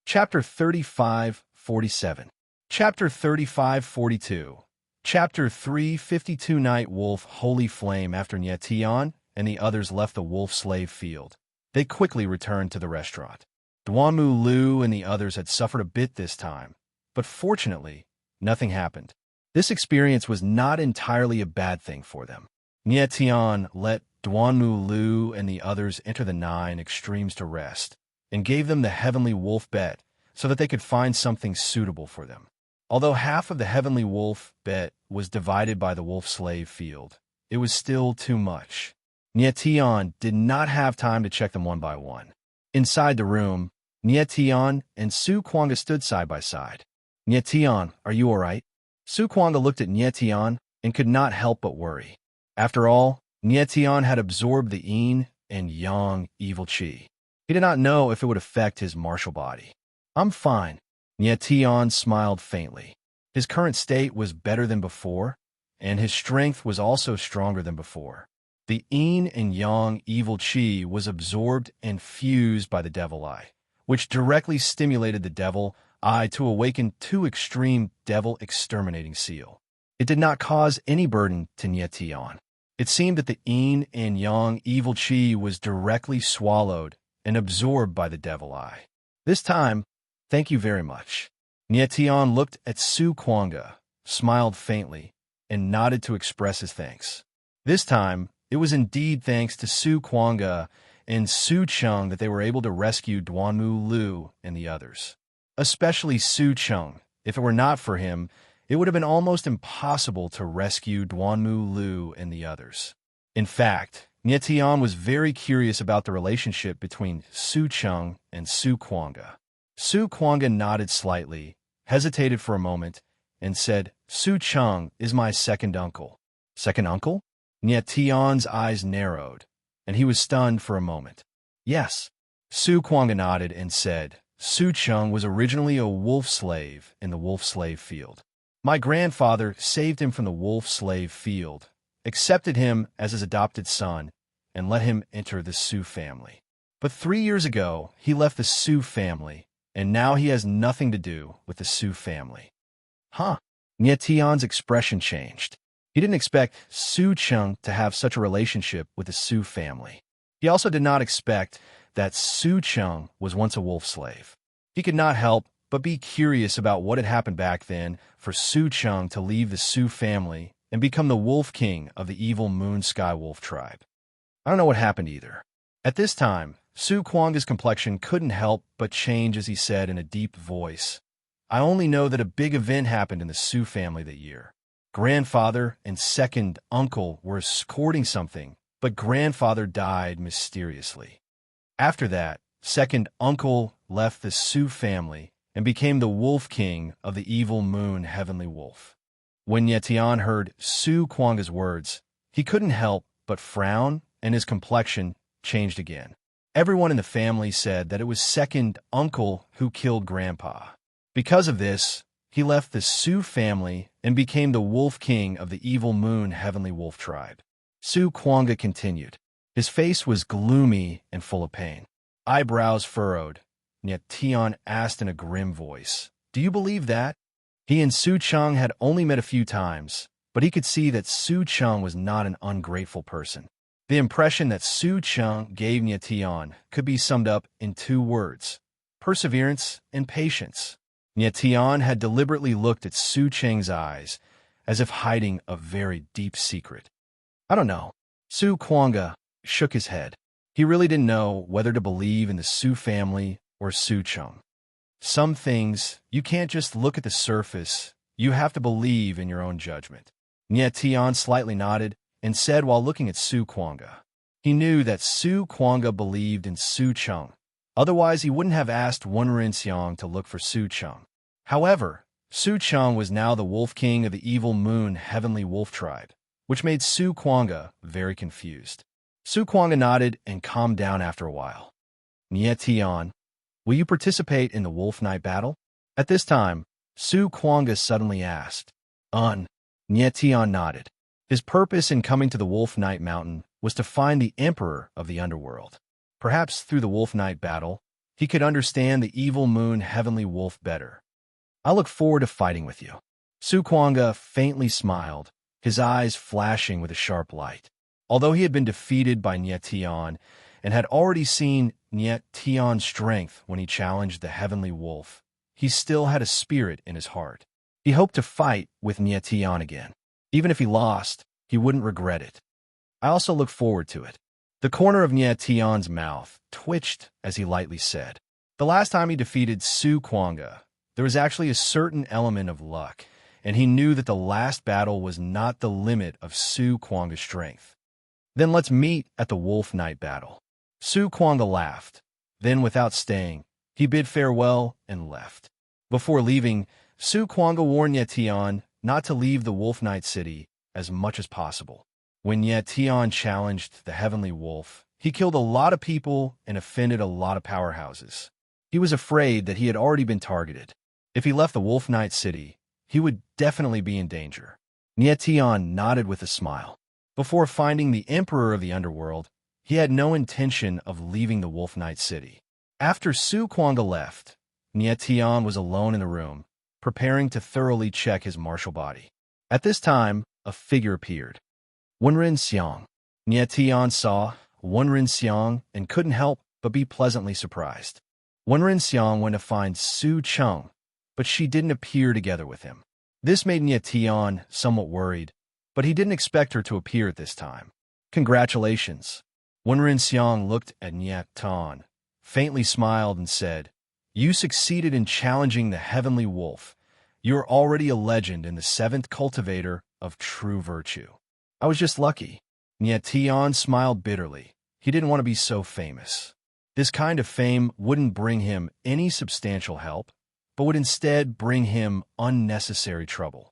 Chapter 35:47. Chapter 35:42. Chapter 352. Night Wolf Holy Flame. After Nyetion and the others left the wolf slave field, they quickly returned to the restaurant. Duanmu Lu and the others had suffered a bit this time, but fortunately, nothing happened. This experience was not entirely a bad thing for them. Nyetion let Duanmu Lu and the others enter the 9 extremes to rest, and gave them the heavenly wolf bet so that they could find something suitable for them. Although half of the heavenly wolf bet was divided by the wolf slave field, it was still too much. Nyetion did not have time to check them one by one. Inside the room, Nyetion and Su Kwanga stood side by side. "Nyetion, are you all right?" Su Kwanga looked at Nyetion and could not help but worry. After all, Nyetion had absorbed the yin and yang evil qi. He did not know if it would affect his martial body. "I'm fine." Nyetion smiled faintly. His current state was better than before, and his strength was also stronger than before. The yin and yang evil qi was absorbed and fused by the devil eye, which directly stimulated the devil eye to awaken 2 extreme devil exterminating seal. It did not cause any burden to Nyetion. It seemed that the yin and yang evil qi was directly swallowed and absorbed by the devil eye. This time, "Thank you very much." Nyetion looked at Su Kwanga, smiled faintly, and nodded to express his thanks. This time, it was indeed thanks to Su Kwanga and Su Chung that they were able to rescue Duanmu Lu and the others. Especially Su Chung. If it were not for him, it would have been almost impossible to rescue Duanmu Lu and the others. In fact, Nyetion was very curious about the relationship between Su Chung and Su Kwanga. Su Kwanga nodded slightly, hesitated for a moment, and said, "Su Chung is my second uncle." "Second uncle?" Nyetion's eyes narrowed, and he was stunned for a moment. "Yes." Su Kwanga nodded and said, "Su Chung was originally a wolf slave in the wolf slave field. My grandfather saved him from the wolf slave field, accepted him as his adopted son, and let him enter the Su family. But 3 years ago, he left the Su family, and now he has nothing to do with the Su family." "Huh?" Nyetion's expression changed. He didn't expect Su Chung to have such a relationship with the Su family. He also did not expect that Su Chung was once a wolf slave. He could not help but be curious about what had happened back then for Su Chung to leave the Su family and become the Wolf King of the evil Moon Sky Wolf tribe. I don't know what happened either. At this time, Su Kwanga's complexion couldn't help but change as he said in a deep voice, "I only know that a big event happened in the Su family that year. Grandfather and second uncle were escorting something, but grandfather died mysteriously. After that, second uncle left the Su family and became the Wolf King of the evil Moon Heavenly Wolf." When Nyetion heard Su Kwanga's words, he couldn't help but frown, and his complexion changed again. Everyone in the family said that it was second uncle who killed grandpa. Because of this, he left the Su family and became the Wolf King of the evil Moon Heavenly Wolf tribe. Su Kwanga continued. His face was gloomy and full of pain. Eyebrows furrowed, Nyetion asked in a grim voice, "Do you believe that?" He and Su Chung had only met a few times, but he could see that Su Chung was not an ungrateful person. The impression that Su Chung gave Nyetion could be summed up in 2 words: perseverance and patience. Nyetion had deliberately looked at Su Cheng's eyes, as if hiding a very deep secret. "I don't know." Su Kwanga shook his head. He really didn't know whether to believe in the Su family or Su Chung. Some things, you can't just look at the surface, you have to believe in your own judgment. Nyetion slightly nodded and said while looking at Su Kwanga. He knew that Su Kwanga believed in Su Chung. Otherwise, he wouldn't have asked Wenrinxiang to look for Su Chung. However, Su Chung was now the Wolf King of the evil Moon Heavenly Wolf tribe, which made Su Kwanga very confused. Su Kwanga nodded and calmed down after a while. "Nyetion, will you participate in the Wolf Night battle?" At this time, Su Kwanga suddenly asked. Nyetion nodded. His purpose in coming to the Wolf Night Mountain was to find the Emperor of the Underworld. Perhaps through the Wolf Night battle, He could understand the evil moon heavenly wolf better. I look forward to fighting with you. Su Kuanga faintly smiled, his eyes flashing with a sharp light. Although he had been defeated by Nye Tian and had already seen Nye Tian's strength when he challenged the heavenly wolf, he still had a spirit in his heart. He hoped to fight with Nye Tian again. Even if he lost, he wouldn't regret it. I also look forward to it. The corner of Nye Tian's mouth twitched as he lightly said, "The last time he defeated Su Kuanga, there was actually a certain element of luck, and he knew that the last battle was not the limit of Su Kuanga's strength. Then let's meet at the Wolf Night battle." Su Kuanga laughed. Then, without staying, he bid farewell and left. Before leaving, Su Kuanga warned Nye Tian not to leave the Wolf Night city as much as possible. When Nye Tian challenged the Heavenly Wolf, he killed a lot of people and offended a lot of powerhouses. He was afraid that he had already been targeted. If he left the Wolf Night city, he would definitely be in danger. Nye Tian nodded with a smile. Before finding the Emperor of the Underworld, he had no intention of leaving the Wolf Night city. After Su Kuanga left, Nye Tian was alone in the room, preparing to thoroughly check his martial body. At this time, a figure appeared. Wenren Xiang. Nye Tian saw Wenren Xiang and couldn't help but be pleasantly surprised. Wenren Xiang went to find Su Cheng, but she didn't appear together with him. This made Nye Tian somewhat worried, but he didn't expect her to appear at this time. "Congratulations." Wenren Xiang looked at Nye Tian, faintly smiled and said, "You succeeded in challenging the Heavenly Wolf. You are already a legend and the 7th cultivator of true virtue." "I was just lucky." Nye Tian smiled bitterly. He didn't want to be so famous. This kind of fame wouldn't bring him any substantial help, but would instead bring him unnecessary trouble.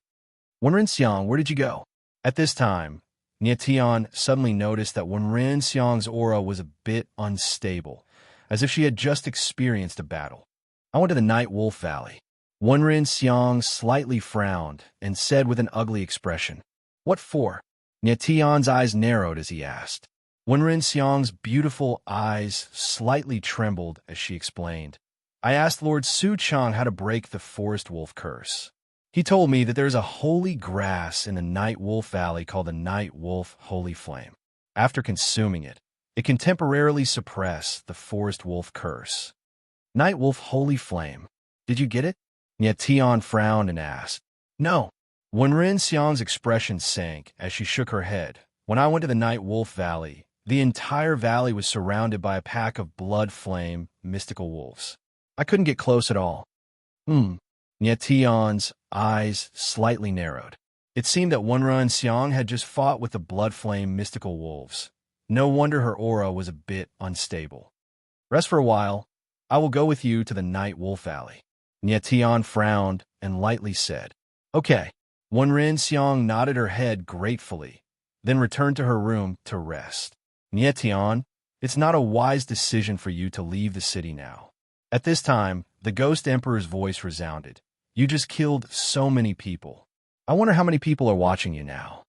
"Wenren Xiang, where did you go?" At this time, Nye Tian suddenly noticed that Wenren Xiang's aura was a bit unstable, as if she had just experienced a battle. "I went to the Night Wolf Valley." Wenren Xiang slightly frowned and said with an ugly expression, "What for?" Nye Tian's eyes narrowed as he asked. Wenren Xiang's beautiful eyes slightly trembled as she explained, "I asked Lord Su Cheng how to break the forest wolf curse. He told me that there's a holy grass in the Night Wolf Valley called the Night Wolf Holy Flame. After consuming it, it can temporarily suppress the forest wolf curse." Night Wolf Holy Flame. Did you get it? Nye Tian frowned and asked. "No." Wenren Xiang's expression sank as she shook her head. "When I went to the Night Wolf Valley, the entire valley was surrounded by a pack of blood flame mystical wolves. I couldn't get close at all." Nye Tian's eyes slightly narrowed. It seemed that Wenren Xiang had just fought with the blood flame mystical wolves. No wonder her aura was a bit unstable. "Rest for a while. I will go with you to the Night Wolf Valley." Nye Tian frowned and lightly said, "Okay." Wenren Xiang nodded her head gratefully, then returned to her room to rest. "Nye Tian, it's not a wise decision for you to leave the city now." At this time, the Ghost Emperor's voice resounded. "You just killed so many people. I wonder how many people are watching you now."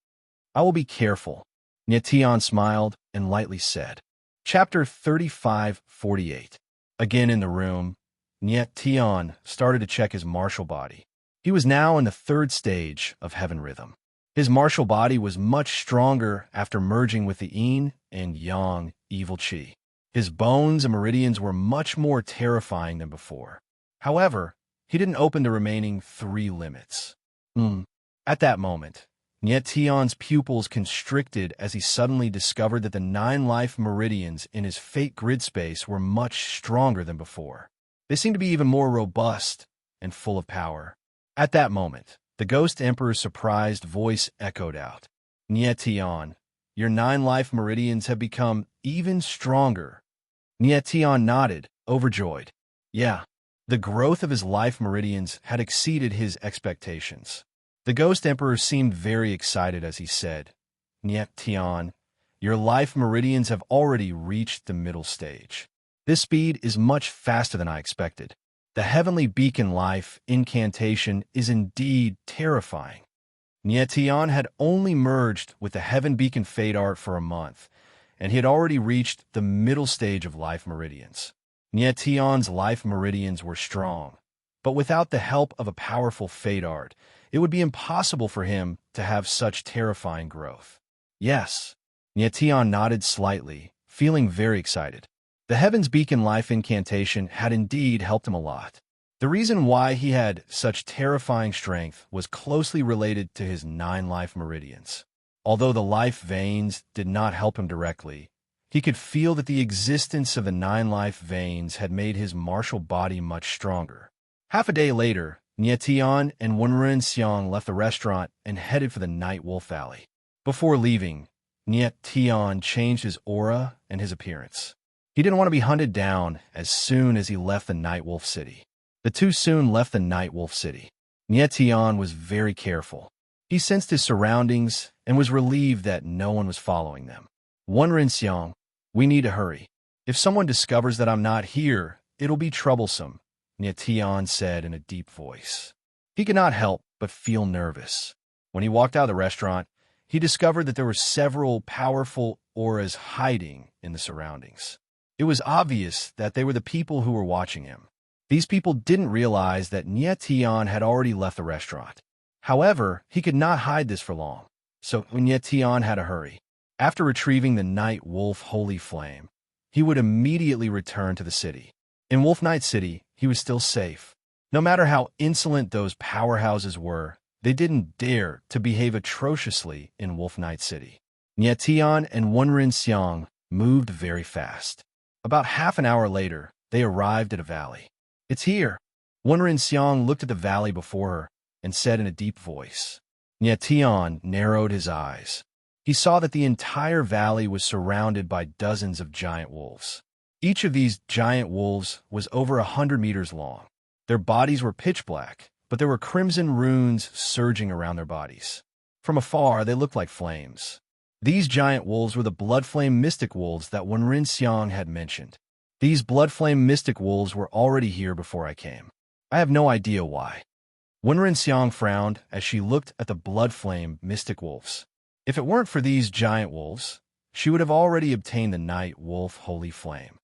"I will be careful." Nye Tian smiled and lightly said. Chapter 35:48. Again in the room, Nye Tian started to check his martial body. He was now in the 3rd stage of Heaven Rhythm. His martial body was much stronger after merging with the yin and yang evil qi. His bones and meridians were much more terrifying than before. However, he didn't open the remaining 3 limits. At that moment, Nye Tian's pupils constricted as he suddenly discovered that the 9 life meridians in his fate grid space were much stronger than before. They seemed to be even more robust and full of power. At that moment, the Ghost Emperor's surprised voice echoed out. "Nye Tian, your 9 life meridians have become even stronger." Nye Tian nodded, overjoyed. Yeah, the growth of his life meridians had exceeded his expectations. The Ghost Emperor seemed very excited as he said, "Nye Tian, your life meridians have already reached the middle stage. This speed is much faster than I expected. The Heavenly Beacon Life incantation is indeed terrifying." Nye Tian had only merged with the Heaven Beacon Fate Art for a month, and he had already reached the middle stage of life meridians. Nietion's life meridians were strong, but without the help of a powerful fate art, it would be impossible for him to have such terrifying growth. Yes, Nietion nodded slightly, feeling very excited. The Heaven's Beacon life incantation had indeed helped him a lot. The reason why he had such terrifying strength was closely related to his 9 life meridians. Although the life veins did not help him directly, he could feel that the existence of the 9 life veins had made his martial body much stronger. Half a day later, Nietion and Wenren Xiang left the restaurant and headed for the Night Wolf Valley. Before leaving, Nietion changed his aura and his appearance. He didn't want to be hunted down as soon as he left the Night Wolf City. The two soon left the Night Wolf City. Nietion was very careful. He sensed his surroundings and was relieved that no one was following them. Wenren Xiang, we need to hurry. If someone discovers that I'm not here, it'll be troublesome, Nietion said in a deep voice. He could not help but feel nervous. When he walked out of the restaurant, he discovered that there were several powerful auras hiding in the surroundings. It was obvious that they were the people who were watching him. These people didn't realize that Nietion had already left the restaurant. However, he could not hide this for long, so Nietion had to hurry. After retrieving the Night Wolf Holy Flame, he would immediately return to the city. In Wolf Night City, he was still safe. No matter how insolent those powerhouses were, they didn't dare to behave atrociously in Wolf Night City. Nietion and Wenren Xiang moved very fast. About half an hour later, they arrived at a valley. It's here. Wenren Xiang looked at the valley before her and said in a deep voice. Nietion narrowed his eyes. He saw that the entire valley was surrounded by dozens of giant wolves. Each of these giant wolves was over 100 meters long. Their bodies were pitch black, but there were crimson runes surging around their bodies. From afar, they looked like flames. These giant wolves were the Bloodflame Mystic Wolves that Wenren Xiang had mentioned. These Bloodflame Mystic Wolves were already here before I came. I have no idea why. Wenren Xiang frowned as she looked at the Bloodflame Mystic Wolves. If it weren't for these giant wolves, she would have already obtained the Night Wolf Holy Flame.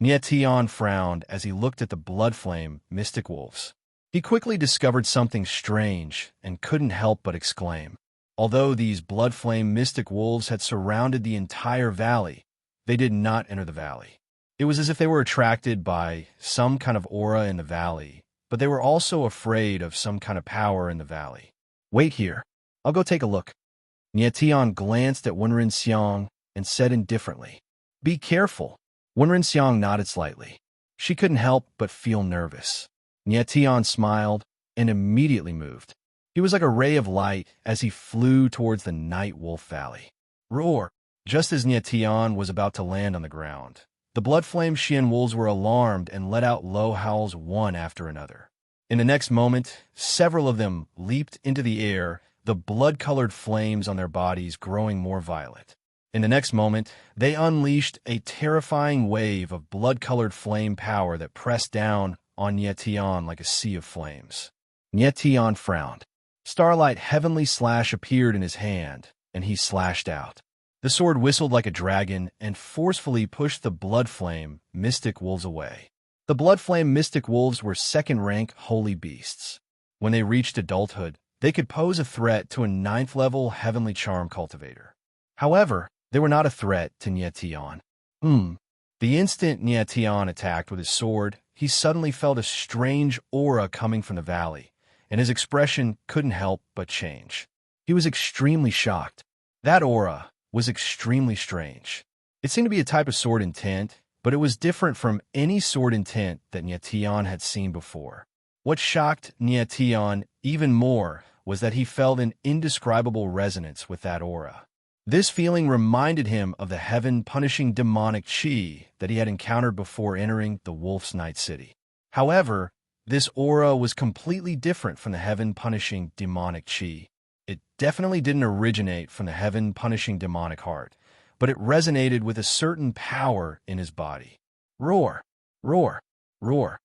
Nietion frowned as he looked at the Bloodflame Mystic Wolves. He quickly discovered something strange and couldn't help but exclaim. Although these Bloodflame Mystic Wolves had surrounded the entire valley, they did not enter the valley. It was as if they were attracted by some kind of aura in the valley, but they were also afraid of some kind of power in the valley. Wait here. I'll go take a look. Nietion glanced at Wenren Xiang and said indifferently, Be careful. Wenren Xiang nodded slightly. She couldn't help but feel nervous. Nietion smiled and immediately moved. He was like a ray of light as he flew towards the Night Wolf Valley. Roar! Just as Nietion was about to land on the ground, the Bloodflame Xian wolves were alarmed and let out low howls one after another. In the next moment, several of them leaped into the air, the blood-colored flames on their bodies growing more violet. In the next moment, they unleashed a terrifying wave of blood-colored flame power that pressed down on Nietion like a sea of flames. Nietion frowned. Starlight Heavenly Slash appeared in his hand, and he slashed out. The sword whistled like a dragon and forcefully pushed the Bloodflame Mystic Wolves away. The Bloodflame Mystic Wolves were second-rank holy beasts. When they reached adulthood, they could pose a threat to a 9th-level Heavenly Charm cultivator. However, they were not a threat to Nietion. The instant Nietion attacked with his sword, he suddenly felt a strange aura coming from the valley, and his expression couldn't help but change. He was extremely shocked. That aura was extremely strange. It seemed to be a type of sword intent, but it was different from any sword intent that Nietion had seen before. What shocked Nietion even more was that he felt an indescribable resonance with that aura. This feeling reminded him of the heaven-punishing demonic chi that he had encountered before entering the Wolf's Night City. However, this aura was completely different from the heaven-punishing demonic chi. It definitely didn't originate from the heaven-punishing demonic heart, but it resonated with a certain power in his body. Roar! Roar! Roar!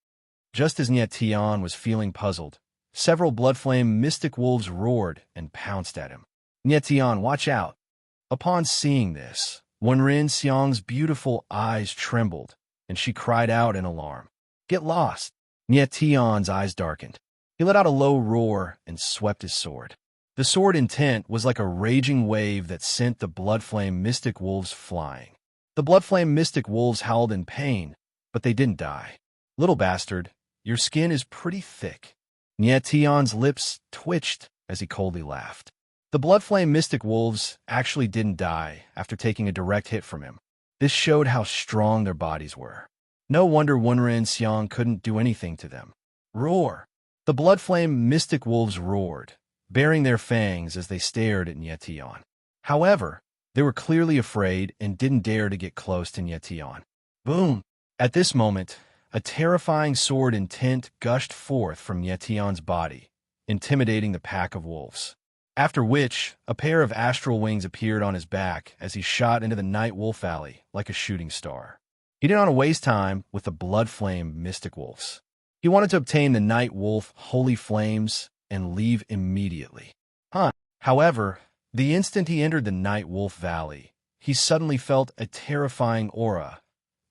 Just as Nietion was feeling puzzled, several Bloodflame Mystic Wolves roared and pounced at him. Nietion, watch out! Upon seeing this, Wenren Xiang's beautiful eyes trembled, and she cried out in alarm. "Get lost!" Yet Tion's eyes darkened. He let out a low roar and swept his sword. The sword intent was like a raging wave that sent the blood-flame mystic wolves flying. The blood-flame mystic wolves howled in pain, but they didn't die. "Little bastard, your skin is pretty thick." Yet Tion's lips twitched as he coldly laughed. The blood-flame mystic wolves actually didn't die after taking a direct hit from him. This showed how strong their bodies were. No wonder Wunren Xiang couldn't do anything to them. Roar! The blood-flame mystic wolves roared, baring their fangs as they stared at Nyetion. However, they were clearly afraid and didn't dare to get close to Nyetion. Boom! At this moment, a terrifying sword intent gushed forth from Nyetion's body, intimidating the pack of wolves. After which, a pair of astral wings appeared on his back as he shot into the night wolf valley like a shooting star. He didn't want to waste time with the blood-flame mystic wolves. He wanted to obtain the night wolf holy flames and leave immediately. However, the instant he entered the night wolf valley, he suddenly felt a terrifying aura,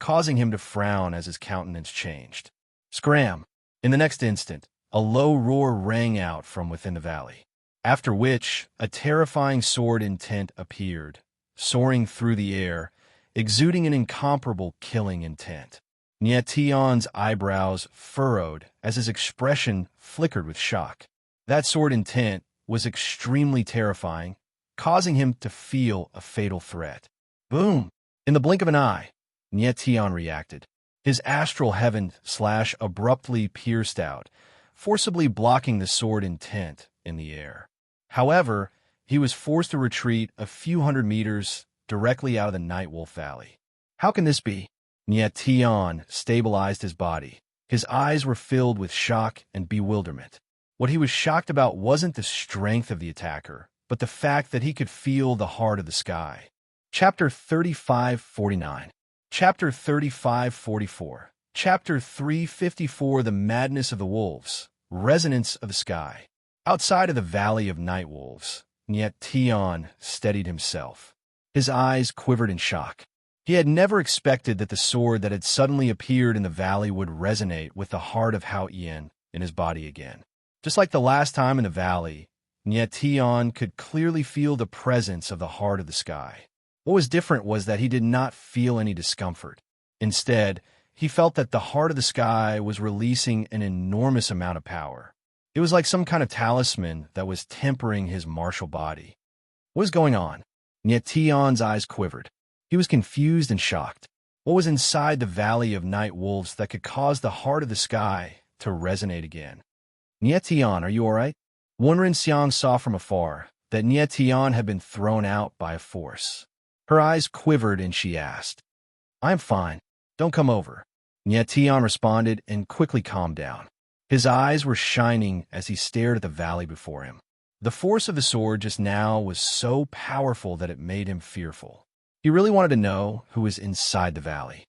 causing him to frown as his countenance changed. Scram! In the next instant, a low roar rang out from within the valley. After which, a terrifying sword intent appeared, soaring through the air, exuding an incomparable killing intent. Nyetion's eyebrows furrowed as his expression flickered with shock. That sword intent was extremely terrifying, causing him to feel a fatal threat. Boom! In the blink of an eye, Nyetion reacted. His astral heaven slash abruptly pierced out, forcibly blocking the sword intent in the air. However, he was forced to retreat a few hundred meters directly out of the Night Wolf Valley. How can this be? Nyetion stabilized his body. His eyes were filled with shock and bewilderment. What he was shocked about wasn't the strength of the attacker, but the fact that he could feel the heart of the sky. Chapter 35:49. Chapter 35:44. Chapter 354. The Madness of the Wolves. Resonance of the Sky. Outside of the Valley of Night Wolves, Nyetion steadied himself. His eyes quivered in shock. He had never expected that the sword that had suddenly appeared in the valley would resonate with the heart of Hao Yin in his body again. Just like the last time in the valley, Nyetion could clearly feel the presence of the heart of the sky. What was different was that he did not feel any discomfort. Instead, he felt that the heart of the sky was releasing an enormous amount of power. It was like some kind of talisman that was tempering his martial body. What was going on? Nyetion's eyes quivered. He was confused and shocked. What was inside the Valley of Night Wolves that could cause the heart of the sky to resonate again? Nyetion, are you all right? Wunren Xiang saw from afar that Nyetion had been thrown out by a force. Her eyes quivered and she asked, "I'm fine. Don't come over." Nyetion responded and quickly calmed down. His eyes were shining as he stared at the valley before him. The force of the sword just now was so powerful that it made him fearful. He really wanted to know who was inside the valley.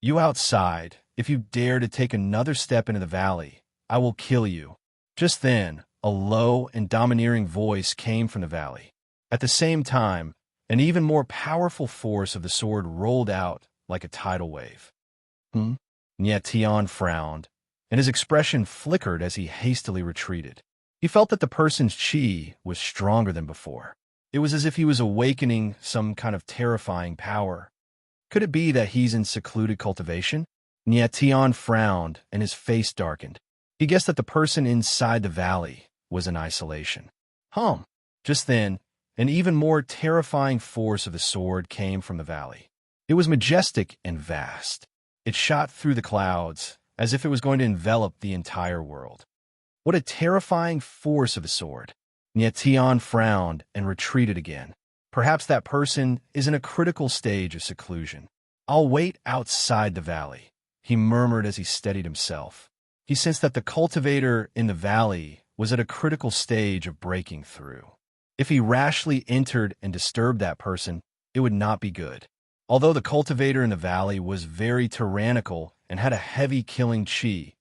"You outside, if you dare to take another step into the valley, I will kill you." Just then, a low and domineering voice came from the valley. At the same time, an even more powerful force of the sword rolled out like a tidal wave. Nyetion frowned, and his expression flickered as he hastily retreated. He felt that the person's chi was stronger than before. It was as if he was awakening some kind of terrifying power. Could it be that he's in secluded cultivation? Nyetion frowned, and his face darkened. He guessed that the person inside the valley was in isolation. Just then, an even more terrifying force of the sword came from the valley. It was majestic and vast. It shot through the clouds, as if it was going to envelop the entire world. What a terrifying force of the sword! Nyetion frowned and retreated again. Perhaps that person is in a critical stage of seclusion. "I'll wait outside the valley," he murmured as he steadied himself. He sensed that the cultivator in the valley was at a critical stage of breaking through. If he rashly entered and disturbed that person, it would not be good. Although the cultivator in the valley was very tyrannical and had a heavy killing chi,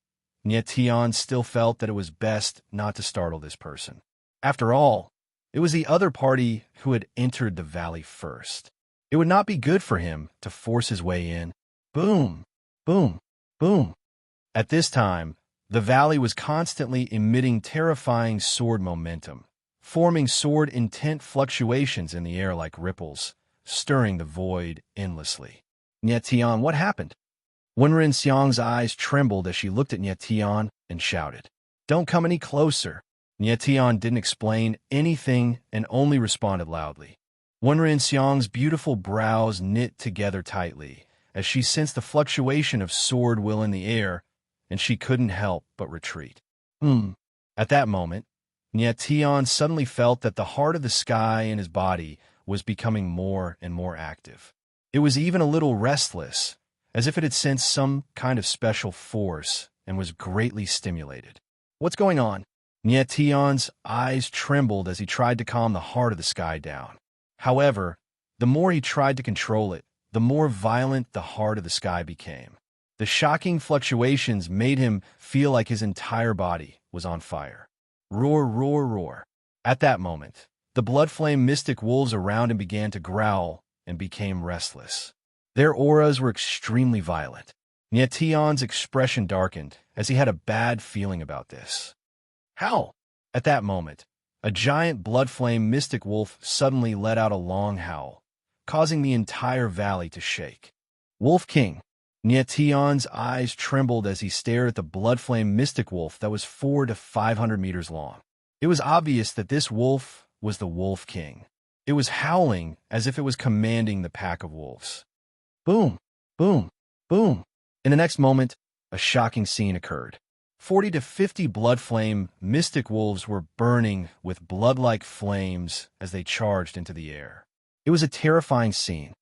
Nyetion still felt that it was best not to startle this person. After all, it was the other party who had entered the valley first. It would not be good for him to force his way in. Boom! Boom, boom. At this time, the valley was constantly emitting terrifying sword momentum, forming sword-intent fluctuations in the air like ripples, stirring the void endlessly. Tian, what happened? Wenren Xiang's eyes trembled as she looked at Tian and shouted, "Don't come any closer." Tian didn't explain anything and only responded loudly. Wenren Xiang's beautiful brows knit together tightly as she sensed the fluctuation of sword will in the air, and she couldn't help but retreat. At that moment, Tian suddenly felt that the heart of the sky in his body was becoming more and more active. It was even a little restless, as if it had sensed some kind of special force and was greatly stimulated. What's going on? Tian's eyes trembled as he tried to calm the heart of the sky down. However, the more he tried to control it, the more violent the heart of the sky became. The shocking fluctuations made him feel like his entire body was on fire. Roar, roar, roar. At that moment, the blood-flame mystic wolves around him began to growl and became restless. Their auras were extremely violent. Tian's expression darkened as he had a bad feeling about this. Howl! At that moment, a giant blood-flame mystic wolf suddenly let out a long howl, causing the entire valley to shake. Wolf King! Tian's eyes trembled as he stared at the blood-flame mystic wolf that was 400 to 500 meters long. It was obvious that this wolf was the Wolf King. It was howling as if it was commanding the pack of wolves. Boom! Boom! Boom! In the next moment, a shocking scene occurred. 40 to 50 blood-flame mystic wolves were burning with blood-like flames as they charged into the air. It was a terrifying scene.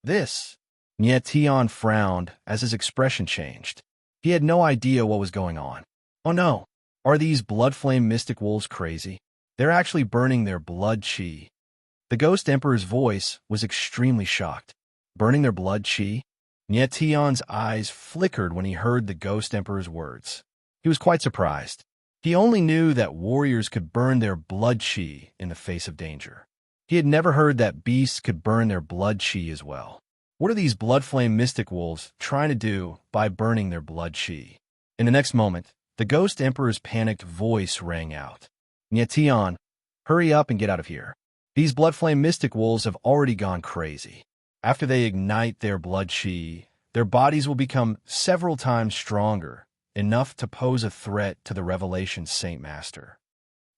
Tian frowned as his expression changed. He had no idea what was going on. Oh no! Are these blood-flame mystic wolves crazy? They're actually burning their blood chi. The Ghost Emperor's voice was extremely shocked. Burning their blood chi? Tian's eyes flickered when he heard the Ghost Emperor's words. He was quite surprised. He only knew that warriors could burn their blood chi in the face of danger. He had never heard that beasts could burn their blood chi as well. What are these blood-flame mystic wolves trying to do by burning their blood chi? In the next moment, the Ghost Emperor's panicked voice rang out. Tian, hurry up and get out of here. These blood-flame mystic wolves have already gone crazy. After they ignite their blood chi, their bodies will become several times stronger, enough to pose a threat to the Revelation Saint Master.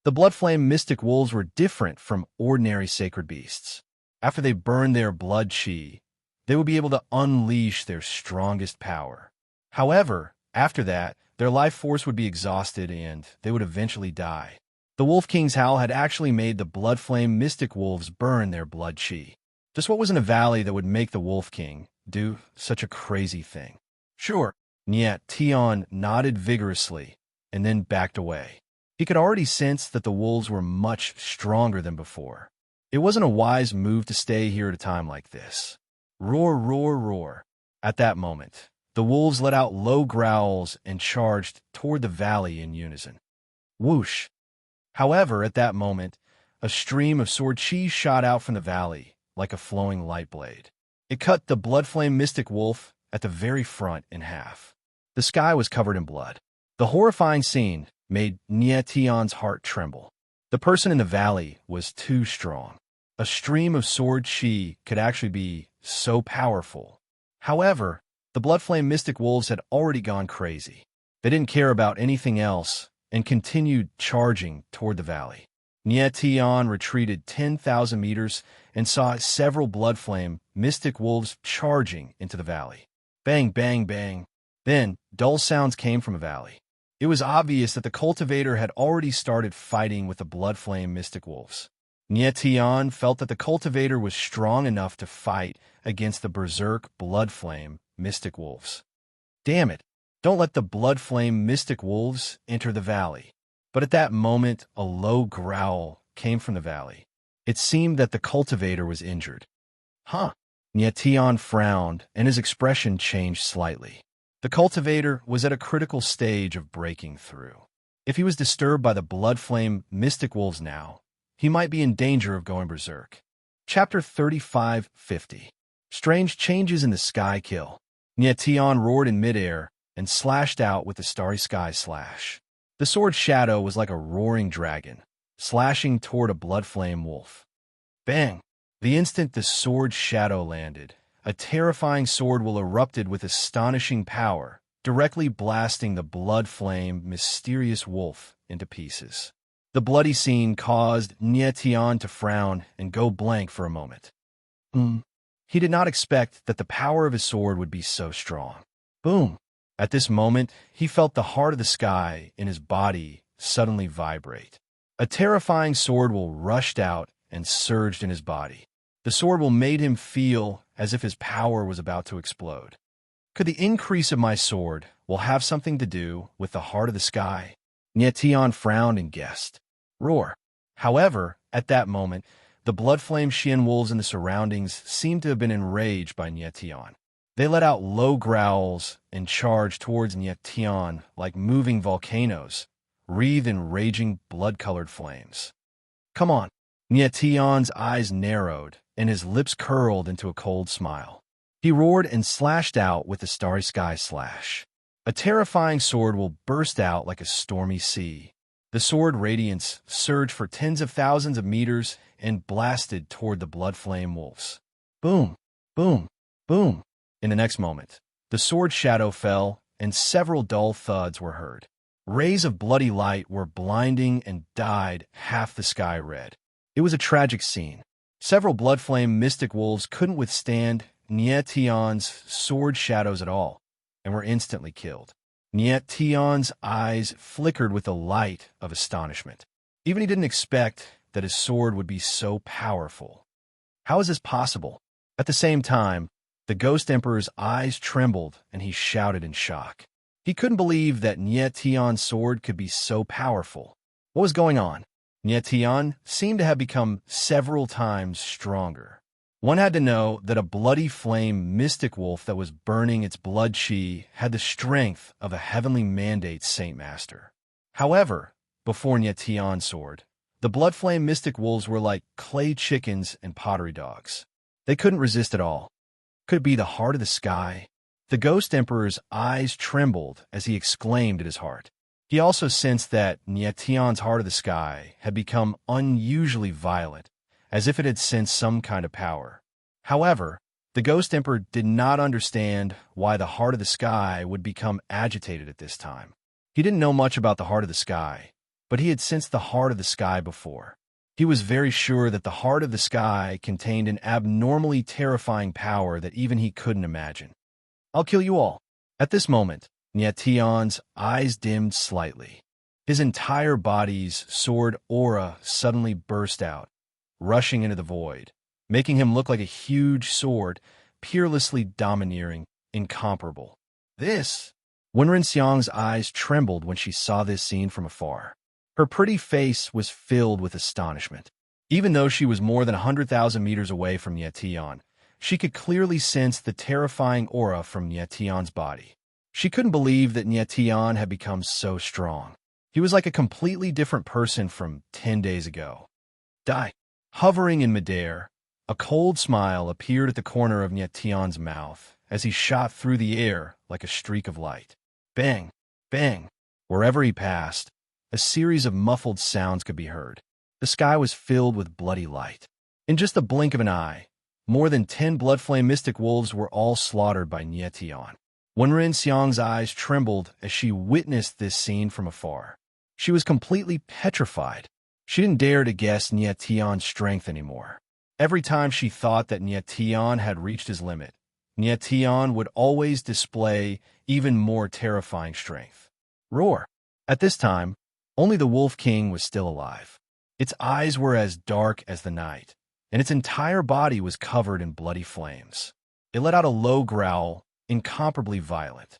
The blood-flame mystic wolves were different from ordinary sacred beasts. After they burned their blood chi, they would be able to unleash their strongest power. However, after that, their life force would be exhausted and they would eventually die. The Wolf King's howl had actually made the blood-flame mystic wolves burn their blood chi. Just what was in a valley that would make the Wolf King do such a crazy thing? Sure. Tian nodded vigorously and then backed away. He could already sense that the wolves were much stronger than before. It wasn't a wise move to stay here at a time like this. Roar, roar, roar. At that moment, the wolves let out low growls and charged toward the valley in unison. Whoosh! However, at that moment, a stream of sword chi shot out from the valley like a flowing light blade. It cut the blood-flame mystic wolf at the very front in half. The sky was covered in blood. The horrifying scene made Tian's heart tremble. The person in the valley was too strong. A stream of sword chi could actually be so powerful. However, the blood-flame mystic wolves had already gone crazy. They didn't care about anything else and continued charging toward the valley. Tian retreated 10,000 meters and saw several blood-flame mystic wolves charging into the valley. Bang, bang, bang. Then, dull sounds came from a valley. It was obvious that the cultivator had already started fighting with the blood-flame mystic wolves. Tian felt that the cultivator was strong enough to fight against the berserk blood-flame mystic wolves. Damn it! Don't let the blood-flame mystic wolves enter the valley. But at that moment, a low growl came from the valley. It seemed that the cultivator was injured. Huh? Tian frowned, and his expression changed slightly. The cultivator was at a critical stage of breaking through. If he was disturbed by the blood-flame mystic wolves now, he might be in danger of going berserk. Chapter 35:50. Strange changes in the sky kill. Nyetian roared in midair and slashed out with the starry sky slash. The sword's shadow was like a roaring dragon, slashing toward a blood-flame wolf. Bang! The instant the sword's shadow landed, a terrifying sword will erupted with astonishing power, directly blasting the blood-flame, mysterious wolf into pieces. The bloody scene caused Nyetian to frown and go blank for a moment. He did not expect that the power of his sword would be so strong. Boom! At this moment, he felt the heart of the sky in his body suddenly vibrate. A terrifying sword will rushed out and surged in his body. The sword will made him feel as if his power was about to explode. Could the increase of my sword will have something to do with the heart of the sky? Nyetian frowned and guessed. Roar. However, at that moment, the blood-flame Xian wolves in the surroundings seemed to have been enraged by Nyetian. They let out low growls and charged towards Nyetian like moving volcanoes, wreathed in raging blood-colored flames. Come on! Nyetian's eyes narrowed, and his lips curled into a cold smile. He roared and slashed out with the starry sky slash. A terrifying sword will burst out like a stormy sea. The sword radiance surged for tens of thousands of meters and blasted toward the blood-flame wolves. Boom! Boom! Boom! In the next moment, the sword shadow fell, and several dull thuds were heard. Rays of bloody light were blinding and dyed half the sky red. It was a tragic scene. Several blood-flame mystic wolves couldn't withstand Nyetian's sword shadows at all, and were instantly killed. Nyetian's eyes flickered with the light of astonishment. Even he didn't expect that his sword would be so powerful. How is this possible? At the same time, the Ghost Emperor's eyes trembled and he shouted in shock. He couldn't believe that Nyetian's sword could be so powerful. What was going on? Nyetian seemed to have become several times stronger. One had to know that a bloody flame mystic wolf that was burning its blood chi had the strength of a heavenly mandate Saint Master. However, before Nyetian's sword, the blood flame mystic wolves were like clay chickens and pottery dogs. They couldn't resist at all. Could it be the heart of the sky? The Ghost Emperor's eyes trembled as he exclaimed at his heart. He also sensed that Nyetian's heart of the sky had become unusually violent, as if it had sensed some kind of power. However, the Ghost Emperor did not understand why the heart of the sky would become agitated at this time. He didn't know much about the heart of the sky, but he had sensed the heart of the sky before. He was very sure that the heart of the sky contained an abnormally terrifying power that even he couldn't imagine. I'll kill you all. At this moment, Nyetian's eyes dimmed slightly. His entire body's sword aura suddenly burst out, rushing into the void, making him look like a huge sword, peerlessly domineering, incomparable. This! Wenren Xiang's eyes trembled when she saw this scene from afar. Her pretty face was filled with astonishment. Even though she was more than 100,000 meters away from Nyetian, she could clearly sense the terrifying aura from Nyetian's body. She couldn't believe that Nyetian had become so strong. He was like a completely different person from 10 days ago. Die! Hovering in midair, a cold smile appeared at the corner of Nyetian's mouth as he shot through the air like a streak of light. Bang! Bang! Wherever he passed, a series of muffled sounds could be heard. The sky was filled with bloody light. In just the blink of an eye, more than 10 blood-flame mystic wolves were all slaughtered by Nyetian. Wenren Xiang's eyes trembled as she witnessed this scene from afar. She was completely petrified. She didn't dare to guess Nyetian's strength anymore. Every time she thought that Nyetian had reached his limit, Nyetian would always display even more terrifying strength. Roar! At this time, only the Wolf King was still alive. Its eyes were as dark as the night, and its entire body was covered in bloody flames. It let out a low growl, incomparably violent.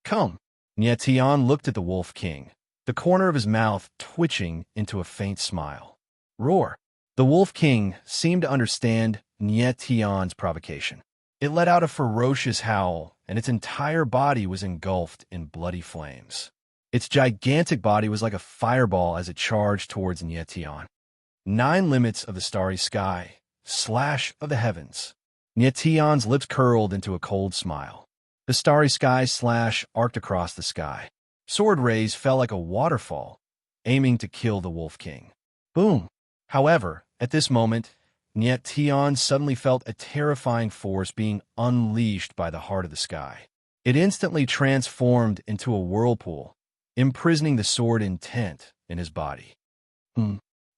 Come! Nyetian looked at the Wolf King, the corner of his mouth twitching into a faint smile. Roar! The Wolf King seemed to understand Nyetian's provocation. It let out a ferocious howl, and its entire body was engulfed in bloody flames. Its gigantic body was like a fireball as it charged towards Nyetian. 9 limits of the starry sky, slash of the heavens. Nyetian's lips curled into a cold smile. The starry sky arced across the sky. Sword rays fell like a waterfall, aiming to kill the Wolf King. Boom! However, at this moment, Niet Tion suddenly felt a terrifying force being unleashed by the heart of the sky. It instantly transformed into a whirlpool, imprisoning the sword intent in his body.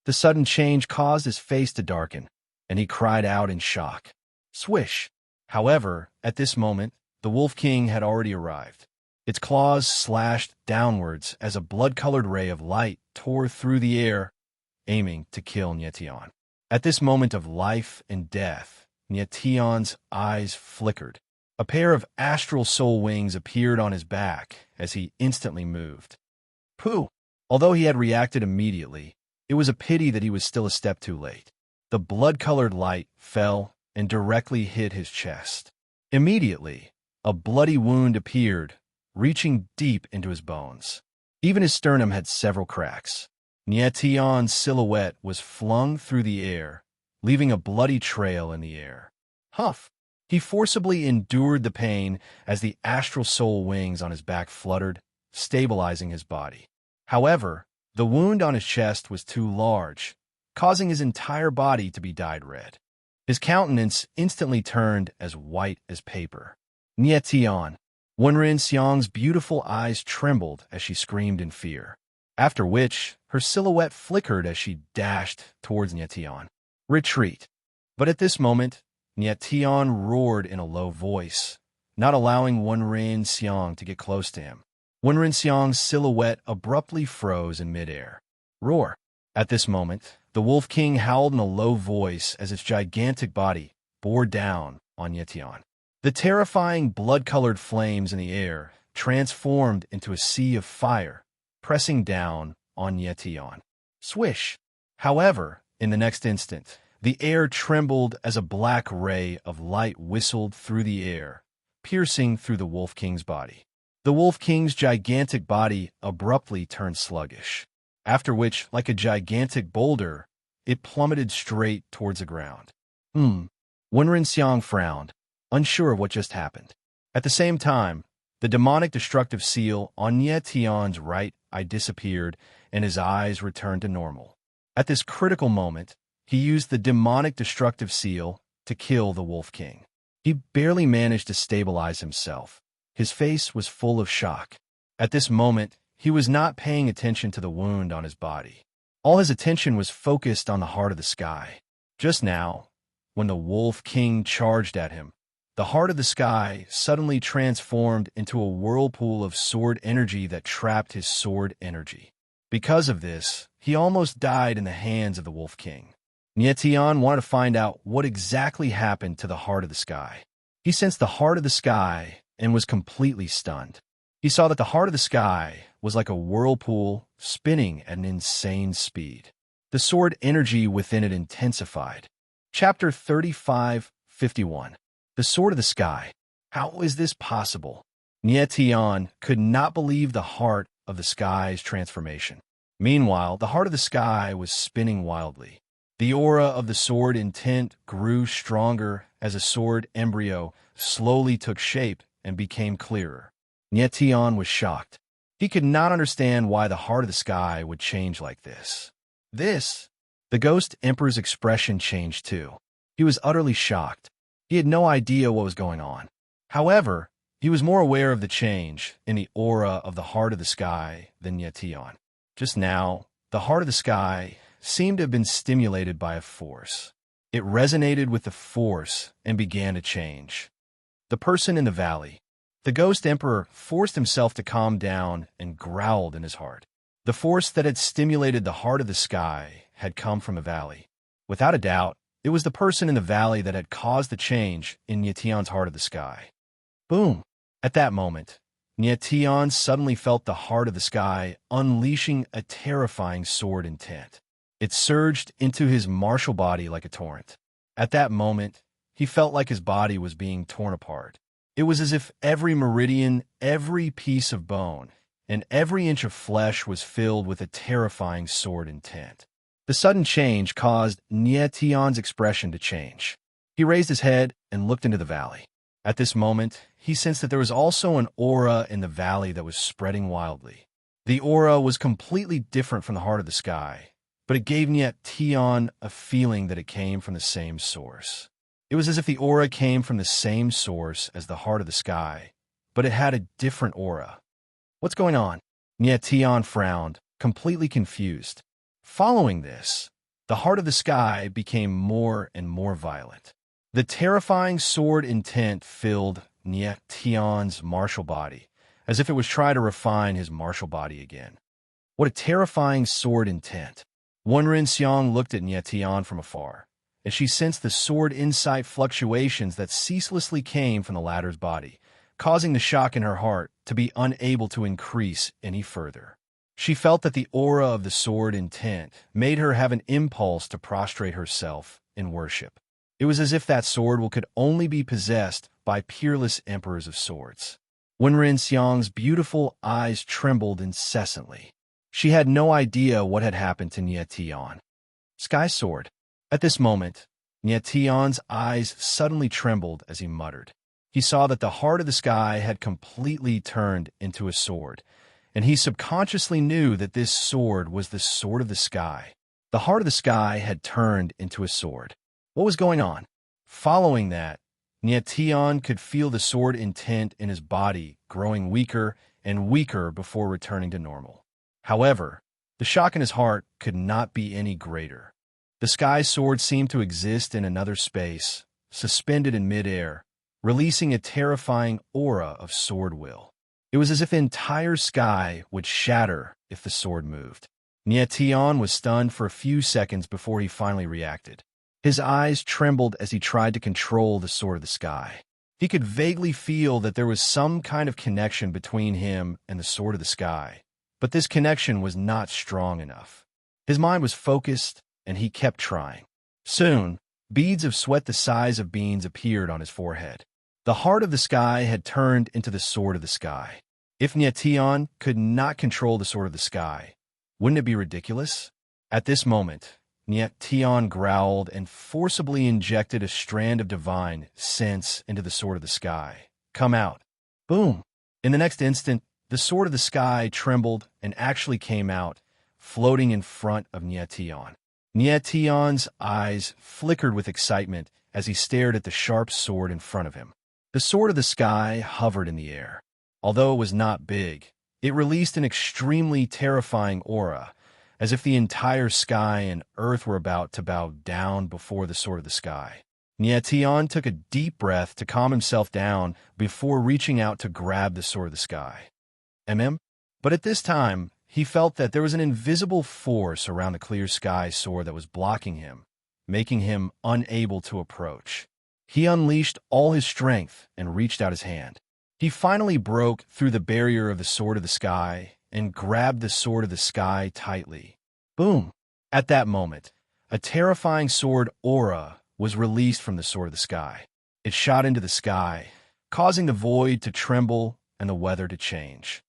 The sudden change caused his face to darken, and he cried out in shock. Swish! However, at this moment, the Wolf King had already arrived. Its claws slashed downwards as a blood-colored ray of light tore through the air, aiming to kill Niet Tion. At this moment of life and death, Niet Tion's eyes flickered. A pair of astral soul wings appeared on his back as he instantly moved. Pooh! Although he had reacted immediately, it was a pity that he was still a step too late. The blood-colored light fell and directly hit his chest. Immediately, a bloody wound appeared, reaching deep into his bones. Even his sternum had several cracks. Niet Tion's silhouette was flung through the air, leaving a bloody trail in the air. Huff! He forcibly endured the pain as the astral soul wings on his back fluttered, stabilizing his body. However, the wound on his chest was too large, causing his entire body to be dyed red. His countenance instantly turned as white as paper. Niet Tion. Wenren Xiang's beautiful eyes trembled as she screamed in fear, after which her silhouette flickered as she dashed towards Niet Tion. Retreat. But at this moment, Niet Tion roared in a low voice, not allowing Wenren Xiang to get close to him. Wenren Xiang's silhouette abruptly froze in midair. Roar. At this moment, the Wolf King howled in a low voice as its gigantic body bore down on Niet Tion. The terrifying blood-colored flames in the air transformed into a sea of fire, pressing down on Niet Tion. Swish! However, in the next instant, the air trembled as a black ray of light whistled through the air, piercing through the Wolf King's body. The Wolf King's gigantic body abruptly turned sluggish, after which, like a gigantic boulder, it plummeted straight towards the ground. Wenren Xiang frowned, unsure of what just happened. At the same time, the demonic destructive seal on Niet Tion's right eye disappeared and his eyes returned to normal. At this critical moment, he used the demonic destructive seal to kill the Wolf King. He barely managed to stabilize himself. His face was full of shock. At this moment, he was not paying attention to the wound on his body. All his attention was focused on the heart of the sky. Just now, when the Wolf King charged at him, the heart of the sky suddenly transformed into a whirlpool of sword energy that trapped his sword energy. Because of this, he almost died in the hands of the Wolf King. Niet Tion wanted to find out what exactly happened to the heart of the sky. He sensed the heart of the sky and was completely stunned. He saw that the heart of the sky was like a whirlpool spinning at an insane speed. The sword energy within it intensified. Chapter 35:51. The Sword of the Sky. How is this possible? Niet Tion could not believe the heart of the sky's transformation. Meanwhile, the heart of the sky was spinning wildly. The aura of the sword intent grew stronger as a sword embryo slowly took shape and became clearer. Niet Tion was shocked. He could not understand why the heart of the sky would change like this. The Ghost Emperor's expression changed too. He was utterly shocked. He had no idea what was going on. However, he was more aware of the change in the aura of the heart of the sky than Niet Tion. Just now, the heart of the sky seemed to have been stimulated by a force. It resonated with the force and began to change. The person in the valley. The Ghost Emperor forced himself to calm down and growled in his heart. The force that had stimulated the heart of the sky had come from a valley. Without a doubt, it was the person in the valley that had caused the change in Niet Tion's heart of the sky. Boom! At that moment, Niet Tion suddenly felt the heart of the sky unleashing a terrifying sword intent. It surged into his martial body like a torrent. At that moment, he felt like his body was being torn apart. It was as if every meridian, every piece of bone, and every inch of flesh was filled with a terrifying sword intent. The sudden change caused Niet Tion's expression to change. He raised his head and looked into the valley. At this moment, he sensed that there was also an aura in the valley that was spreading wildly. The aura was completely different from the heart of the sky, but it gave Tion a feeling that it came from the same source. It was as if the aura came from the same source as the heart of the sky, but it had a different aura. What's going on? Tion frowned, completely confused. Following this, the heart of the sky became more and more violent. The terrifying sword intent filled Tion's martial body, as if it was trying to refine his martial body again. What a terrifying sword intent. Xiang looked at Tion from afar, and she sensed the sword insight fluctuations that ceaselessly came from the latter's body, causing the shock in her heart to be unable to increase any further. She felt that the aura of the sword intent made her have an impulse to prostrate herself in worship. It was as if that sword could only be possessed by peerless emperors of swords. Xiang's beautiful eyes trembled incessantly. She had no idea what had happened to Tion. Sky sword. At this moment, Tion's eyes suddenly trembled as he muttered. He saw that the heart of the sky had completely turned into a sword, and he subconsciously knew that this sword was the sword of the sky. The heart of the sky had turned into a sword. What was going on? Following that, Tion could feel the sword intent in his body growing weaker and weaker before returning to normal. However, the shock in his heart could not be any greater. The sky sword seemed to exist in another space, suspended in midair, releasing a terrifying aura of sword will. It was as if the entire sky would shatter if the sword moved. Tion was stunned for a few seconds before he finally reacted. His eyes trembled as he tried to control the sword of the sky. He could vaguely feel that there was some kind of connection between him and the sword of the sky, but this connection was not strong enough. His mind was focused, and he kept trying. Soon, beads of sweat the size of beans appeared on his forehead. The heart of the sky had turned into the sword of the sky. If Tion could not control the sword of the sky, wouldn't it be ridiculous? At this moment, Tion growled and forcibly injected a strand of divine sense into the sword of the sky. Come out. Boom! In the next instant, the sword of the sky trembled and actually came out, floating in front of Tion. Tion's eyes flickered with excitement as he stared at the sharp sword in front of him. The sword of the sky hovered in the air. Although it was not big, it released an extremely terrifying aura, as if the entire sky and earth were about to bow down before the sword of the sky. Tion took a deep breath to calm himself down before reaching out to grab the sword of the sky. But at this time, he felt that there was an invisible force around the clear sky sword that was blocking him, making him unable to approach. He unleashed all his strength and reached out his hand. He finally broke through the barrier of the sword of the sky and grabbed the sword of the sky tightly. Boom! At that moment, a terrifying sword aura was released from the sword of the sky. It shot into the sky, causing the void to tremble and the weather to change.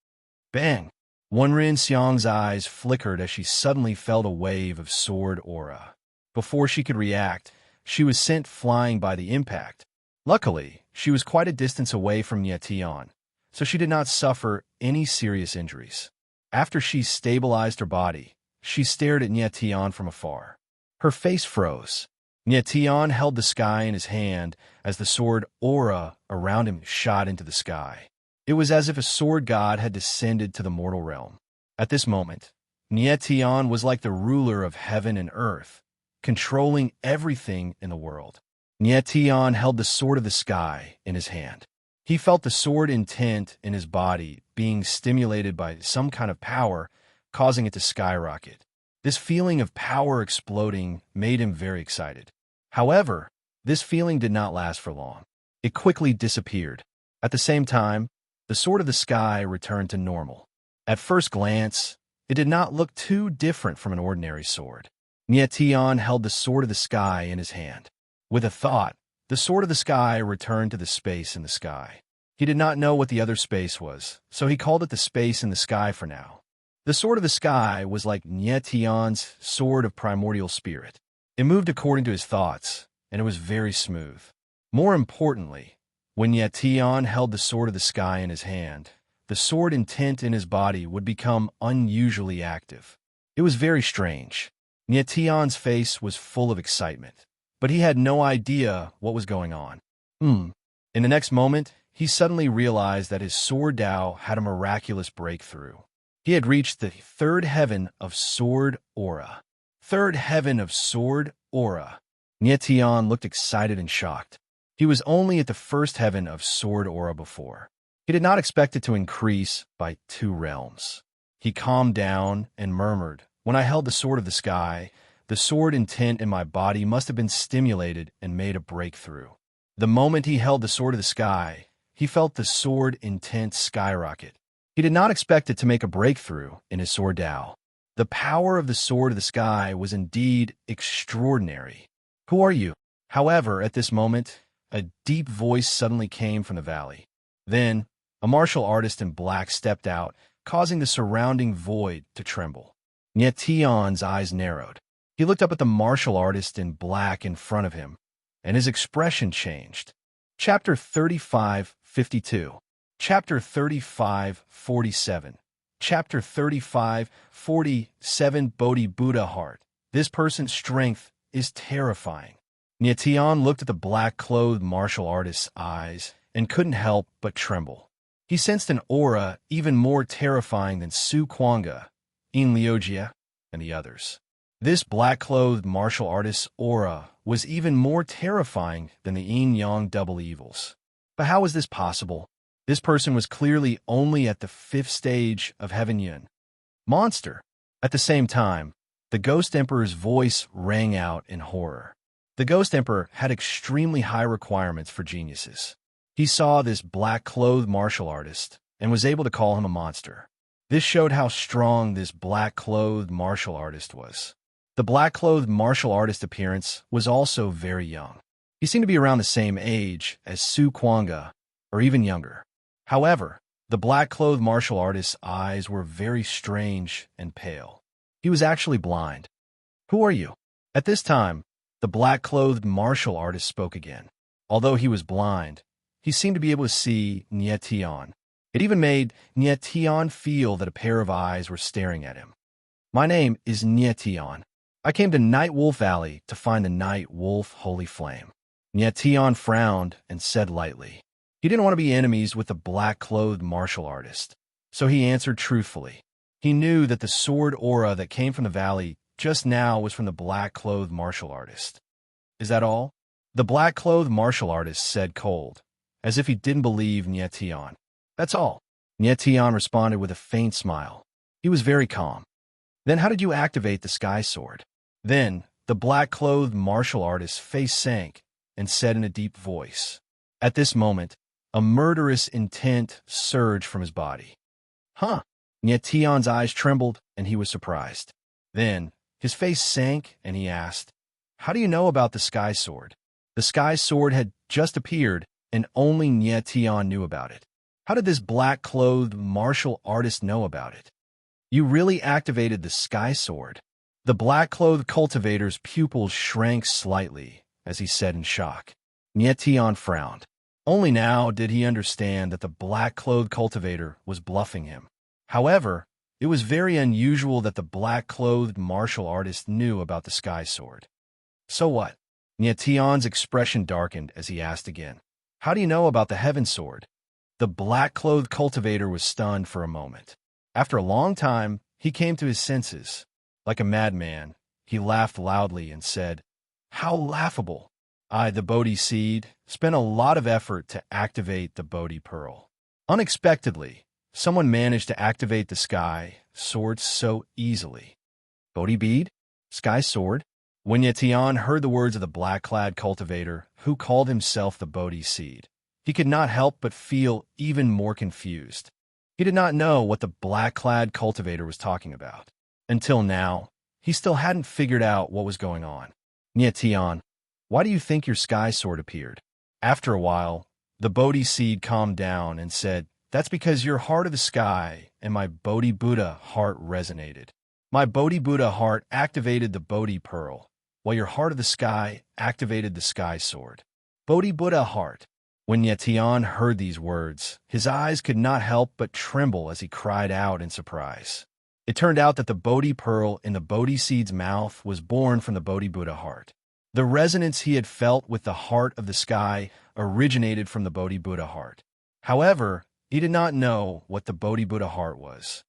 Bang! Xiang's eyes flickered as she suddenly felt a wave of sword aura. Before she could react, she was sent flying by the impact. Luckily, she was quite a distance away from Tion, so she did not suffer any serious injuries. After she stabilized her body, she stared at Tion from afar. Her face froze. Tion held the sky in his hand as the sword aura around him shot into the sky. It was as if a sword god had descended to the mortal realm. At this moment, Tion was like the ruler of heaven and earth, controlling everything in the world. Tion held the sword of the sky in his hand. He felt the sword intent in his body being stimulated by some kind of power, causing it to skyrocket. This feeling of power exploding made him very excited. However, this feeling did not last for long. It quickly disappeared. At the same time, the sword of the sky returned to normal. At first glance, it did not look too different from an ordinary sword. Tion held the sword of the sky in his hand. With a thought, the sword of the sky returned to the space in the sky. He did not know what the other space was, so he called it the space in the sky for now. The sword of the sky was like Tion's sword of primordial spirit. It moved according to his thoughts, and it was very smooth. More importantly, When Yetion held the sword of the sky in his hand, the sword intent in his body would become unusually active. It was very strange. Yetion's face was full of excitement, but he had no idea what was going on. In the next moment, he suddenly realized that his sword Dao had a miraculous breakthrough. He had reached the third heaven of sword aura. Third heaven of sword aura. Yetion looked excited and shocked. He was only at the first heaven of sword aura before. He did not expect it to increase by 2 realms. He calmed down and murmured, "When I held the sword of the sky, the sword intent in my body must have been stimulated and made a breakthrough." The moment he held the sword of the sky, he felt the sword intent skyrocket. He did not expect it to make a breakthrough in his sword Dao. The power of the sword of the sky was indeed extraordinary. "Who are you?" However, at this moment, a deep voice suddenly came from the valley. Then, a martial artist in black stepped out, causing the surrounding void to tremble. Yetion's eyes narrowed. He looked up at the martial artist in black in front of him, and his expression changed. Chapter 35:52. Chapter 35:47. Chapter 35:47. Bodhi Buddha Heart. This person's strength is terrifying. Yetion looked at the black-clothed martial artist's eyes and couldn't help but tremble. He sensed an aura even more terrifying than Su Kuanga, In Liujia, and the others. This black-clothed martial artist's aura was even more terrifying than the yin-yang double evils. But how was this possible? This person was clearly only at the 5th stage of Heaven Yin. Monster! At the same time, the Ghost Emperor's voice rang out in horror. The Ghost Emperor had extremely high requirements for geniuses. He saw this black-clothed martial artist and was able to call him a monster. This showed how strong this black-clothed martial artist was. The black-clothed martial artist appearance was also very young. He seemed to be around the same age as Su Kuanga, or even younger. However, the black-clothed martial artist's eyes were very strange and pale. He was actually blind. "Who are you?" At this time, the black-clothed martial artist spoke again. Although he was blind, he seemed to be able to see Yetion. It even made Yetion feel that a pair of eyes were staring at him. "My name is Yetion. I came to Night Wolf Valley to find the Night Wolf Holy Flame." Yetion frowned and said lightly. He didn't want to be enemies with the black-clothed martial artist, so he answered truthfully. He knew that the sword aura that came from the valley just now was from the black-clothed martial artist. "Is that all?" The black-clothed martial artist said cold, as if he didn't believe Yetion. "That's all." Yetion responded with a faint smile. He was very calm. "Then how did you activate the sky sword?" Then the black-clothed martial artist's face sank and said in a deep voice. At this moment, a murderous intent surged from his body. "Huh?" Yetion's eyes trembled and he was surprised. Then his face sank and he asked, "How do you know about the sky sword?" The sky sword had just appeared and only Yetion knew about it. How did this black-clothed martial artist know about it? "You really activated the sky sword?" The black-clothed cultivator's pupils shrank slightly as he said in shock. Yetion frowned. Only now did he understand that the black-clothed cultivator was bluffing him. However, it was very unusual that the black-clothed martial artist knew about the sky sword. "So what?" Yetion's expression darkened as he asked again. "How do you know about the heaven sword?" The black-clothed cultivator was stunned for a moment. After a long time, he came to his senses. Like a madman, he laughed loudly and said, "How laughable! I, the Bodhi seed, spent a lot of effort to activate the Bodhi pearl. Unexpectedly, someone managed to activate the sky sword so easily." "Bodhi bead? Sky sword?" When Yetion heard the words of the black-clad cultivator, who called himself the Bodhi seed, he could not help but feel even more confused. He did not know what the black-clad cultivator was talking about. Until now, he still hadn't figured out what was going on. "Yetion, why do you think your sky sword appeared?" After a while, the Bodhi seed calmed down and said, "That's because your heart of the sky and my Bodhi Buddha heart resonated. My Bodhi Buddha heart activated the Bodhi pearl, while your heart of the sky activated the sky sword. Bodhi Buddha heart." When Nyetian heard these words, his eyes could not help but tremble as he cried out in surprise. It turned out that the Bodhi pearl in the Bodhi seed's mouth was born from the Bodhi Buddha heart. The resonance he had felt with the heart of the sky originated from the Bodhi Buddha heart. However, he did not know what the Bodhi Buddha heart was.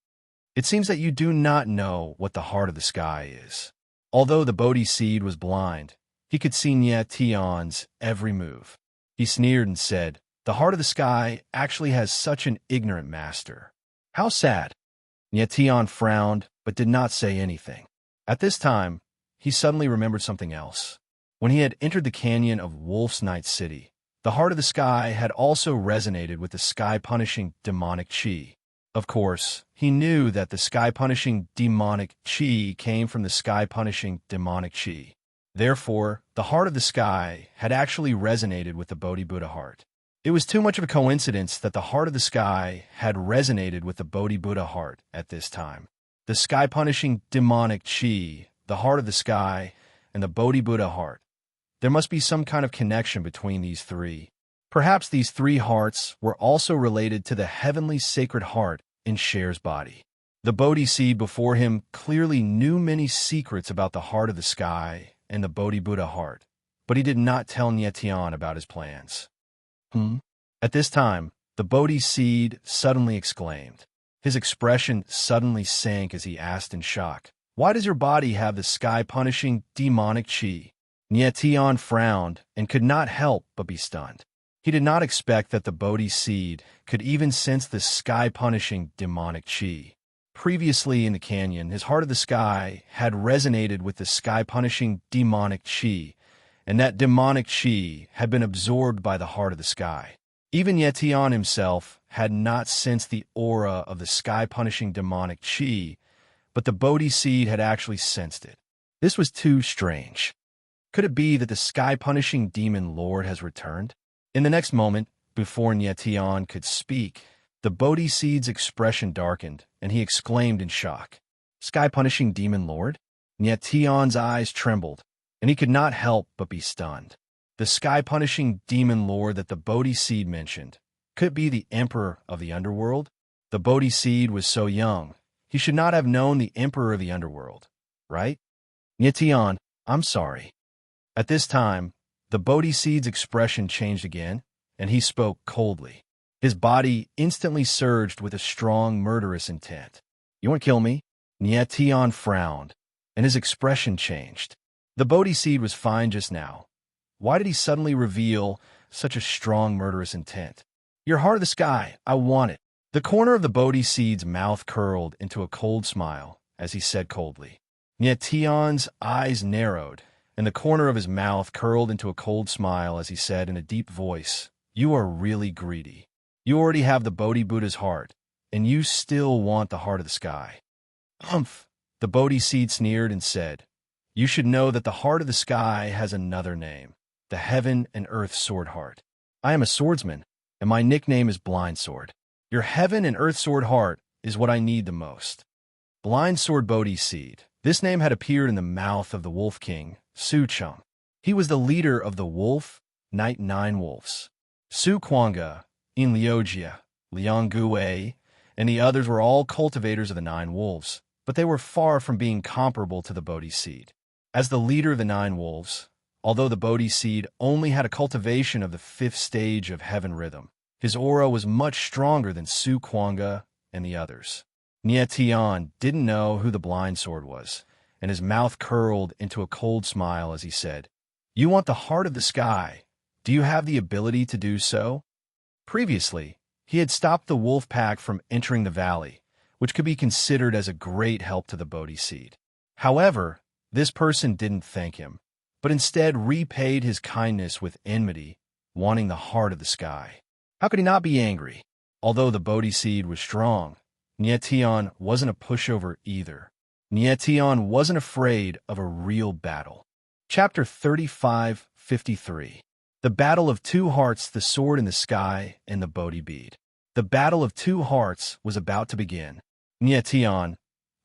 It seems that you do not know what the heart of the sky is. Although the Bodhi seed was blind, he could see Nyetian's every move. He sneered and said, "The heart of the sky actually has such an ignorant master. How sad." Nyetian frowned, but did not say anything. At this time, he suddenly remembered something else. When he had entered the canyon of Wolf's Night City, the heart of the sky had also resonated with the sky-punishing demonic chi. Of course, he knew that the sky-punishing demonic chi came from the sky-punishing demonic chi. Therefore, the heart of the sky had actually resonated with the Bodhi Buddha heart. It was too much of a coincidence that the heart of the sky had resonated with the Bodhi Buddha heart at this time. The sky-punishing demonic chi, the heart of the sky, and the Bodhi Buddha heart. There must be some kind of connection between these three. Perhaps these three hearts were also related to the heavenly sacred heart in Sher's body. The Bodhi seed before him clearly knew many secrets about the heart of the sky and the Bodhi Buddha heart, but he did not tell Nyetian about his plans. At this time, the Bodhi seed suddenly exclaimed. His expression suddenly sank as he asked in shock, "Why does your body have the sky-punishing demonic chi?" Nyetian frowned and could not help but be stunned. He did not expect that the Bodhi seed could even sense the sky-punishing demonic chi. Previously in the canyon, his heart of the sky had resonated with the sky-punishing demonic chi, and that demonic chi had been absorbed by the heart of the sky. Even Nyetian himself had not sensed the aura of the sky-punishing demonic chi, but the Bodhi seed had actually sensed it. This was too strange. Could it be that the sky-punishing demon lord has returned? In the next moment, before Nyetian could speak, the Bodhi seed's expression darkened, and he exclaimed in shock, "Sky-punishing demon lord?" Nyetian's eyes trembled, and he could not help but be stunned. The sky-punishing demon lord that the Bodhi seed mentioned, could it be the emperor of the underworld? The Bodhi seed was so young, he should not have known the emperor of the underworld, right? Nyetian, I'm sorry. At this time, the Bodhi seed's expression changed again, and he spoke coldly. His body instantly surged with a strong, murderous intent. "You want to kill me?" Nyetian frowned, and his expression changed. The Bodhi seed was fine just now. Why did he suddenly reveal such a strong, murderous intent? "Your heart of the sky, I want it." The corner of the Bodhi seed's mouth curled into a cold smile as he said coldly. Nyetian's eyes narrowed, and the corner of his mouth curled into a cold smile as he said in a deep voice, "You are really greedy. You already have the Bodhi Buddha's heart, and you still want the heart of the sky." "Humph!" The Bodhi seed sneered and said, "You should know that the heart of the sky has another name, the heaven and earth sword heart. I am a swordsman, and my nickname is Blind Sword. Your heaven and earth sword heart is what I need the most." Blind Sword Bodhi seed. This name had appeared in the mouth of the Wolf King, Su Cheng. He was the leader of the Wolf Night Nine Wolves. Su Kwanga, In Liujia, Liang Gui, and the others were all cultivators of the Nine Wolves, but they were far from being comparable to the Bodhi seed. As the leader of the Nine Wolves, although the Bodhi seed only had a cultivation of the 5th stage of heaven rhythm, his aura was much stronger than Su Kwanga and the others. Nyetian didn't know who the Blind Sword was, and his mouth curled into a cold smile as he said, "You want the heart of the sky. Do you have the ability to do so?" Previously, he had stopped the wolf pack from entering the valley, which could be considered as a great help to the Bodhi seed. However, this person didn't thank him, but instead repaid his kindness with enmity, wanting the heart of the sky. How could he not be angry? Although the Bodhi seed was strong, Nyetian wasn't a pushover either. Nyetian wasn't afraid of a real battle. Chapter 35:53. The Battle of Two Hearts, the Sword in the Sky, and the Bodhi Bead. The Battle of Two Hearts was about to begin. Nyetian,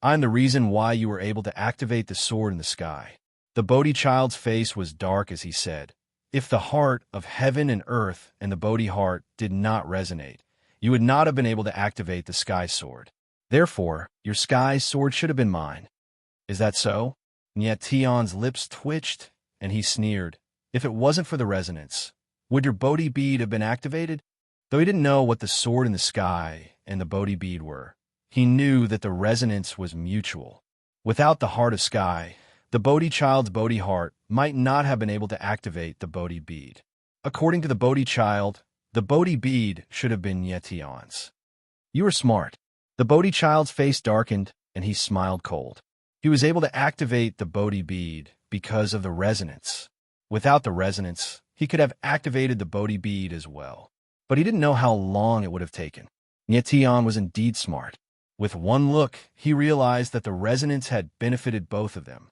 I'm the reason why you were able to activate the sword in the sky. The Bodhi child's face was dark as he said, If the heart of heaven and earth and the Bodhi heart did not resonate, you would not have been able to activate the sky sword. Therefore, your sky sword should have been mine. Is that so? And yet Tion's lips twitched, and he sneered. If it wasn't for the resonance, would your Bodhi bead have been activated? Though he didn't know what the sword in the sky and the Bodhi bead were, he knew that the resonance was mutual. Without the heart of sky, the Bodhi child's Bodhi heart might not have been able to activate the Bodhi bead. According to the Bodhi child, the Bodhi bead should have been Yetion's. You are smart. The Bodhi child's face darkened, and he smiled cold. He was able to activate the Bodhi bead because of the resonance. Without the resonance, he could have activated the Bodhi bead as well. But he didn't know how long it would have taken. Yetion was indeed smart. With one look, he realized that the resonance had benefited both of them.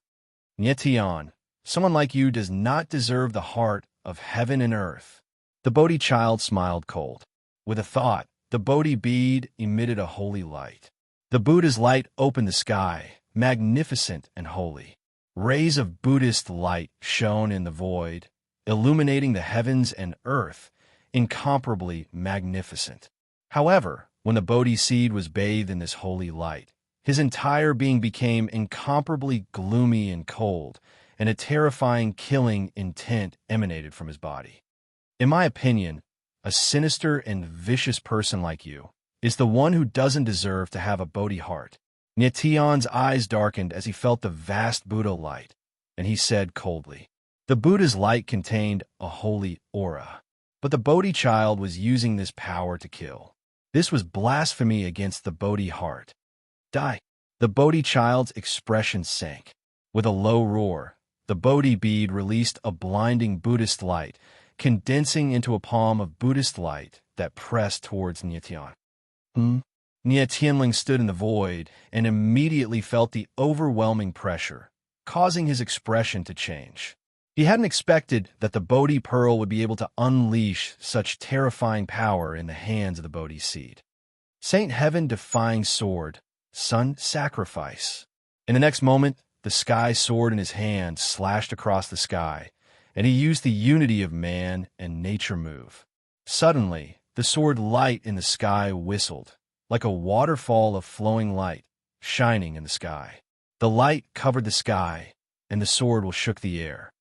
Yetion, someone like you does not deserve the heart of heaven and earth. The Bodhi child smiled cold. With a thought, the Bodhi bead emitted a holy light. The Buddha's light opened the sky, magnificent and holy. Rays of Buddhist light shone in the void, illuminating the heavens and earth, incomparably magnificent. However, when the Bodhi seed was bathed in this holy light, his entire being became incomparably gloomy and cold, and a terrifying killing intent emanated from his body. In my opinion, a sinister and vicious person like you is the one who doesn't deserve to have a Bodhi heart. Yetion's eyes darkened as he felt the vast Buddha light, and he said coldly, the Buddha's light contained a holy aura, but the Bodhi child was using this power to kill. This was blasphemy against the Bodhi heart. Die. The Bodhi child's expression sank. With a low roar, the Bodhi bead released a blinding Buddhist light, condensing into a palm of Buddhist light that pressed towards Yetion. Tianling stood in the void and immediately felt the overwhelming pressure, causing his expression to change. He hadn't expected that the Bodhi pearl would be able to unleash such terrifying power in the hands of the Bodhi seed. Saint Heaven-defying sword, sun sacrifice. In the next moment, the sky sword in his hand slashed across the sky, and he used the unity of man and nature move. Suddenly, the sword light in the sky whistled, like a waterfall of flowing light, shining in the sky. The light covered the sky, and the sword shook the air.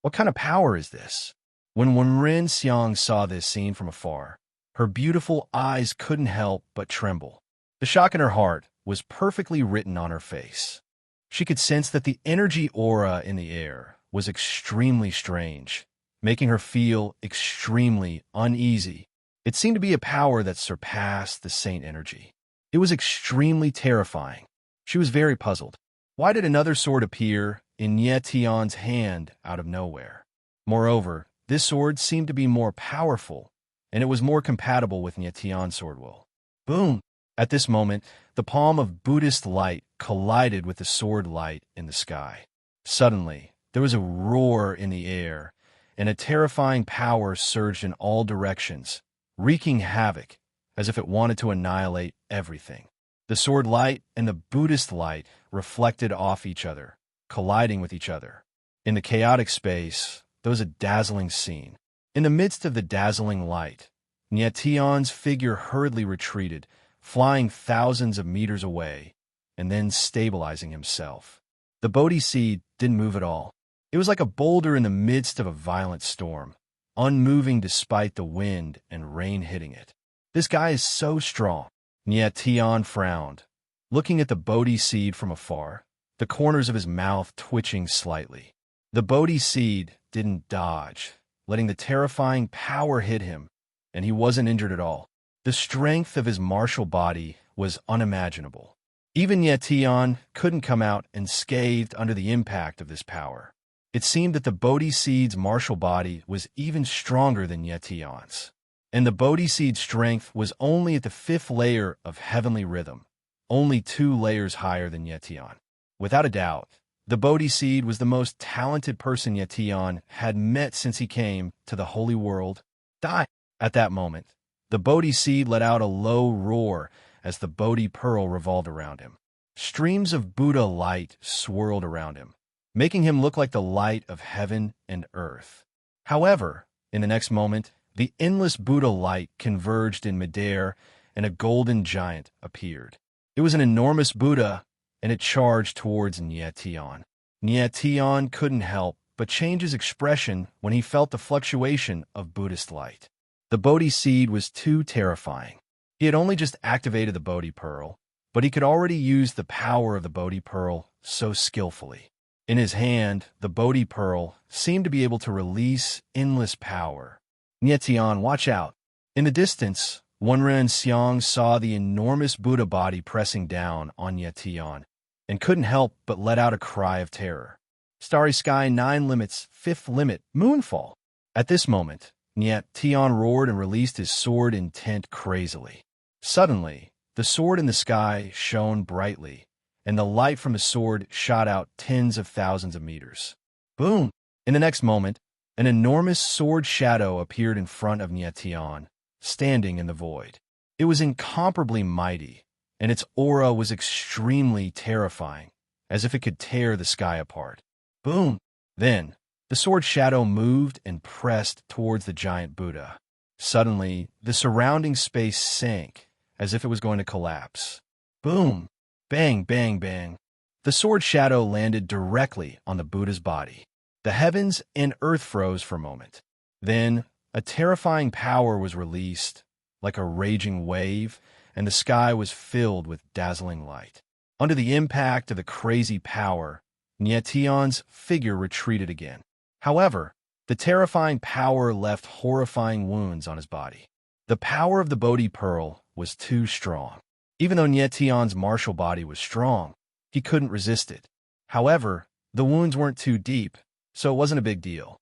What kind of power is this? When Wenren Xiang saw this scene from afar, her beautiful eyes couldn't help but tremble. The shock in her heart was perfectly written on her face. She could sense that the energy aura in the air was extremely strange, making her feel extremely uneasy. It seemed to be a power that surpassed the saint energy. It was extremely terrifying. She was very puzzled. Why did another sword appear in Yetion's hand out of nowhere? Moreover, this sword seemed to be more powerful, and it was more compatible with Yetion's sword will. Boom! At this moment, the palm of Buddhist light collided with the sword light in the sky. Suddenly, there was a roar in the air, and a terrifying power surged in all directions, wreaking havoc as if it wanted to annihilate everything. The sword light and the Buddhist light reflected off each other, colliding with each other. In the chaotic space, there was a dazzling scene. In the midst of the dazzling light, Yetion's figure hurriedly retreated, flying thousands of meters away, and then stabilizing himself. The Bodhi seed didn't move at all. It was like a boulder in the midst of a violent storm, unmoving despite the wind and rain hitting it. This guy is so strong. Yetion frowned, looking at the Bodhi seed from afar, the corners of his mouth twitching slightly. The Bodhi seed didn't dodge, letting the terrifying power hit him, and he wasn't injured at all. The strength of his martial body was unimaginable. Even Yetion couldn't come out unscathed under the impact of this power. It seemed that the Bodhi seed's martial body was even stronger than Yetion's, and the Bodhi seed's strength was only at the 5th layer of heavenly rhythm, only 2 layers higher than Yetion. Without a doubt, the Bodhi seed was the most talented person Yetion had met since he came to the holy world. Die! At that moment, the Bodhi seed let out a low roar as the Bodhi pearl revolved around him. Streams of Buddha light swirled around him, making him look like the light of heaven and earth. However, in the next moment, the endless Buddha light converged in midair, and a golden giant appeared. It was an enormous Buddha, and it charged towards Nyetian. Nyetian couldn't help but change his expression when he felt the fluctuation of Buddhist light. The Bodhi seed was too terrifying. He had only just activated the Bodhi pearl, but he could already use the power of the Bodhi pearl so skillfully. In his hand, the Bodhi pearl seemed to be able to release endless power. Nyetian, watch out. In the distance, Wenren Xiang saw the enormous Buddha body pressing down on Nyetian, and couldn't help but let out a cry of terror. Starry Sky 9 limits, 5th limit, Moonfall. At this moment, Nyetian roared and released his sword intent crazily. Suddenly, the sword in the sky shone brightly, and the light from the sword shot out tens of thousands of meters. Boom! In the next moment, an enormous sword shadow appeared in front of Nyetian, standing in the void. It was incomparably mighty, and its aura was extremely terrifying, as if it could tear the sky apart. Boom! Then, the sword shadow moved and pressed towards the giant Buddha. Suddenly, the surrounding space sank, as if it was going to collapse. Boom! Bang, bang, bang. The sword shadow landed directly on the Buddha's body. The heavens and earth froze for a moment. Then, a terrifying power was released, like a raging wave, and the sky was filled with dazzling light. Under the impact of the crazy power, Nyetian's figure retreated again. However, the terrifying power left horrifying wounds on his body. The power of the Bodhi pearl was too strong. Even though Nyetian's martial body was strong, he couldn't resist it. However, the wounds weren't too deep, so it wasn't a big deal.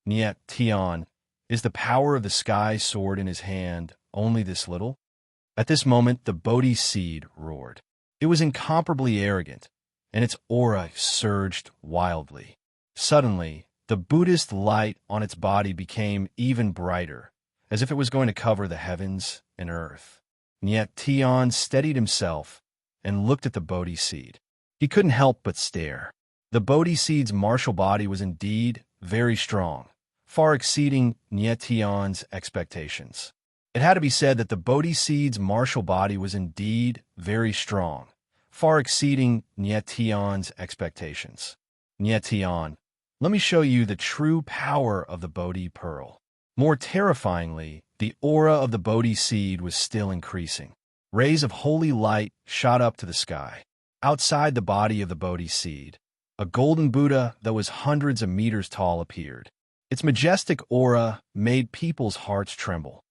Nyetian, is the power of the sky sword in his hand only this little? At this moment, the Bodhi seed roared. It was incomparably arrogant, and its aura surged wildly. Suddenly, the Buddhist light on its body became even brighter, as if it was going to cover the heavens and earth. Nyetian steadied himself and looked at the Bodhi seed. He couldn't help but stare. The Bodhi seed's martial body was indeed very strong, far exceeding Nyetian's expectations. It had to be said that the Bodhi seed's martial body was indeed very strong, far exceeding Nyetian's expectations. Nyetian, let me show you the true power of the Bodhi pearl. More terrifyingly, the aura of the Bodhi seed was still increasing. Rays of holy light shot up to the sky. Outside the body of the Bodhi seed, a golden Buddha that was hundreds of meters tall appeared. Its majestic aura made people's hearts tremble.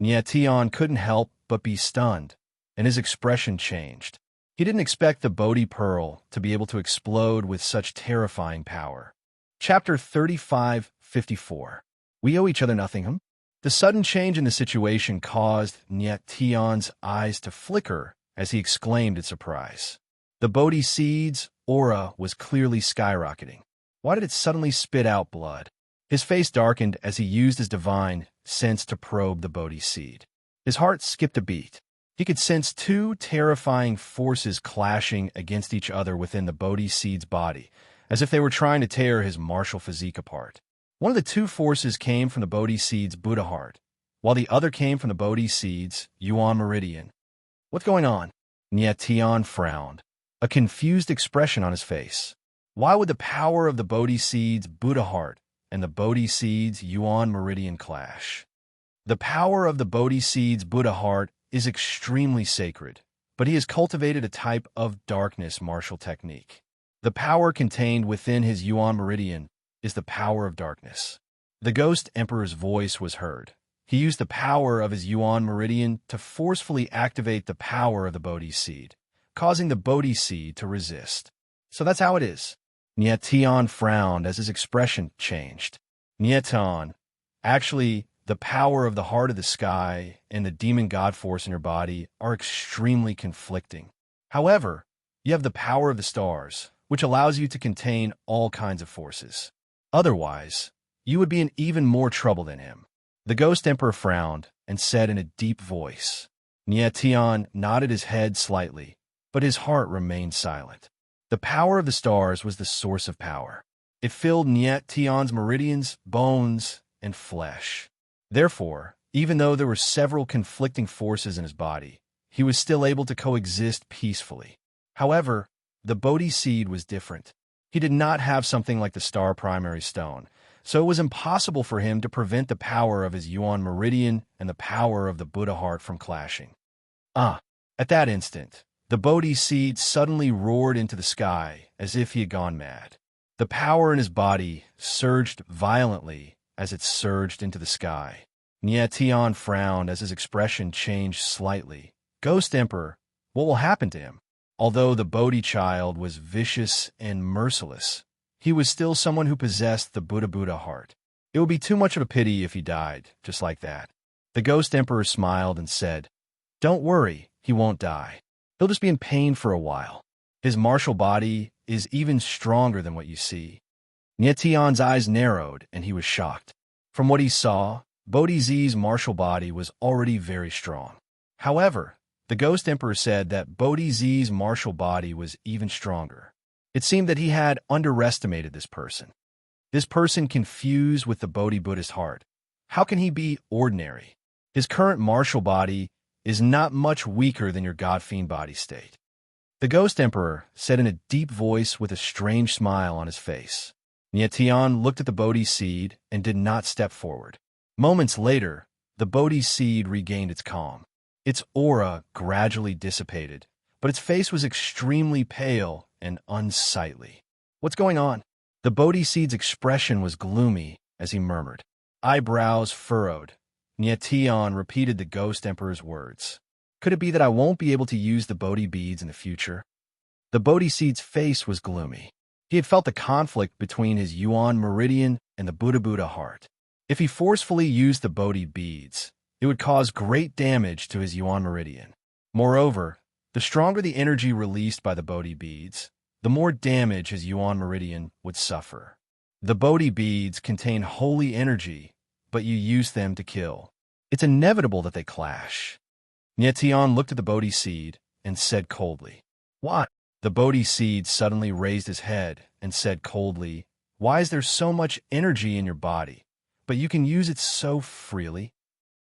Nyetian couldn't help but be stunned, and his expression changed. He didn't expect the Bodhi pearl to be able to explode with such terrifying power. Chapter 35:54. We owe each other nothing, The sudden change in the situation caused Nyetian's eyes to flicker as he exclaimed in surprise. The Bodhi seed's aura was clearly skyrocketing. Why did it suddenly spit out blood? His face darkened as he used his divine sense to probe the Bodhi seed. His heart skipped a beat. He could sense two terrifying forces clashing against each other within the Bodhi seed's body, as if they were trying to tear his martial physique apart. One of the two forces came from the Bodhi seed's Buddha heart, while the other came from the Bodhi seed's Yuan meridian. What's going on? Nyetian frowned, a confused expression on his face. Why would the power of the Bodhi seed's Buddha heart and the Bodhi seed's Yuan meridian clash? The power of the Bodhi seed's Buddha heart is extremely sacred, but he has cultivated a type of darkness martial technique. The power contained within his Yuan meridian is the power of darkness. The Ghost Emperor's voice was heard. He used the power of his Yuan meridian to forcefully activate the power of the Bodhi seed, causing the Bodhi seed to resist. So that's how it is. Nyetian frowned as his expression changed. Nyetian, actually, the power of the heart of the sky and the demon god force in your body are extremely conflicting. However, you have the power of the stars, which allows you to contain all kinds of forces. Otherwise, you would be in even more trouble than him. The Ghost Emperor frowned and said in a deep voice. Nyetian nodded his head slightly, but his heart remained silent. The power of the stars was the source of power. It filled Niet Tion's meridians, bones, and flesh. Therefore, even though there were several conflicting forces in his body, he was still able to coexist peacefully. However, the Bodhi seed was different. He did not have something like the star primary stone, so it was impossible for him to prevent the power of his Yuan meridian and the power of the Buddha heart from clashing. At that instant, the Bodhi seed suddenly roared into the sky as if he had gone mad. The power in his body surged violently as it surged into the sky. Niet Tian frowned as his expression changed slightly. Ghost Emperor, what will happen to him? Although the Bodhi child was vicious and merciless, he was still someone who possessed the Buddha heart. It would be too much of a pity if he died, just like that. The Ghost Emperor smiled and said, "Don't worry, he won't die. He'll just be in pain for a while. His martial body is even stronger than what you see." Niet Tian's eyes narrowed, and he was shocked. From what he saw, Bodhi Z's martial body was already very strong. However, the Ghost Emperor said that Bodhi Z's martial body was even stronger. It seemed that he had underestimated this person. This person confused with the Bodhi Buddhist heart. How can he be ordinary? His current martial body is not much weaker than your God-fiend body state. The Ghost Emperor said in a deep voice with a strange smile on his face. Niet Tian looked at the Bodhi seed and did not step forward. Moments later, the Bodhi seed regained its calm. Its aura gradually dissipated, but its face was extremely pale and unsightly. "What's going on?" The Bodhi seed's expression was gloomy as he murmured. Eyebrows furrowed. Niet Tian repeated the Ghost Emperor's words. "Could it be that I won't be able to use the Bodhi beads in the future?" The Bodhi seed's face was gloomy. He had felt the conflict between his Yuan meridian and the Buddha heart. If he forcefully used the Bodhi beads, it would cause great damage to his Yuan meridian. Moreover, the stronger the energy released by the Bodhi beads, the more damage his Yuan meridian would suffer. The Bodhi beads contain holy energy, but you use them to kill. It's inevitable that they clash. Niet Tian looked at the Bodhi seed and said coldly, "What?" The Bodhi seed suddenly raised his head and said coldly, "Why is there so much energy in your body, but you can use it so freely?"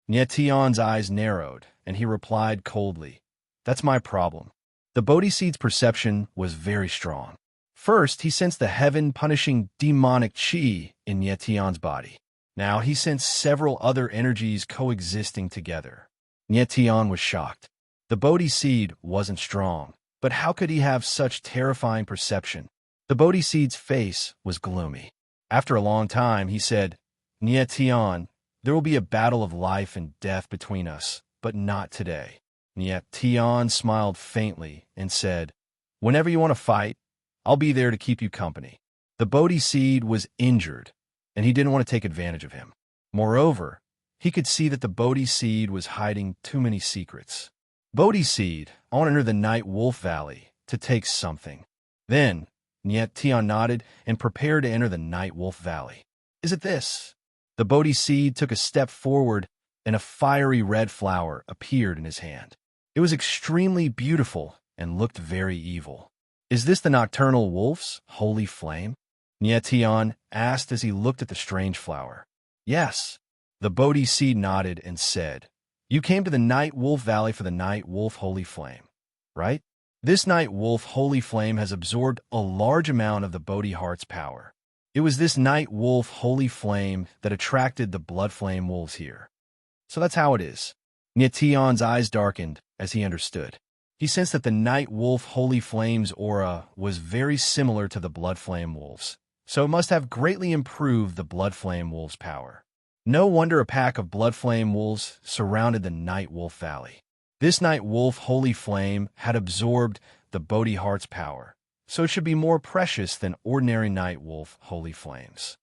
Niet Tian's eyes narrowed, and he replied coldly, "That's my problem." The Bodhi seed's perception was very strong. First, he sensed the heaven-punishing demonic qi in Niet Tian's body. Now he sensed several other energies coexisting together. Niet Tian was shocked. The Bodhi seed wasn't strong, but how could he have such terrifying perception? The Bodhi seed's face was gloomy. After a long time, he said, "Niet Tian, there will be a battle of life and death between us, but not today." Niet Tian smiled faintly and said, "Whenever you want to fight, I'll be there to keep you company." The Bodhi seed was injured, and he didn't want to take advantage of him. Moreover, he could see that the Bodhi seed was hiding too many secrets. "Bodhi seed, I want to enter the Night Wolf Valley to take something." Then, Niet Tian nodded and prepared to enter the Night Wolf Valley. "Is it this?" The Bodhi seed took a step forward, and a fiery red flower appeared in his hand. It was extremely beautiful and looked very evil. "Is this the nocturnal wolf's holy flame?" Niet Tian asked as he looked at the strange flower. "Yes." The Bodhi seed nodded and said, "You came to the Night Wolf Valley for the Night Wolf Holy Flame, right? This Night Wolf Holy Flame has absorbed a large amount of the Bodhi heart's power. It was this Night Wolf Holy Flame that attracted the Blood Flame wolves here. So that's how it is." Niet Tian's eyes darkened as he understood. He sensed that the Night Wolf Holy Flame's aura was very similar to the Blood Flame wolves, so it must have greatly improved the Blood Flame wolves' power. No wonder a pack of Blood Flame wolves surrounded the Night Wolf Valley. This Night Wolf Holy Flame had absorbed the Bodhi heart's power, so it should be more precious than ordinary Night Wolf Holy Flames.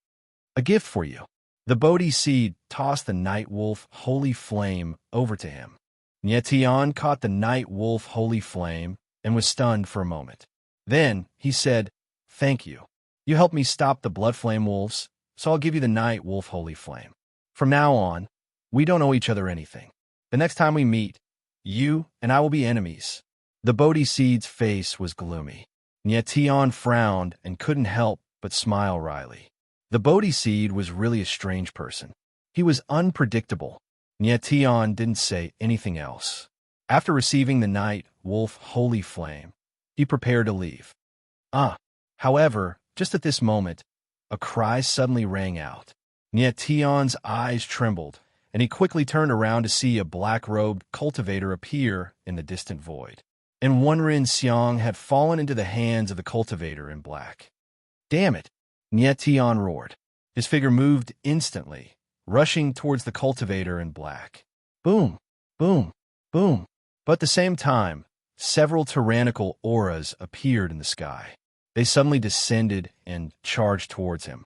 "A gift for you." The Bodhi seed tossed the Night Wolf Holy Flame over to him. Niet Tian caught the Night Wolf Holy Flame and was stunned for a moment. Then he said, "Thank you. You helped me stop the Blood Flame wolves, so I'll give you the Night Wolf Holy Flame. From now on, we don't owe each other anything. The next time we meet, you and I will be enemies." The Bodhi seed's face was gloomy. Niet Tian frowned and couldn't help but smile wryly. The Bodhi seed was really a strange person. He was unpredictable, and yet Tion didn't say anything else. After receiving the night wolf holy flame, he prepared to leave. However, just at this moment, a cry suddenly rang out. Tion's eyes trembled, and he quickly turned around to see a black-robed cultivator appear in the distant void. And Wenren Xiang had fallen into the hands of the cultivator in black. "Damn it!" Tion roared. His figure moved instantly, rushing towards the cultivator in black. Boom! Boom! Boom! But at the same time, several tyrannical auras appeared in the sky. They suddenly descended and charged towards him.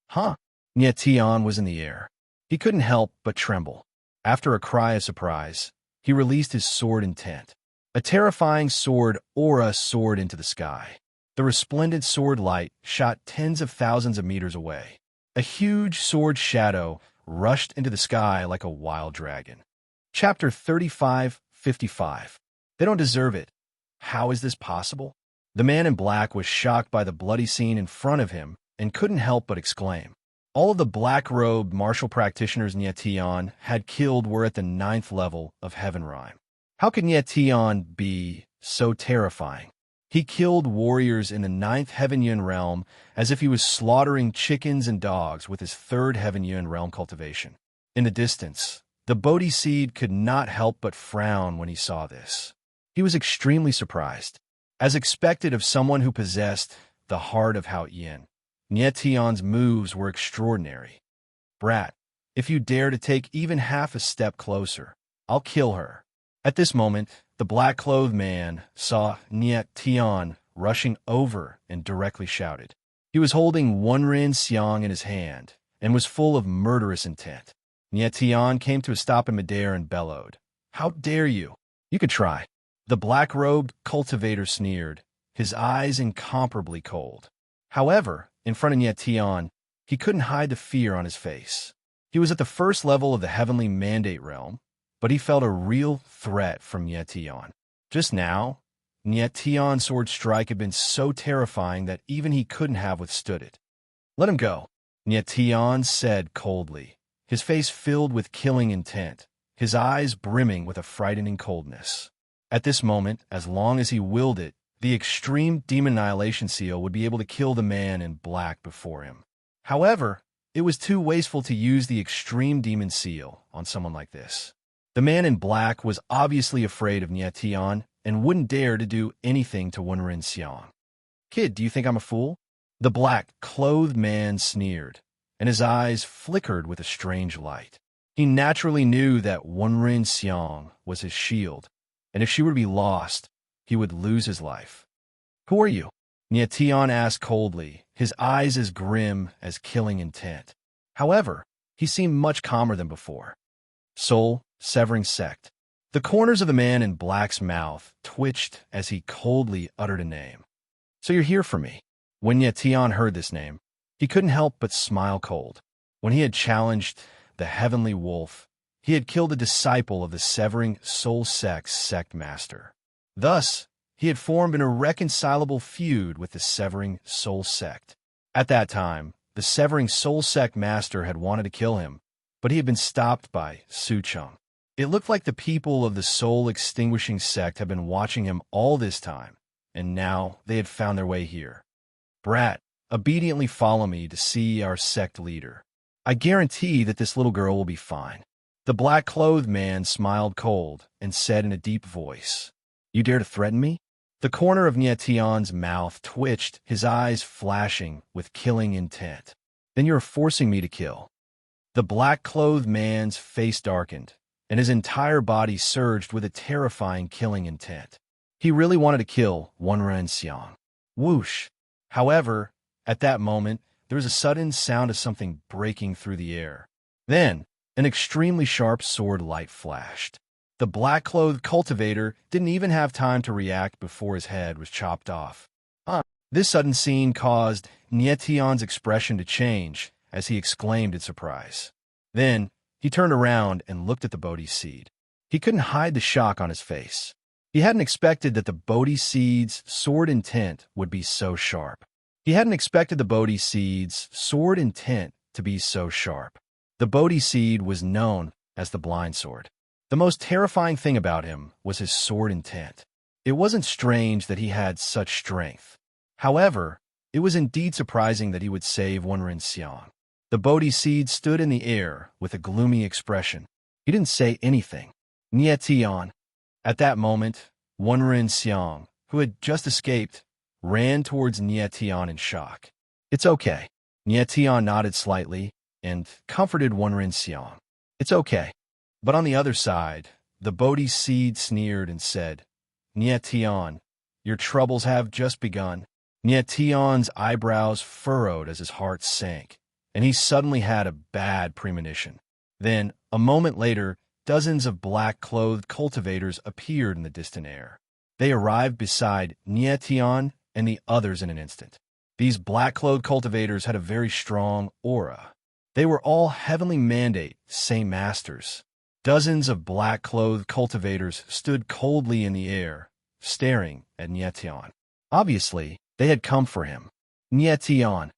Tion was in the air. He couldn't help but tremble. After a cry of surprise, he released his sword intent. A terrifying sword aura soared into the sky. The resplendent sword light shot tens of thousands of meters away. A huge sword shadow rushed into the sky like a wild dragon. Chapter 35:55. They don't deserve it. How is this possible? The man in black was shocked by the bloody scene in front of him and couldn't help but exclaim. All of the black-robed martial practitioners Tion had killed were at the 9th level of Heaven Rhyme. How could Tion be so terrifying? He killed warriors in the 9th Heaven Yun realm as if he was slaughtering chickens and dogs with his 3rd Heaven Yun realm cultivation. In the distance, the Bodhi seed could not help but frown when he saw this. He was extremely surprised. As expected of someone who possessed the heart of Hao Yin, Tion's moves were extraordinary. "Brat, if you dare to take even half a step closer, I'll kill her." At this moment, the black-clothed man saw Tion rushing over and directly shouted. He was holding Wenren Xiang in his hand and was full of murderous intent. Tion came to a stop in midair and bellowed, "How dare you? You could try." The black-robed cultivator sneered, his eyes incomparably cold. However, in front of Tion, he couldn't hide the fear on his face. He was at the 1st level of the Heavenly Mandate realm, but he felt a real threat from Tion. Just now, Tion's sword strike had been so terrifying that even he couldn't have withstood it. "Let him go," Tion said coldly, his face filled with killing intent, his eyes brimming with a frightening coldness. At this moment, as long as he willed it, the extreme demon annihilation seal would be able to kill the man in black before him. However, it was too wasteful to use the extreme demon seal on someone like this. The man in black was obviously afraid of Tion and wouldn't dare to do anything to Wenren Xiang. "Kid, do you think I'm a fool?" The black-clothed man sneered, and his eyes flickered with a strange light. He naturally knew that Wenren Xiang was his shield, and if she were to be lost, he would lose his life. "Who are you?" Tion asked coldly, his eyes as grim as killing intent. However, he seemed much calmer than before. "Soul, severing sect." The corners of the man in black's mouth twitched as he coldly uttered a name. "So you're here for me." When Tion heard this name, he couldn't help but smile cold. When he had challenged the heavenly wolf, he had killed a disciple of the severing soul sect master. Thus, he had formed an irreconcilable feud with the severing soul sect. At that time, the severing soul sect master had wanted to kill him, but he had been stopped by Su Cheng. It looked like the people of the soul-extinguishing sect had been watching him all this time, and now they had found their way here. "Brat, obediently follow me to see our sect leader. I guarantee that this little girl will be fine." The black-clothed man smiled cold and said in a deep voice, "You dare to threaten me?" The corner of Tion's mouth twitched, his eyes flashing with killing intent. "Then you're forcing me to kill." The black-clothed man's face darkened, and his entire body surged with a terrifying killing intent. He really wanted to kill Wenren Xiang. Whoosh! However, at that moment, there was a sudden sound of something breaking through the air. Then, an extremely sharp sword light flashed. The black-clothed cultivator didn't even have time to react before his head was chopped off. This sudden scene caused Tion's expression to change as he exclaimed in surprise. Then, he turned around and looked at the Bodhi seed. He couldn't hide the shock on his face. He hadn't expected that the Bodhi seed's sword intent would be so sharp. He hadn't expected the Bodhi seed's sword intent to be so sharp. The Bodhi seed was known as the blind sword. The most terrifying thing about him was his sword intent. It wasn't strange that he had such strength. However, it was indeed surprising that he would save Wenren Xiang. The Bodhi seed stood in the air with a gloomy expression. He didn't say anything. Nie Tian. At that moment, Wenren Xiang, who had just escaped, ran towards Nie Tian in shock. It's okay. Nie Tian nodded slightly and comforted Wenren Xiang. It's okay. But on the other side, the Bodhi seed sneered and said, Nie Tian, your troubles have just begun. Nie Tian's eyebrows furrowed as his heart sank, and he suddenly had a bad premonition. Then, a moment later, dozens of black-clothed cultivators appeared in the distant air. They arrived beside Nie Tian and the others in an instant. These black-clothed cultivators had a very strong aura. They were all heavenly mandate Saint Masters. Dozens of black-clothed cultivators stood coldly in the air, staring at Nie Tian. Obviously, they had come for him. Nie Tian.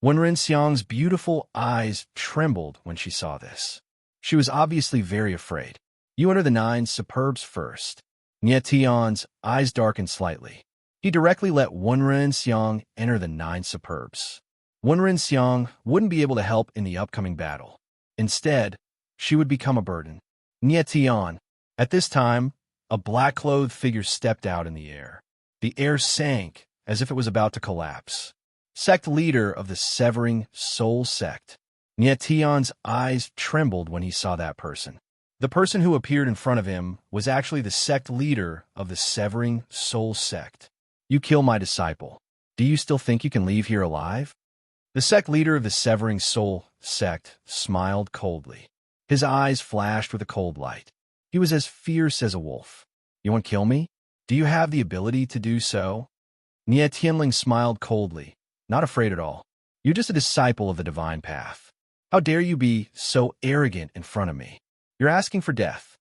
Wenren Xiang's beautiful eyes trembled when she saw this. She was obviously very afraid. You enter the 9 superbs first. Nie Tian's eyes darkened slightly. He directly let Wenren Xiang enter the 9 superbs. Wenren Xiang wouldn't be able to help in the upcoming battle. Instead, she would become a burden. Nie Tian. At this time, a black-clothed figure stepped out in the air. The air sank as if it was about to collapse. Sect leader of the Severing Soul Sect. Nie Tian's eyes trembled when he saw that person. The person who appeared in front of him was actually the sect leader of the Severing Soul Sect. You kill my disciple. Do you still think you can leave here alive? The sect leader of the Severing Soul Sect smiled coldly. His eyes flashed with a cold light. He was as fierce as a wolf. You want to kill me? Do you have the ability to do so? Nie Tianling smiled coldly, not afraid at all. You're just a disciple of the divine path. How dare you be so arrogant in front of me? You're asking for death.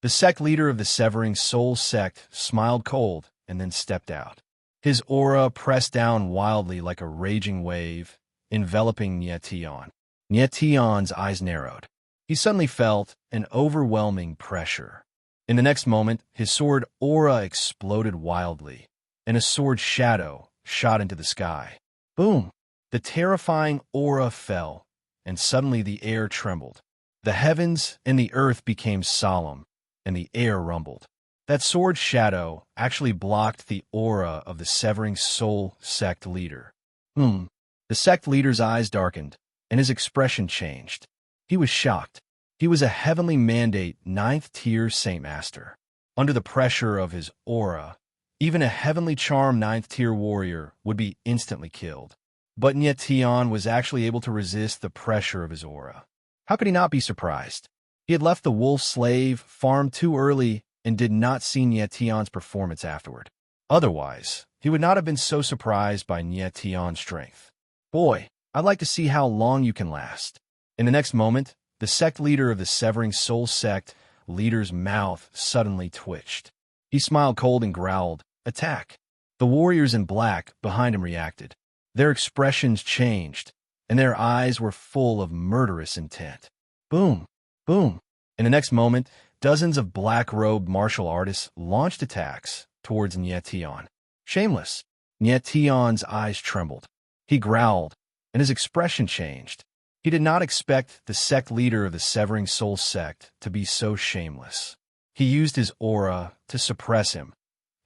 The sect leader of the Severing Soul Sect smiled cold and then stepped out. His aura pressed down wildly like a raging wave, enveloping Nie Tian. Nie Tian's eyes narrowed. He suddenly felt an overwhelming pressure. In the next moment, his sword aura exploded wildly, and a sword shadow shot into the sky. Boom! The terrifying aura fell, and suddenly the air trembled. The heavens and the earth became solemn, and the air rumbled. That sword shadow actually blocked the aura of the Severing Soul Sect leader. The sect leader's eyes darkened, and his expression changed. He was shocked. He was a heavenly mandate 9th-tier Saint Master. Under the pressure of his aura, even a heavenly charm 9th-tier warrior would be instantly killed. But Nie Tian was actually able to resist the pressure of his aura. How could he not be surprised? He had left the wolf slave farm too early and did not see Nie Tian's performance afterward. Otherwise, he would not have been so surprised by Nie Tian's strength. Boy, I'd like to see how long you can last. In the next moment, the sect leader of the Severing Soul Sect leader's mouth suddenly twitched. He smiled cold and growled, "Attack!" The warriors in black behind him reacted. Their expressions changed, and their eyes were full of murderous intent. Boom! Boom! In the next moment, dozens of black-robed martial artists launched attacks towards Nie Tian. Shameless! Nie Tian's eyes trembled. He growled, and his expression changed. He did not expect the sect leader of the Severing Soul Sect to be so shameless. He used his aura to suppress him,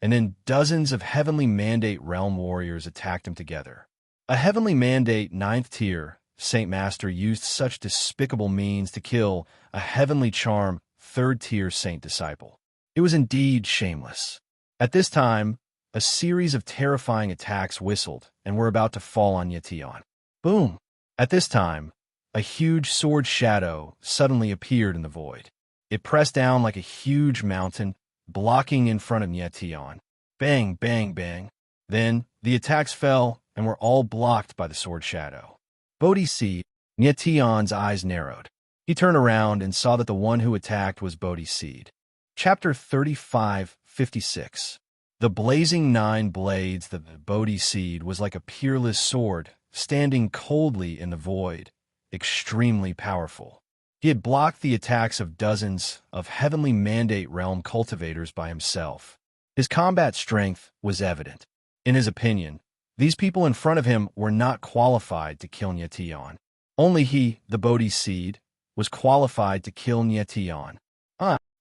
and then dozens of heavenly mandate realm warriors attacked him together. A heavenly mandate 9th-tier Saint Master used such despicable means to kill a heavenly charm 3rd-tier Saint Disciple. It was indeed shameless. At this time, a series of terrifying attacks whistled and were about to fall on Nie Tian. Boom! At this time, a huge sword shadow suddenly appeared in the void. It pressed down like a huge mountain, blocking in front of Nie Tian. Bang, bang, bang. Then, the attacks fell and were all blocked by the sword shadow. Bodhi seed. Nie Tian's eyes narrowed. He turned around and saw that the one who attacked was Bodhi seed. Chapter 35:56. The blazing 9 blades of the Bodhi seed was like a peerless sword, standing coldly in the void, extremely powerful. He had blocked the attacks of dozens of heavenly mandate realm cultivators by himself. His combat strength was evident. In his opinion, these people in front of him were not qualified to kill Nyetian. Only he, the Bodhi seed, was qualified to kill Nyetian.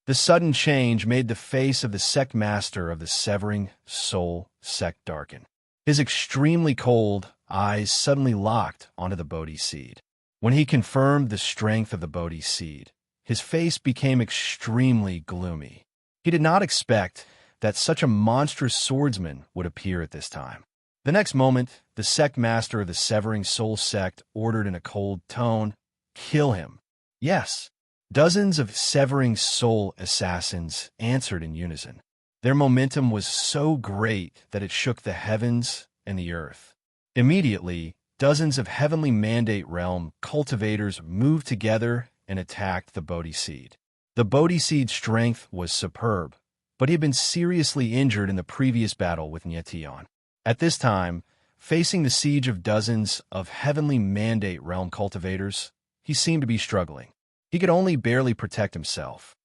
The sudden change made the face of the sect master of the Severing Soul sect darken. His extremely cold eyes suddenly locked onto the Bodhi seed. When he confirmed the strength of the Bodhi seed, his face became extremely gloomy. He did not expect that such a monstrous swordsman would appear at this time. The next moment, the sect master of the Severing Soul sect ordered in a cold tone, "Kill him." Yes. Dozens of Severing Soul assassins answered in unison. Their momentum was so great that it shook the heavens and the earth. Immediately, dozens of heavenly mandate realm cultivators moved together and attacked the Bodhi seed. The Bodhi seed's strength was superb, but he had been seriously injured in the previous battle with Nyetian. At this time, facing the siege of dozens of heavenly mandate realm cultivators, he seemed to be struggling. He could only barely protect himself.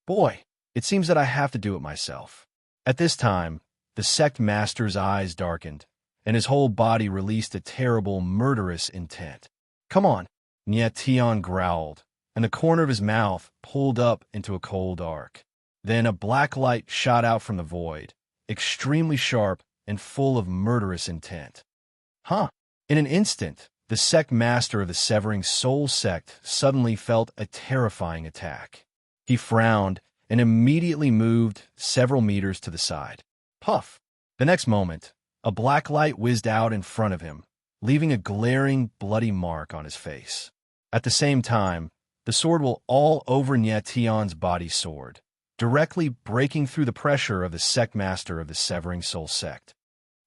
Boy, it seems that I have to do it myself. At this time, the sect master's eyes darkened, and his whole body released a terrible, murderous intent. "Come on," Nyetian growled, and the corner of his mouth pulled up into a cold arc. Then a black light shot out from the void, extremely sharp and full of murderous intent. In an instant, the sect master of the Severing Soul sect suddenly felt a terrifying attack. He frowned and immediately moved several meters to the side. Puff! The next moment, a black light whizzed out in front of him, leaving a glaring, bloody mark on his face. At the same time, the sword will all over Nyetian's body sword, directly breaking through the pressure of the sect master of the Severing Soul sect.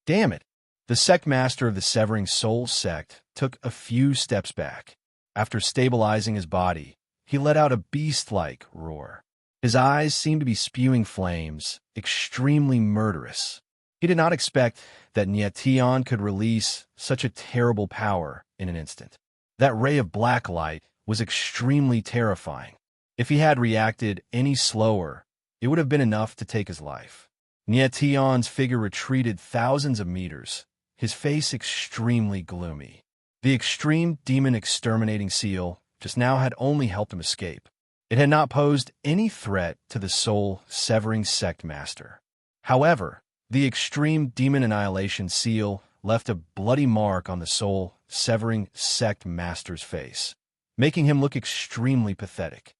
Damn it! The sect master of the Severing Soul sect took a few steps back. After stabilizing his body, he let out a beast-like roar. His eyes seemed to be spewing flames, extremely murderous. He did not expect that Nyetian could release such a terrible power in an instant. That ray of black light was extremely terrifying. If he had reacted any slower, it would have been enough to take his life. Nyetian's figure retreated thousands of meters, his face extremely gloomy. The extreme demon exterminating seal just now had only helped him escape. It had not posed any threat to the soul severing sect master. However, the extreme demon annihilation seal left a bloody mark on the soul severing sect master's face, making him look extremely pathetic.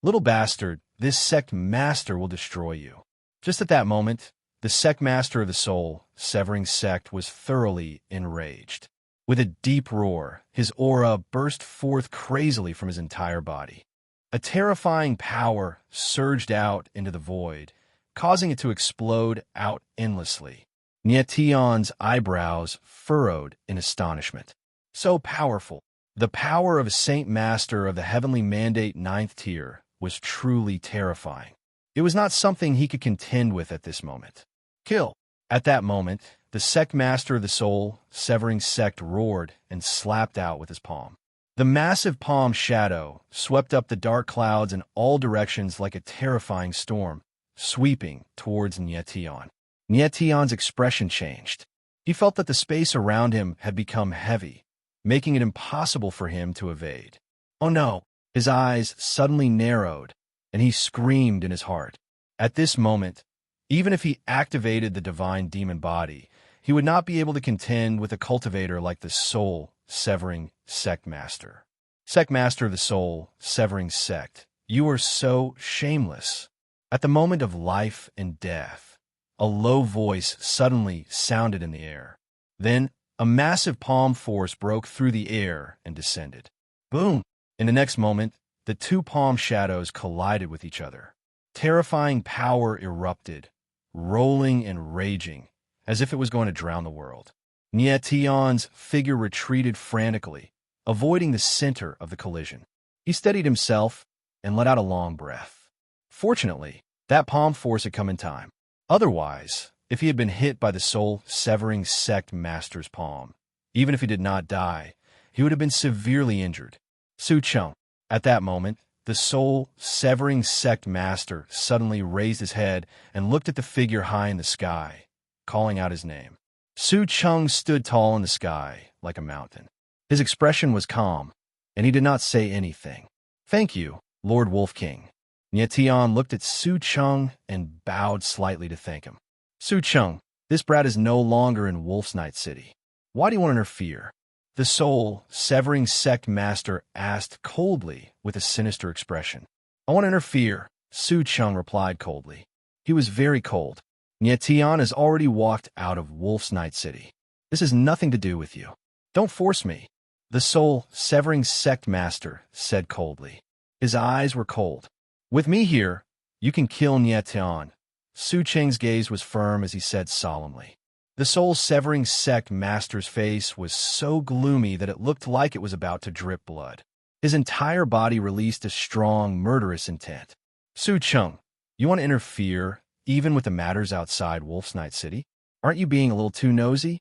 "Little bastard, this sect master will destroy you." Just at that moment, the sect master of the soul severing sect was thoroughly enraged. With a deep roar, his aura burst forth crazily from his entire body. A terrifying power surged out into the void, causing it to explode out endlessly. Nyetian's eyebrows furrowed in astonishment. So powerful. The power of a Saint Master of the Heavenly Mandate 9th tier was truly terrifying. It was not something he could contend with at this moment. "Kill!" At that moment, the sect master of the soul severing sect roared and slapped out with his palm. The massive palm shadow swept up the dark clouds in all directions like a terrifying storm, sweeping towards Nyetian. Nyetian's expression changed. He felt that the space around him had become heavy, making it impossible for him to evade. Oh no! His eyes suddenly narrowed, and he screamed in his heart. At this moment, even if he activated the divine demon body, he would not be able to contend with a cultivator like the soul severing sect master. Sect master of the soul severing sect, you are so shameless. At the moment of life and death, a low voice suddenly sounded in the air. Then, a massive palm force broke through the air and descended. Boom! In the next moment, the two palm shadows collided with each other. Terrifying power erupted, rolling and raging, as if it was going to drown the world. Nyetian's figure retreated frantically, avoiding the center of the collision. He steadied himself and let out a long breath. Fortunately, that palm force had come in time. Otherwise, if he had been hit by the soul-severing sect master's palm. Even if he did not die, he would have been severely injured. Su Cheng. At that moment, the soul-severing sect master suddenly raised his head and looked at the figure high in the sky, calling out his name. Su Cheng stood tall in the sky, like a mountain. His expression was calm, and he did not say anything. "Thank you, Lord Wolf King." Nie Tian looked at Su Cheng and bowed slightly to thank him. "Su Cheng, this brat is no longer in Wolf's Night City. Why do you want to interfere?" The soul-severing sect master asked coldly with a sinister expression. "I want to interfere," Su Cheng replied coldly. He was very cold. "Nie Tian has already walked out of Wolf's Night City. This has nothing to do with you. Don't force me," the soul-severing sect master said coldly. His eyes were cold. "With me here, you can kill Nie Tian." Su Cheng's gaze was firm as he said solemnly. The soul-severing sect master's face was so gloomy that it looked like it was about to drip blood. His entire body released a strong, murderous intent. "Su Cheng, you want to interfere even with the matters outside Wolf's Night City? Aren't you being a little too nosy?"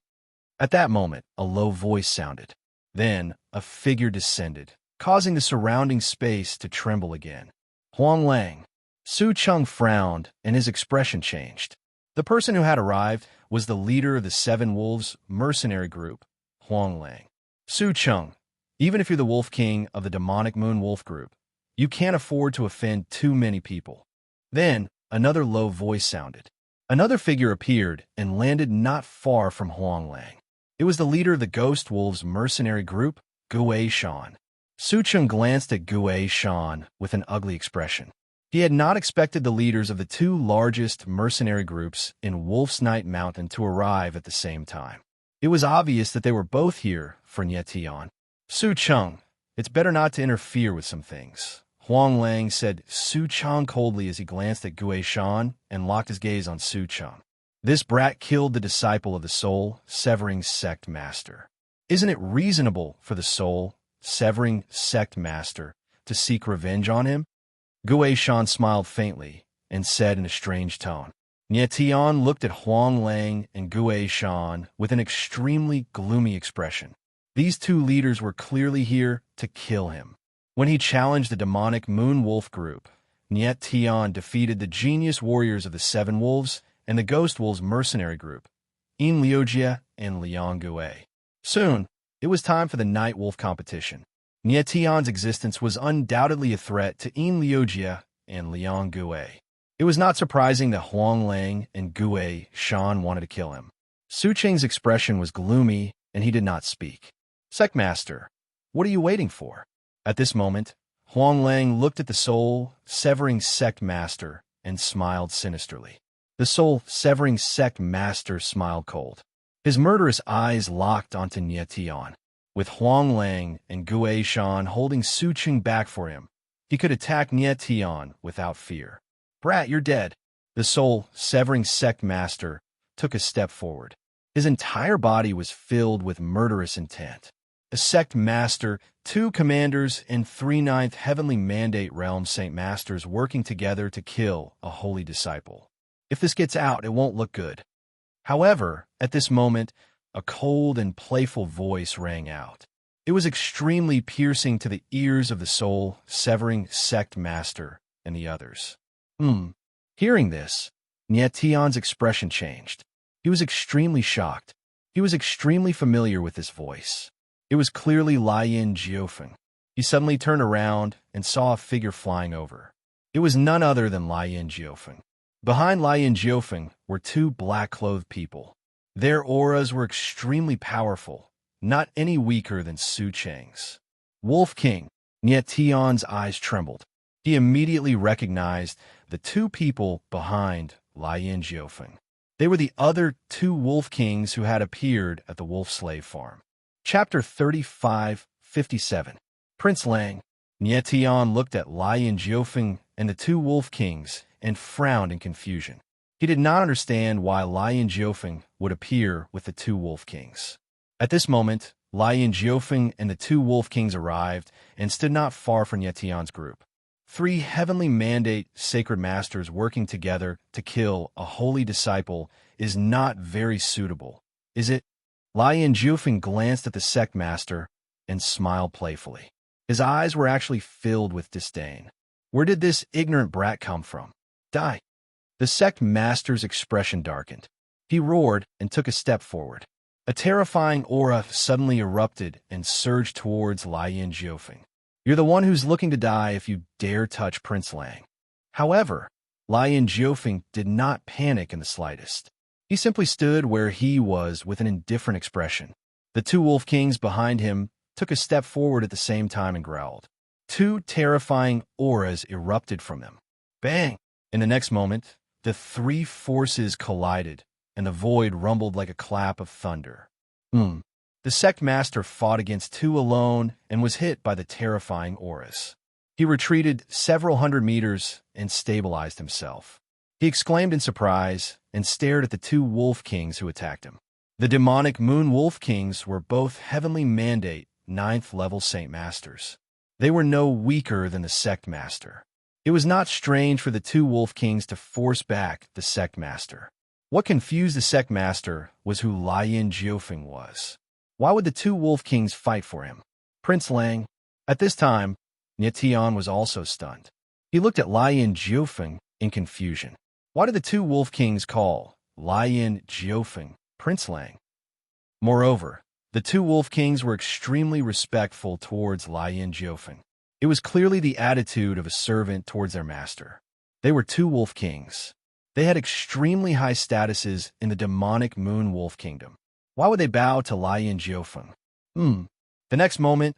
At that moment, a low voice sounded. Then, a figure descended, causing the surrounding space to tremble again. Huang Lang. Su Cheng frowned, and his expression changed. The person who had arrived was the leader of the Seven Wolves mercenary group, Huang Lang. "Su Cheng, even if you're the Wolf King of the demonic Moon Wolf group, you can't afford to offend too many people." Then, another low voice sounded. Another figure appeared and landed not far from Huang Lang. It was the leader of the Ghost Wolves mercenary group, Gue Shan. Su Cheng glanced at Gue Shan with an ugly expression. He had not expected the leaders of the two largest mercenary groups in Wolf's Night Mountain to arrive at the same time. It was obvious that they were both here for Nie Tian. "Su Cheng, it's better not to interfere with some things," Huang Lang said Su Cheng coldly as he glanced at Gue Shan and locked his gaze on Su Cheng. "This brat killed the disciple of the soul-severing sect master. Isn't it reasonable for the soul-severing sect master to seek revenge on him?" Gue Shan smiled faintly and said in a strange tone. Nie Tian looked at Huang Lang and Gue Shan with an extremely gloomy expression. These two leaders were clearly here to kill him. When he challenged the demonic Moon Wolf group, Nie Tian defeated the genius warriors of the Seven Wolves and the Ghost Wolves mercenary group, Yin Liujie and Liang Gue. Soon, it was time for the Night Wolf competition. Nie Tian's existence was undoubtedly a threat to Yin Liujie and Liang Gue. It was not surprising that Huang Lang and Gue Shan wanted to kill him. Su Cheng's expression was gloomy, and he did not speak. "Sectmaster, what are you waiting for?" At this moment, Huang Lang looked at the soul-severing sect master and smiled sinisterly. The soul-severing sect master smiled cold. His murderous eyes locked onto Nie Tian. With Huang Lang and Gue Shan holding Su Cheng back for him, he could attack Nie Tian without fear. "Brat, you're dead." The soul-severing sect master took a step forward. His entire body was filled with murderous intent. A sect master, two commanders, and 3/9 heavenly mandate realm Saint Masters working together to kill a holy disciple. If this gets out, it won't look good. However, at this moment, a cold and playful voice rang out. It was extremely piercing to the ears of the soul-severing sect master and the others. Hearing this, Nie Tian's expression changed. He was extremely shocked. He was extremely familiar with this voice. It was clearly Lian Jiufeng. He suddenly turned around and saw a figure flying over. It was none other than Lian Jiufeng. Behind Lian Jiufeng were two black-clothed people. Their auras were extremely powerful, not any weaker than Su Cheng's. "Wolf King." Nie Tian's eyes trembled. He immediately recognized the two people behind Lian Jiufeng. They were the other two Wolf Kings who had appeared at the Wolf Slave Farm. Chapter 35:57. Prince Lang. Nie Tian looked at Lian Jiufeng and the two Wolf Kings and frowned in confusion. He did not understand why Lian Jiufeng would appear with the two Wolf Kings. At this moment, Lian Jiufeng and the two Wolf Kings arrived and stood not far from Nie Tian's group. Three heavenly mandate sacred masters working together to kill a holy disciple is not very suitable, is it? Lian Jufeng glanced at the sect master and smiled playfully. His eyes were actually filled with disdain. Where did this ignorant brat come from? Die! The sect master's expression darkened. He roared and took a step forward. A terrifying aura suddenly erupted and surged towards Lian Jufeng. You're the one who's looking to die if you dare touch Prince Lang. However, Lian Jufeng did not panic in the slightest. He simply stood where he was with an indifferent expression. The two wolf kings behind him took a step forward at the same time and growled. Two terrifying auras erupted from them. Bang! In the next moment, the three forces collided, and the void rumbled like a clap of thunder. The sect master fought against two alone and was hit by the terrifying auras. He retreated several hundred meters and stabilized himself. He exclaimed in surprise and stared at the two wolf kings who attacked him. The demonic moon wolf kings were both heavenly mandate 9th level saint masters. They were no weaker than the sect master. It was not strange for the two wolf kings to force back the sect master. What confused the sect master was who Lian Jufeng was. Why would the two wolf kings fight for him? Prince Lang. At this time, Tian was also stunned. He looked at Lian Jufeng in confusion. Why did the two wolf kings call Lian Jufeng Prince Lang? Moreover, the two wolf kings were extremely respectful towards Lian Jufeng. It was clearly the attitude of a servant towards their master. They were two wolf kings. They had extremely high statuses in the demonic moon wolf kingdom. Why would they bow to Lian Jufeng? The next moment,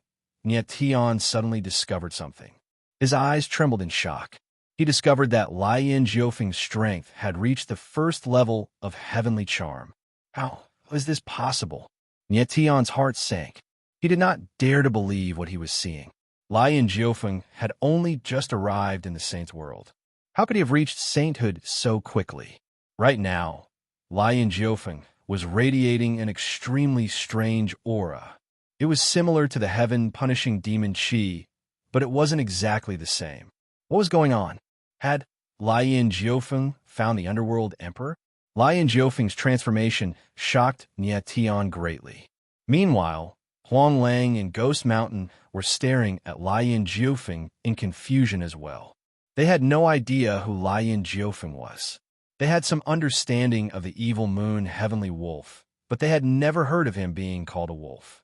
Tian suddenly discovered something. His eyes trembled in shock. He discovered that Lian Jufeng's strength had reached the first level of heavenly charm. How was this possible? Tian's heart sank. He did not dare to believe what he was seeing. Lian Jufeng had only just arrived in the saint's world. How could he have reached sainthood so quickly? Right now, Lian Jufeng was radiating an extremely strange aura. It was similar to the heaven-punishing demon Qi, but it wasn't exactly the same. What was going on? Had Lian Jufeng found the underworld emperor? Lian Jufeng's transformation shocked Tian greatly. Meanwhile, Huang Lang and Ghost Mountain were staring at Lian Jufeng in confusion as well. They had no idea who Lian Jufeng was. They had some understanding of the evil moon heavenly wolf, but they had never heard of him being called a wolf.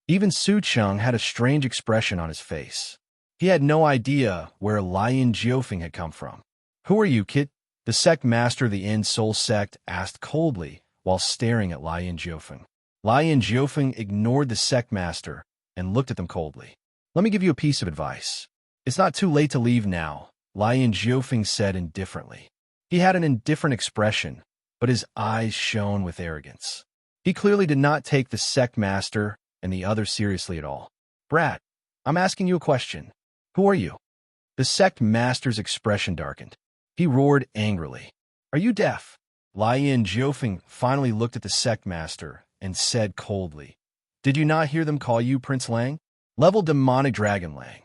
Even Su Cheng had a strange expression on his face. He had no idea where Lian Jufeng had come from. Who are you, kid? The sect master of the End Soul sect asked coldly while staring at Lian Jufeng. Lian Jufeng ignored the sect master and looked at them coldly. Let me give you a piece of advice. It's not too late to leave now, Lian Jufeng said indifferently. He had an indifferent expression, but his eyes shone with arrogance. He clearly did not take the sect master and the others seriously at all. Brat, I'm asking you a question. Who are you? The sect master's expression darkened. He roared angrily. Are you deaf? Lian Jufeng finally looked at the sect master and said coldly, Did you not hear them call you Prince Lang? Level demonic dragon Lang.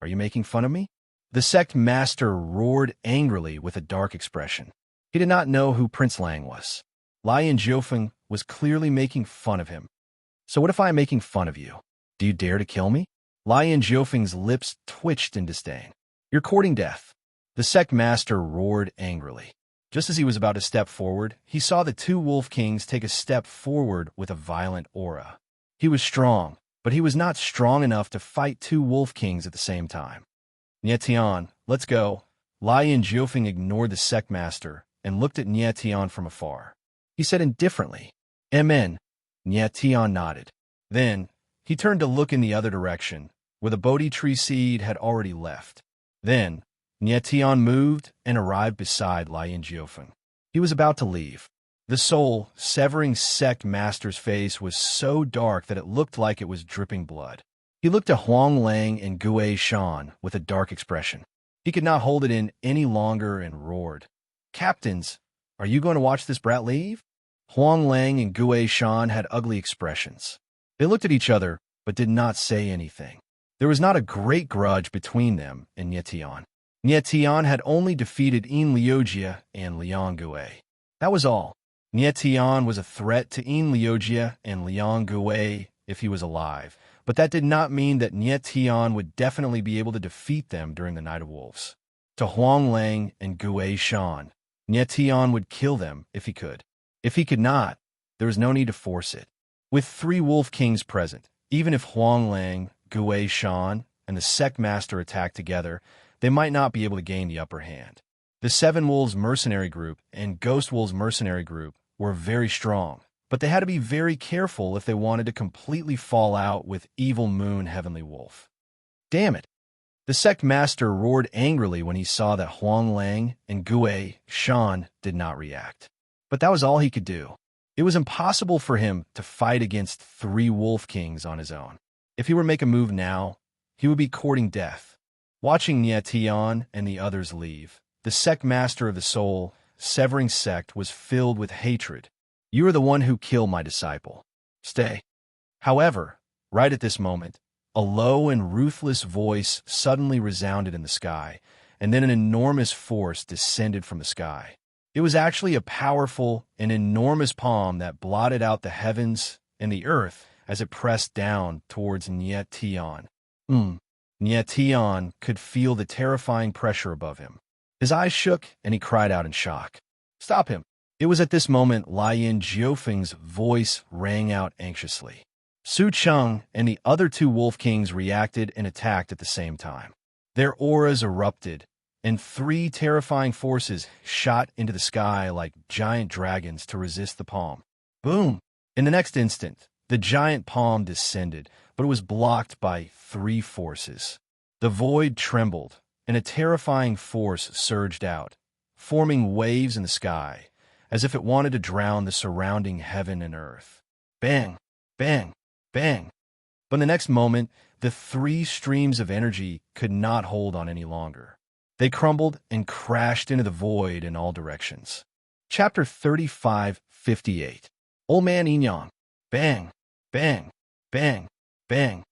Are you making fun of me? The sect master roared angrily with a dark expression. He did not know who Prince Lang was. Lian Jufeng was clearly making fun of him. So what if I am making fun of you? Do you dare to kill me? Lian Jufeng's lips twitched in disdain. You're courting death. The sect master roared angrily. Just as he was about to step forward, he saw the two wolf kings take a step forward with a violent aura. He was strong, but he was not strong enough to fight two wolf kings at the same time. Tian, let's go. Lian Jufeng ignored the sect master and looked at Tian from afar. He said indifferently, Amen. Tian nodded. Then, he turned to look in the other direction, where the Bodhi tree seed had already left. Then, Tian moved and arrived beside Lian Jufeng. He was about to leave. The soul-severing sect master's face was so dark that it looked like it was dripping blood. He looked at Huang Lang and Gue Shan with a dark expression. He could not hold it in any longer and roared. Captains, are you going to watch this brat leave? Huang Lang and Gue Shan had ugly expressions. They looked at each other, but did not say anything. There was not a great grudge between them and Tian. Tian had only defeated Liujia and Liang Gui. That was all. Tian was a threat to Liujia and Liang Gui if he was alive, but that did not mean that Tian would definitely be able to defeat them during the Night of Wolves. To Huang Lang and Gui Shan, Tian would kill them if he could. If he could not, there was no need to force it. With 3 Wolf Kings present, even if Huang Lang, Gui Shan, and the Sect Master attacked together, they might not be able to gain the upper hand. The 7 Wolves Mercenary Group and Ghost Wolves Mercenary Group were very strong, but they had to be very careful if they wanted to completely fall out with Evil Moon Heavenly Wolf. Damn it! The Sect Master roared angrily when he saw that Huang Lang and Gui Shan did not react. But that was all he could do. It was impossible for him to fight against 3 Wolf Kings on his own. If he were to make a move now, he would be courting death. Watching Tian and the others leave, the Sect Master of the Soul, Severing Sect, was filled with hatred. You are the one who killed my disciple. Stay. However, right at this moment, a low and ruthless voice suddenly resounded in the sky, and then an enormous force descended from the sky. It was actually a powerful and enormous palm that blotted out the heavens and the earth as it pressed down towards Tian. Tian could feel the terrifying pressure above him. His eyes shook, and he cried out in shock. Stop him! It was at this moment Lian Jiofeng's voice rang out anxiously. Su Cheng and the other 2 Wolf Kings reacted and attacked at the same time. Their auras erupted, and 3 terrifying forces shot into the sky like giant dragons to resist the palm. Boom! In the next instant, the giant palm descended, but it was blocked by 3 forces. The void trembled, and a terrifying force surged out, forming waves in the sky, as if it wanted to drown the surrounding heaven and earth. Bang! Bang! Bang! But in the next moment, the 3 streams of energy could not hold on any longer. They crumbled and crashed into the void in all directions. Chapter 35:58. Old Man Inyang. Bang! Bang! Bang! Bang!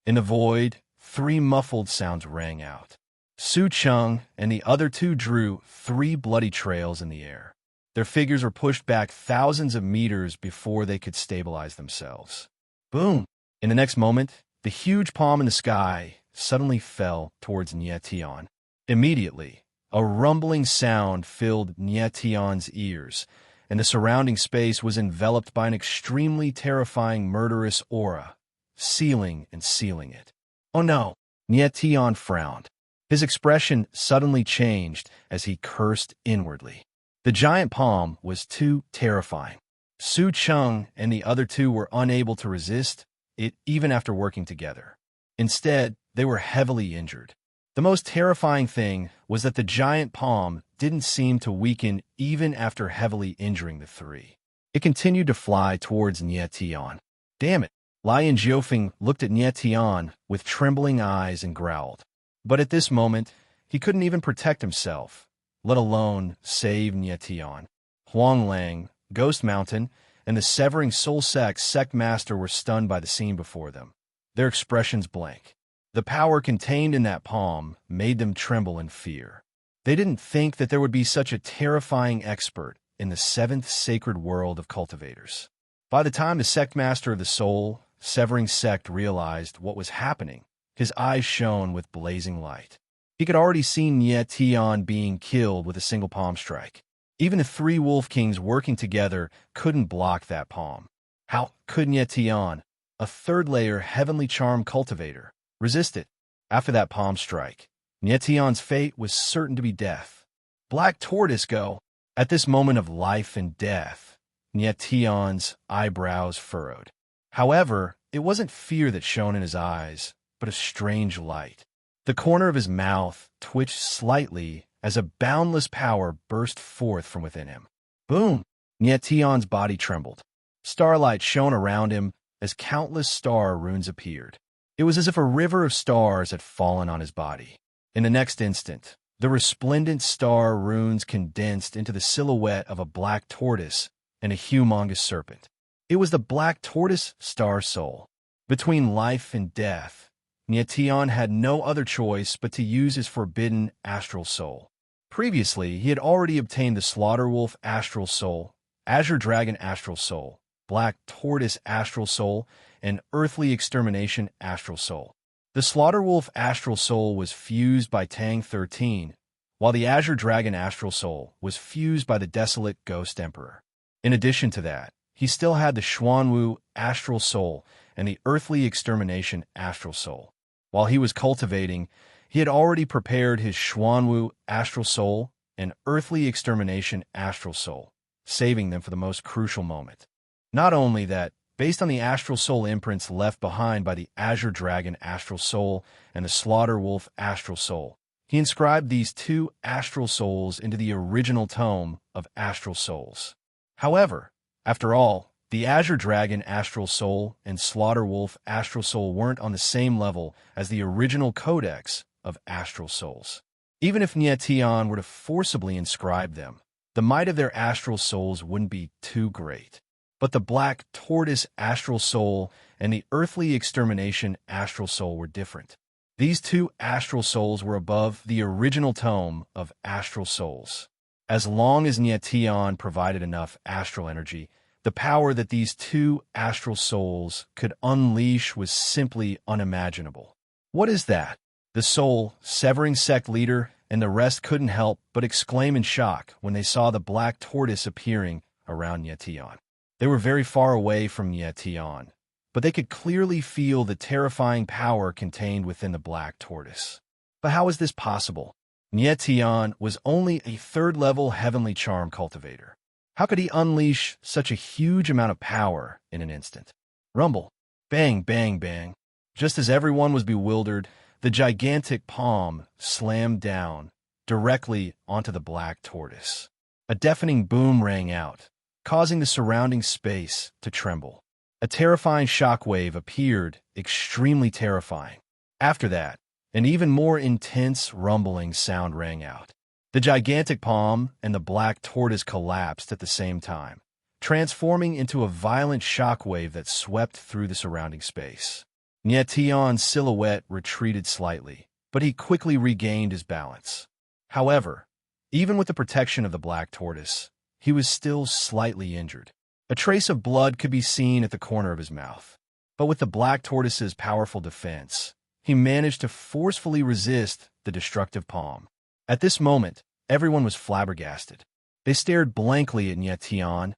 In the void, 3 muffled sounds rang out. Su Cheng and the other 2 drew 3 bloody trails in the air. Their figures were pushed back thousands of meters before they could stabilize themselves. Boom! In the next moment, the huge palm in the sky suddenly fell towards Tian. Immediately, a rumbling sound filled Tian's ears, and the surrounding space was enveloped by an extremely terrifying murderous aura, sealing it. Oh no! Tian frowned. His expression suddenly changed as he cursed inwardly. The giant palm was too terrifying. Su Cheng and the other 2 were unable to resist it even after working together. Instead, they were heavily injured. The most terrifying thing was that the giant palm didn't seem to weaken even after heavily injuring the 3. It continued to fly towards Tian. Damn it! Lian Jiofeng looked at Tian with trembling eyes and growled. But at this moment, he couldn't even protect himself, let alone save Tian. Huang Lang, Ghost Mountain, and the Severing Soul Sect Master were stunned by the scene before them, their expressions blank. The power contained in that palm made them tremble in fear. They didn't think that there would be such a terrifying expert in the 7th sacred world of cultivators. By the time the Sect Master of the Soul, Severing Sect, realized what was happening, his eyes shone with blazing light. He could already see Tian being killed with a single palm strike. Even the 3 Wolf Kings working together couldn't block that palm. How could Tian, a 3rd-layer heavenly charm cultivator, resist it? After that palm strike, Tian's fate was certain to be death. Black Tortoise go! At this moment of life and death, Tian's eyebrows furrowed. However, it wasn't fear that shone in his eyes, but a strange light. The corner of his mouth twitched slightly as a boundless power burst forth from within him. Boom! Tian's body trembled. Starlight shone around him as countless star runes appeared. It was as if a river of stars had fallen on his body. In the next instant, the resplendent star runes condensed into the silhouette of a black tortoise and a humongous serpent. It was the Black Tortoise Star Soul. Between life and death, Nietian had no other choice but to use his forbidden astral soul. Previously, he had already obtained the Slaughterwolf astral soul, Azure Dragon astral soul, Black Tortoise astral soul, and Earthly Extermination astral soul. The Slaughterwolf astral soul was fused by Tang 13, while the Azure Dragon astral soul was fused by the Desolate Ghost Emperor. In addition to that, he still had the Xuanwu astral soul and the Earthly Extermination astral soul. While he was cultivating, he had already prepared his Xuanwu astral soul and Earthly Extermination astral soul, saving them for the most crucial moment. Not only that, based on the astral soul imprints left behind by the Azure Dragon astral soul and the Slaughterwolf astral soul, he inscribed these two astral souls into the original tome of astral souls. However, after all, the Azure Dragon astral soul and Slaughterwolf astral soul weren't on the same level as the original codex of astral souls. Even if Nietian were to forcibly inscribe them, the might of their astral souls wouldn't be too great. But the Black Tortoise astral soul and the Earthly Extermination astral soul were different. These two astral souls were above the original tome of astral souls. As long as Nietian provided enough astral energy, the power that these two astral souls could unleash was simply unimaginable. What is that? The soul, severing sect leader, and the rest couldn't help but exclaim in shock when they saw the Black Tortoise appearing around Nietian. They were very far away from Nietian, but they could clearly feel the terrifying power contained within the Black Tortoise. But how is this possible? Nietian was only a third-level heavenly charm cultivator. How could he unleash such a huge amount of power in an instant? Rumble. Bang, bang, bang. Just as everyone was bewildered, the gigantic palm slammed down directly onto the Black Tortoise. A deafening boom rang out, causing the surrounding space to tremble. A terrifying shockwave appeared, extremely terrifying. After that, an even more intense rumbling sound rang out. The gigantic palm and the Black Tortoise collapsed at the same time, transforming into a violent shockwave that swept through the surrounding space. Nietian's silhouette retreated slightly, but he quickly regained his balance. However, even with the protection of the Black Tortoise, he was still slightly injured. A trace of blood could be seen at the corner of his mouth. But with the Black Tortoise's powerful defense, he managed to forcefully resist the destructive palm. At this moment, everyone was flabbergasted. They stared blankly at Nietian,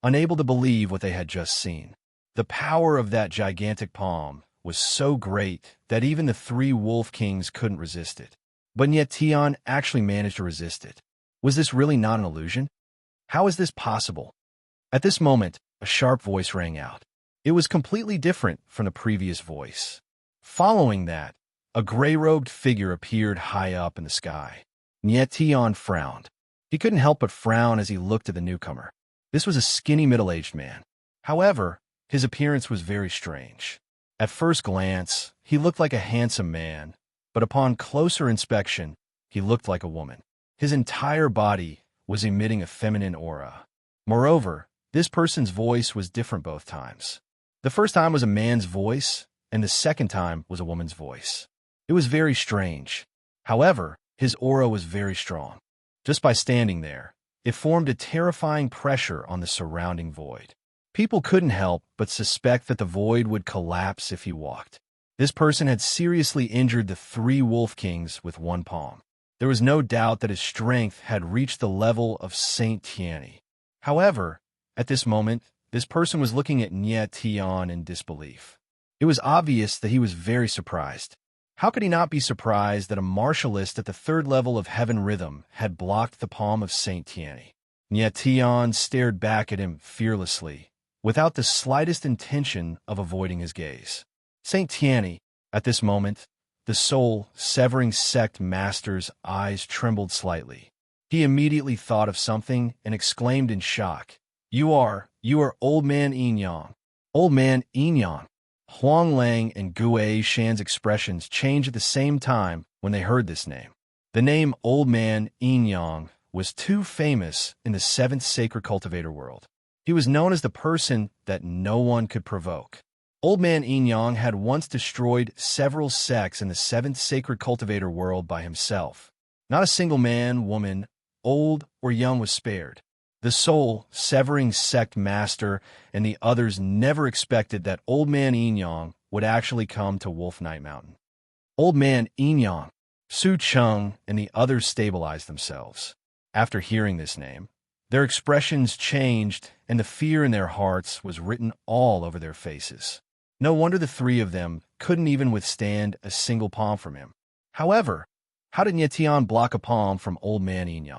unable to believe what they had just seen. The power of that gigantic palm was so great that even the three Wolf Kings couldn't resist it. But Nietian actually managed to resist it. Was this really not an illusion? How is this possible? At this moment, a sharp voice rang out. It was completely different from the previous voice. Following that, a gray-robed figure appeared high up in the sky. Nietian frowned. He couldn't help but frown as he looked at the newcomer. This was a skinny middle-aged man. However, his appearance was very strange. At first glance, he looked like a handsome man, but upon closer inspection, he looked like a woman. His entire body was emitting a feminine aura. Moreover, this person's voice was different both times. The first time was a man's voice, and the second time was a woman's voice. It was very strange. However, his aura was very strong. Just by standing there, it formed a terrifying pressure on the surrounding void. People couldn't help but suspect that the void would collapse if he walked. This person had seriously injured the three Wolf Kings with one palm. There was no doubt that his strength had reached the level of Saint Tianni. However, at this moment, this person was looking at Nietian in disbelief. It was obvious that he was very surprised. How could he not be surprised that a martialist at the third level of Heaven Rhythm had blocked the palm of Saint Tianni? Nietian stared back at him fearlessly, without the slightest intention of avoiding his gaze. Saint Tianni, at this moment, the soul-severing sect master's eyes trembled slightly. He immediately thought of something and exclaimed in shock, You are Old Man Yinyang. Old Man Yinyang. Huang Lang and Gue Shan's expressions changed at the same time when they heard this name. The name Old Man Yinyang was too famous in the seventh sacred cultivator world. He was known as the person that no one could provoke. Old Man Yin had once destroyed several sects in the seventh sacred cultivator world by himself. Not a single man, woman, old or young was spared. The soul-severing sect master and the others never expected that Old Man Yin would actually come to Wolf Night Mountain. Old Man Yin, Su Chung, and the others stabilized themselves. After hearing this name, their expressions changed, and the fear in their hearts was written all over their faces. No wonder the three of them couldn't even withstand a single palm from him. However, how did Tian block a palm from Old Man Yin?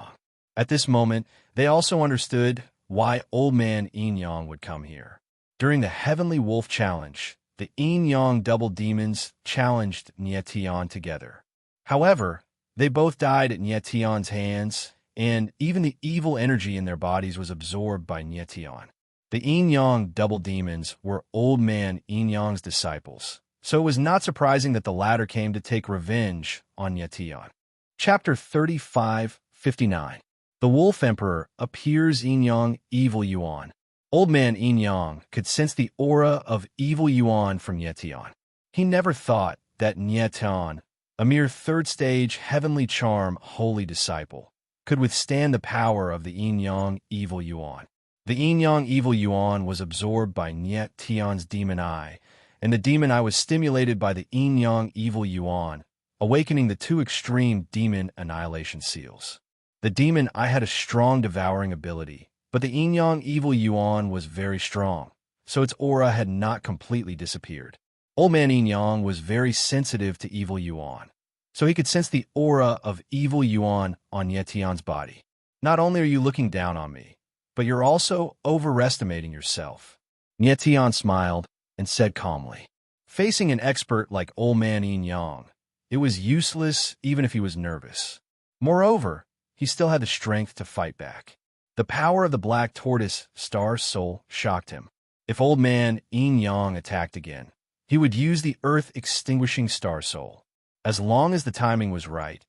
At this moment, they also understood why Old Man Yin would come here. During the Heavenly Wolf Challenge, the Yin double demons challenged Tian together. However, they both died at Tian's hands, and even the evil energy in their bodies was absorbed by Tian. The Yin double demons were Old Man Yin's disciples, so it was not surprising that the latter came to take revenge on Tian. Chapter 35:59. The Wolf Emperor appears Yin Evil Yuan. Old Man Yin could sense the aura of Evil Yuan from Tian. He never thought that Tian, a mere third-stage heavenly charm holy disciple, could withstand the power of the Yin Evil Yuan. The Yin Evil Yuan was absorbed by Tian's demon eye, and the demon eye was stimulated by the Yin Evil Yuan, awakening the two extreme demon annihilation seals. The demon eye had a strong devouring ability, but the Yin Evil Yuan was very strong, so its aura had not completely disappeared. Old Man Yin was very sensitive to Evil Yuan, so he could sense the aura of Evil Yuan on Tian's body. Not only are you looking down on me, but you're also overestimating yourself. Tian smiled and said calmly. Facing an expert like Old Man Yin, it was useless even if he was nervous. Moreover, he still had the strength to fight back. The power of the Black Tortoise Star Soul shocked him. If Old Man Yin attacked again, he would use the Earth-extinguishing Star Soul. As long as the timing was right,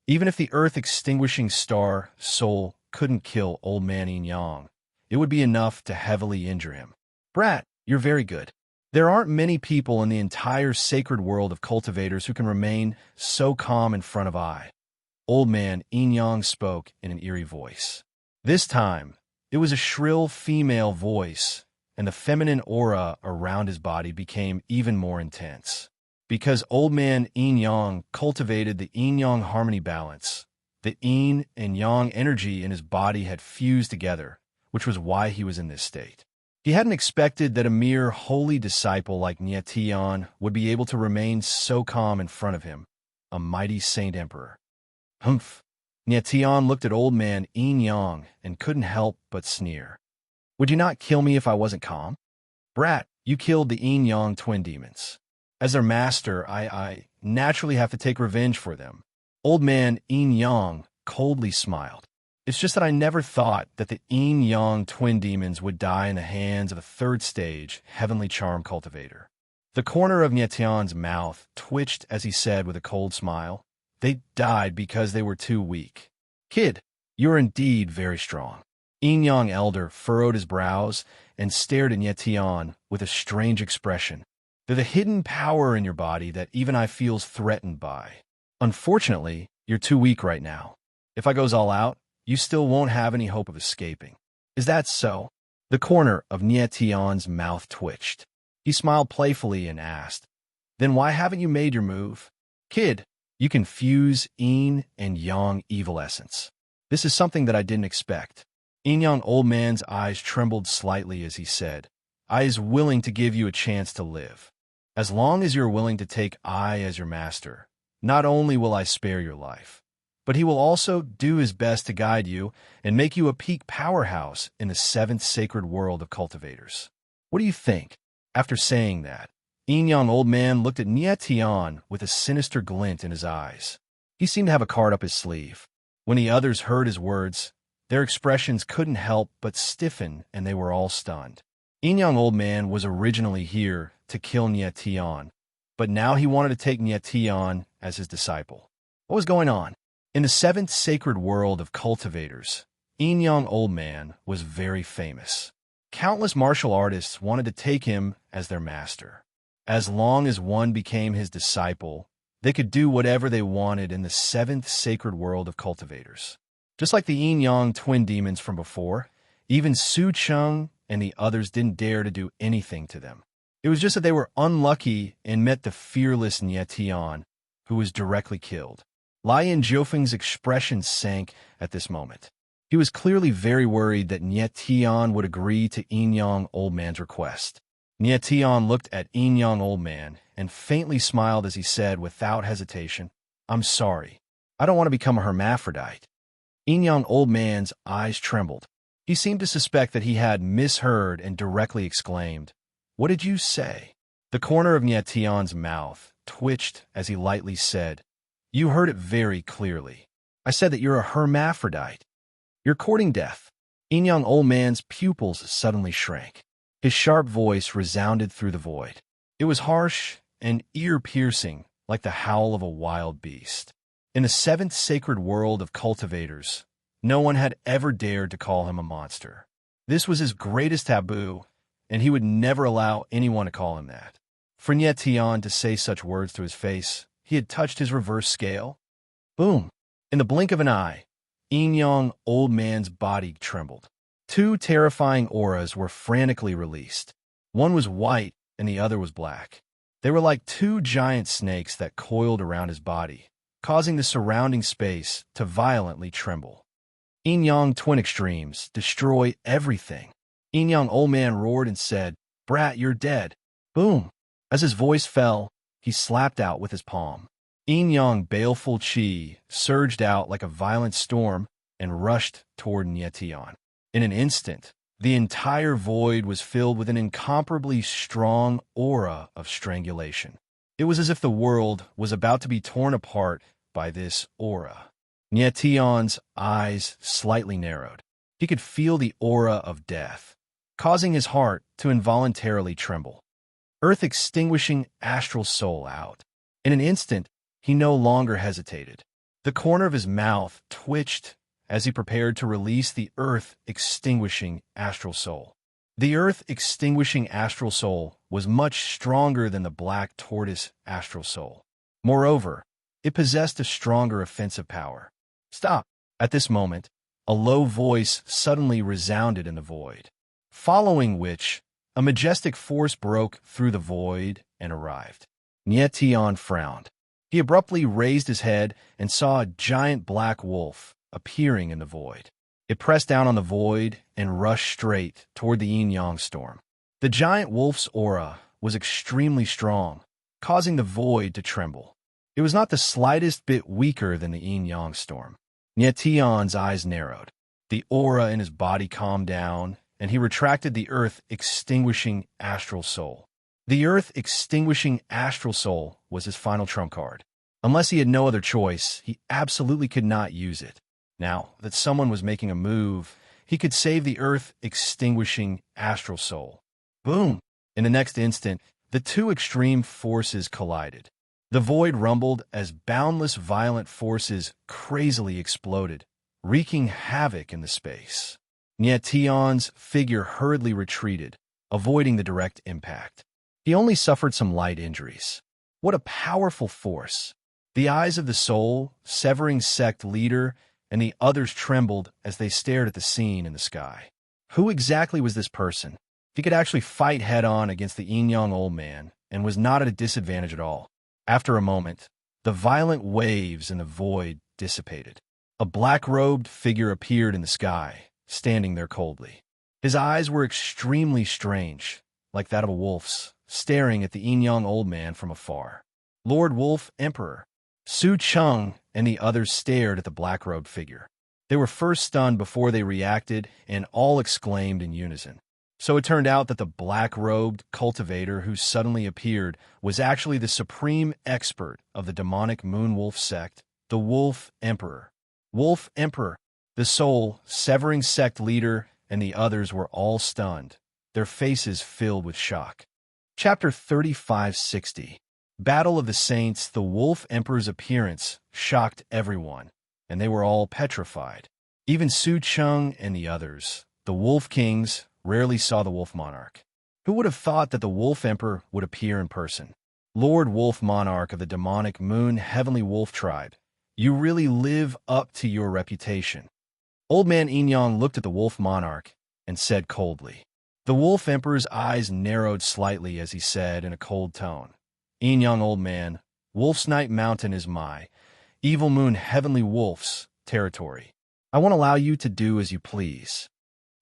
even if the Earth-extinguishing Star Soul couldn't kill Old Man Yin, it would be enough to heavily injure him. Brat, you're very good. There aren't many people in the entire sacred world of cultivators who can remain so calm in front of I. Old Man Yin spoke in an eerie voice. This time, it was a shrill female voice, and the feminine aura around his body became even more intense. Because Old Man Yin cultivated the yin-yang harmony balance, the yin and yang energy in his body had fused together, which was why he was in this state. He hadn't expected that a mere holy disciple like Tian would be able to remain so calm in front of him, a mighty saint emperor. Humph! Tian looked at Old Man Yin and couldn't help but sneer. Would you not kill me if I wasn't calm? Brat, you killed the yin-yang twin demons. As their master, I naturally have to take revenge for them. Old Man Yin coldly smiled. It's just that I never thought that the yin-yang twin demons would die in the hands of a third-stage heavenly charm cultivator. The corner of Tian's mouth twitched as he said with a cold smile, They died because they were too weak. Kid, you're indeed very strong. Yin-yang elder furrowed his brows and stared at Tian with a strange expression. There's a hidden power in your body that even I feels threatened by. Unfortunately, you're too weak right now. If I goes all out, you still won't have any hope of escaping. Is that so? The corner of Tian's mouth twitched. He smiled playfully and asked, Then why haven't you made your move? Kid, you can fuse yin and yang evil essence. This is something that I didn't expect. Yin-yang old man's eyes trembled slightly as he said, I is willing to give you a chance to live. As long as you're willing to take I as your master, not only will I spare your life, but he will also do his best to guide you and make you a peak powerhouse in the seventh sacred world of cultivators. What do you think? After saying that, Yin-yang old man looked at Tian with a sinister glint in his eyes. He seemed to have a card up his sleeve. When the others heard his words, their expressions couldn't help but stiffen and they were all stunned. Yin-yang old man was originally here to kill Tian, but now he wanted to take Tian as his disciple. What was going on? In the seventh sacred world of cultivators, Yin-yang old man was very famous. Countless martial artists wanted to take him as their master. As long as one became his disciple, they could do whatever they wanted in the seventh sacred world of cultivators. Just like the yin-yang twin demons from before, even Su Cheng and the others didn't dare to do anything to them. It was just that they were unlucky and met the fearless Nie Tian, who was directly killed. Lian Jiufeng's expression sank at this moment. He was clearly very worried that Nie Tian would agree to Yin-Yang Old Man's request. Nie Tian looked at Yin-Yang Old Man and faintly smiled as he said without hesitation, "I'm sorry. I don't want to become a hermaphrodite." Yin-Yang Old Man's eyes trembled. He seemed to suspect that he had misheard and directly exclaimed, "What did you say?" The corner of Nie Tian's mouth twitched as he lightly said, "You heard it very clearly. I said that you're a hermaphrodite. You're courting death." Yin-Yang Old Man's pupils suddenly shrank. His sharp voice resounded through the void. It was harsh and ear-piercing, like the howl of a wild beast. In the seventh sacred world of cultivators, no one had ever dared to call him a monster. This was his greatest taboo, and he would never allow anyone to call him that. For Nie Tian to say such words to his face, he had touched his reverse scale. Boom! In the blink of an eye, Yin-Yang Old Man's body trembled. Two terrifying auras were frantically released. One was white and the other was black. They were like two giant snakes that coiled around his body, causing the surrounding space to violently tremble. Yin-Yang Twin Extremes, destroy everything. Yin-Yang Old Man roared and said, "Brat, you're dead." Boom! As his voice fell, he slapped out with his palm. Yin-Yang baleful qi surged out like a violent storm and rushed toward Nie Tian. In an instant, the entire void was filled with an incomparably strong aura of strangulation. It was as if the world was about to be torn apart by this aura. Nie Tian's eyes slightly narrowed. He could feel the aura of death, causing his heart to involuntarily tremble. Earth extinguishing astral soul out. In an instant, he no longer hesitated. The corner of his mouth twitched as he prepared to release the earth-extinguishing astral soul. The earth-extinguishing astral soul was much stronger than the black tortoise astral soul. Moreover, it possessed a stronger offensive power. Stop! At this moment, a low voice suddenly resounded in the void, following which a majestic force broke through the void and arrived. Nie Tian frowned. He abruptly raised his head and saw a giant black wolf appearing in the void. It pressed down on the void and rushed straight toward the yin-yang storm. The giant wolf's aura was extremely strong, causing the void to tremble. It was not the slightest bit weaker than the yin-yang storm. Nie Tian's eyes narrowed. The aura in his body calmed down, and he retracted the earth-extinguishing astral soul. The earth-extinguishing astral soul was his final trump card. Unless he had no other choice, he absolutely could not use it. Now that someone was making a move, he could save the earth-extinguishing astral soul. Boom! In the next instant, the two extreme forces collided. The void rumbled as boundless violent forces crazily exploded, wreaking havoc in the space. Nie Tian's figure hurriedly retreated, avoiding the direct impact. He only suffered some light injuries. What a powerful force! The eyes of the soul, severing sect leader, and the others trembled as they stared at the scene in the sky. Who exactly was this person? He could actually fight head-on against the yin-yang old man, and was not at a disadvantage at all. After a moment, the violent waves in the void dissipated. A black-robed figure appeared in the sky, standing there coldly. His eyes were extremely strange, like that of a wolf's, staring at the yin-yang old man from afar. Lord Wolf Emperor. Su Cheng and the others stared at the black-robed figure. They were first stunned before they reacted, and all exclaimed in unison. So it turned out that the black-robed cultivator who suddenly appeared was actually the supreme expert of the demonic moon-wolf sect, the Wolf Emperor. Wolf Emperor, the soul, severing sect leader, and the others were all stunned, their faces filled with shock. Chapter 3560. Battle of the Saints. The Wolf Emperor's appearance shocked everyone, and they were all petrified. Even Su Cheng and the others, the Wolf Kings, rarely saw the Wolf Monarch. Who would have thought that the Wolf Emperor would appear in person? Lord Wolf Monarch of the demonic moon heavenly wolf tribe, you really live up to your reputation. Old man Inyang looked at the Wolf Monarch and said coldly. The Wolf Emperor's eyes narrowed slightly as he said in a cold tone, Inyang, old man, Wolf's Night Mountain is my, Evil Moon Heavenly Wolf's, territory. I won't allow you to do as you please.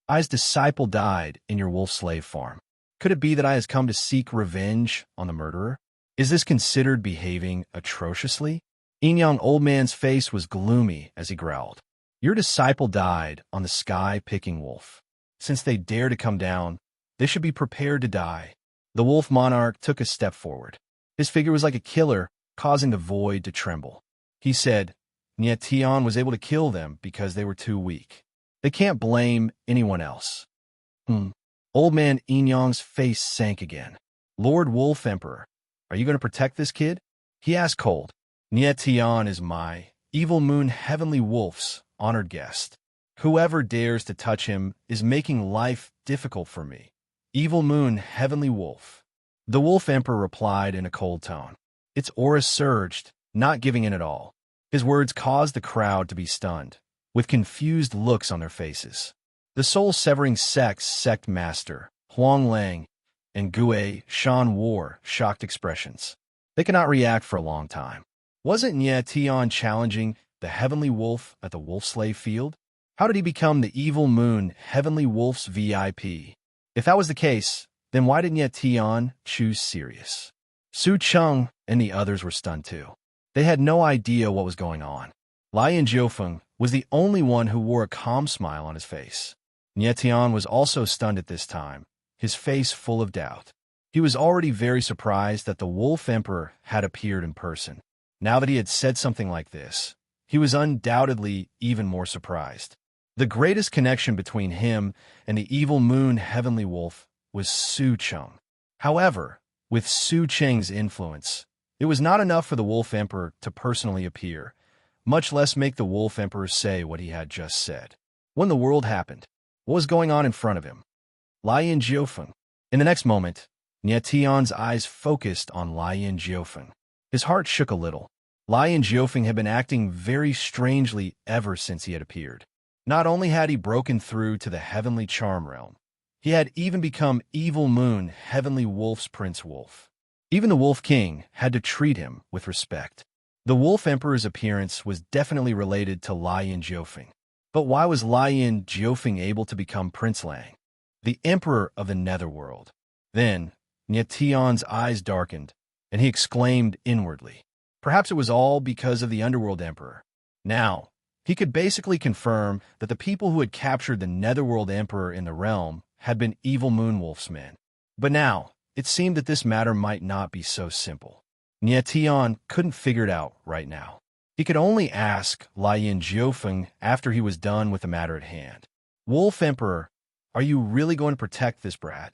I's disciple died in your wolf slave farm. Could it be that I has come to seek revenge on the murderer? Is this considered behaving atrociously? Inyang, old man's face was gloomy as he growled. Your disciple died on the sky-picking wolf. Since they dare to come down, they should be prepared to die. The Wolf Monarch took a step forward. His figure was like a killer, causing the void to tremble. He said, Tian was able to kill them because they were too weak. They can't blame anyone else. Old man Inyang's face sank again. Lord Wolf Emperor, are you going to protect this kid? He asked cold. Tian is my, Evil Moon Heavenly Wolf's, honored guest. Whoever dares to touch him is making life difficult for me. Evil Moon Heavenly Wolf. The Wolf Emperor replied in a cold tone. Its aura surged, not giving in at all. His words caused the crowd to be stunned, with confused looks on their faces. The soul-severing sect master, Huang Lang, and Gue Shan wore shocked expressions. They could not react for a long time. Wasn't Nye Tian challenging the Heavenly Wolf at the Wolf Slave Field? How did he become the Evil Moon Heavenly Wolf's VIP? If that was the case, then why did Nye Tian choose Sirius? Su Cheng and the others were stunned too. They had no idea what was going on. Lian Jiufeng was the only one who wore a calm smile on his face. Nye Tian was also stunned at this time, his face full of doubt. He was already very surprised that the Wolf Emperor had appeared in person. Now that he had said something like this, he was undoubtedly even more surprised. The greatest connection between him and the Evil Moon Heavenly Wolf was Su Cheng. However, with Su Cheng's influence, it was not enough for the Wolf Emperor to personally appear, much less make the Wolf Emperor say what he had just said. When the world happened, what was going on in front of him? Lian Jiufeng. In the next moment, Nye Tian's eyes focused on Lian Jiufeng. His heart shook a little. Lian Jiufeng had been acting very strangely ever since he had appeared. Not only had he broken through to the Heavenly Charm Realm, he had even become Evil Moon Heavenly Wolf's Prince Wolf. Even the Wolf King had to treat him with respect. The Wolf Emperor's appearance was definitely related to Lian Jiufeng. But why was Lian Jiufeng able to become Prince Lang, the Emperor of the Netherworld? Then, Nye Tian's eyes darkened, and he exclaimed inwardly. Perhaps it was all because of the Underworld Emperor. Now, he could basically confirm that the people who had captured the Netherworld Emperor in the realm had been Evil Moon Wolf's men. But now, it seemed that this matter might not be so simple. Nye Tian couldn't figure it out right now. He could only ask Lian Jiufeng after he was done with the matter at hand. Wolf Emperor, are you really going to protect this brat?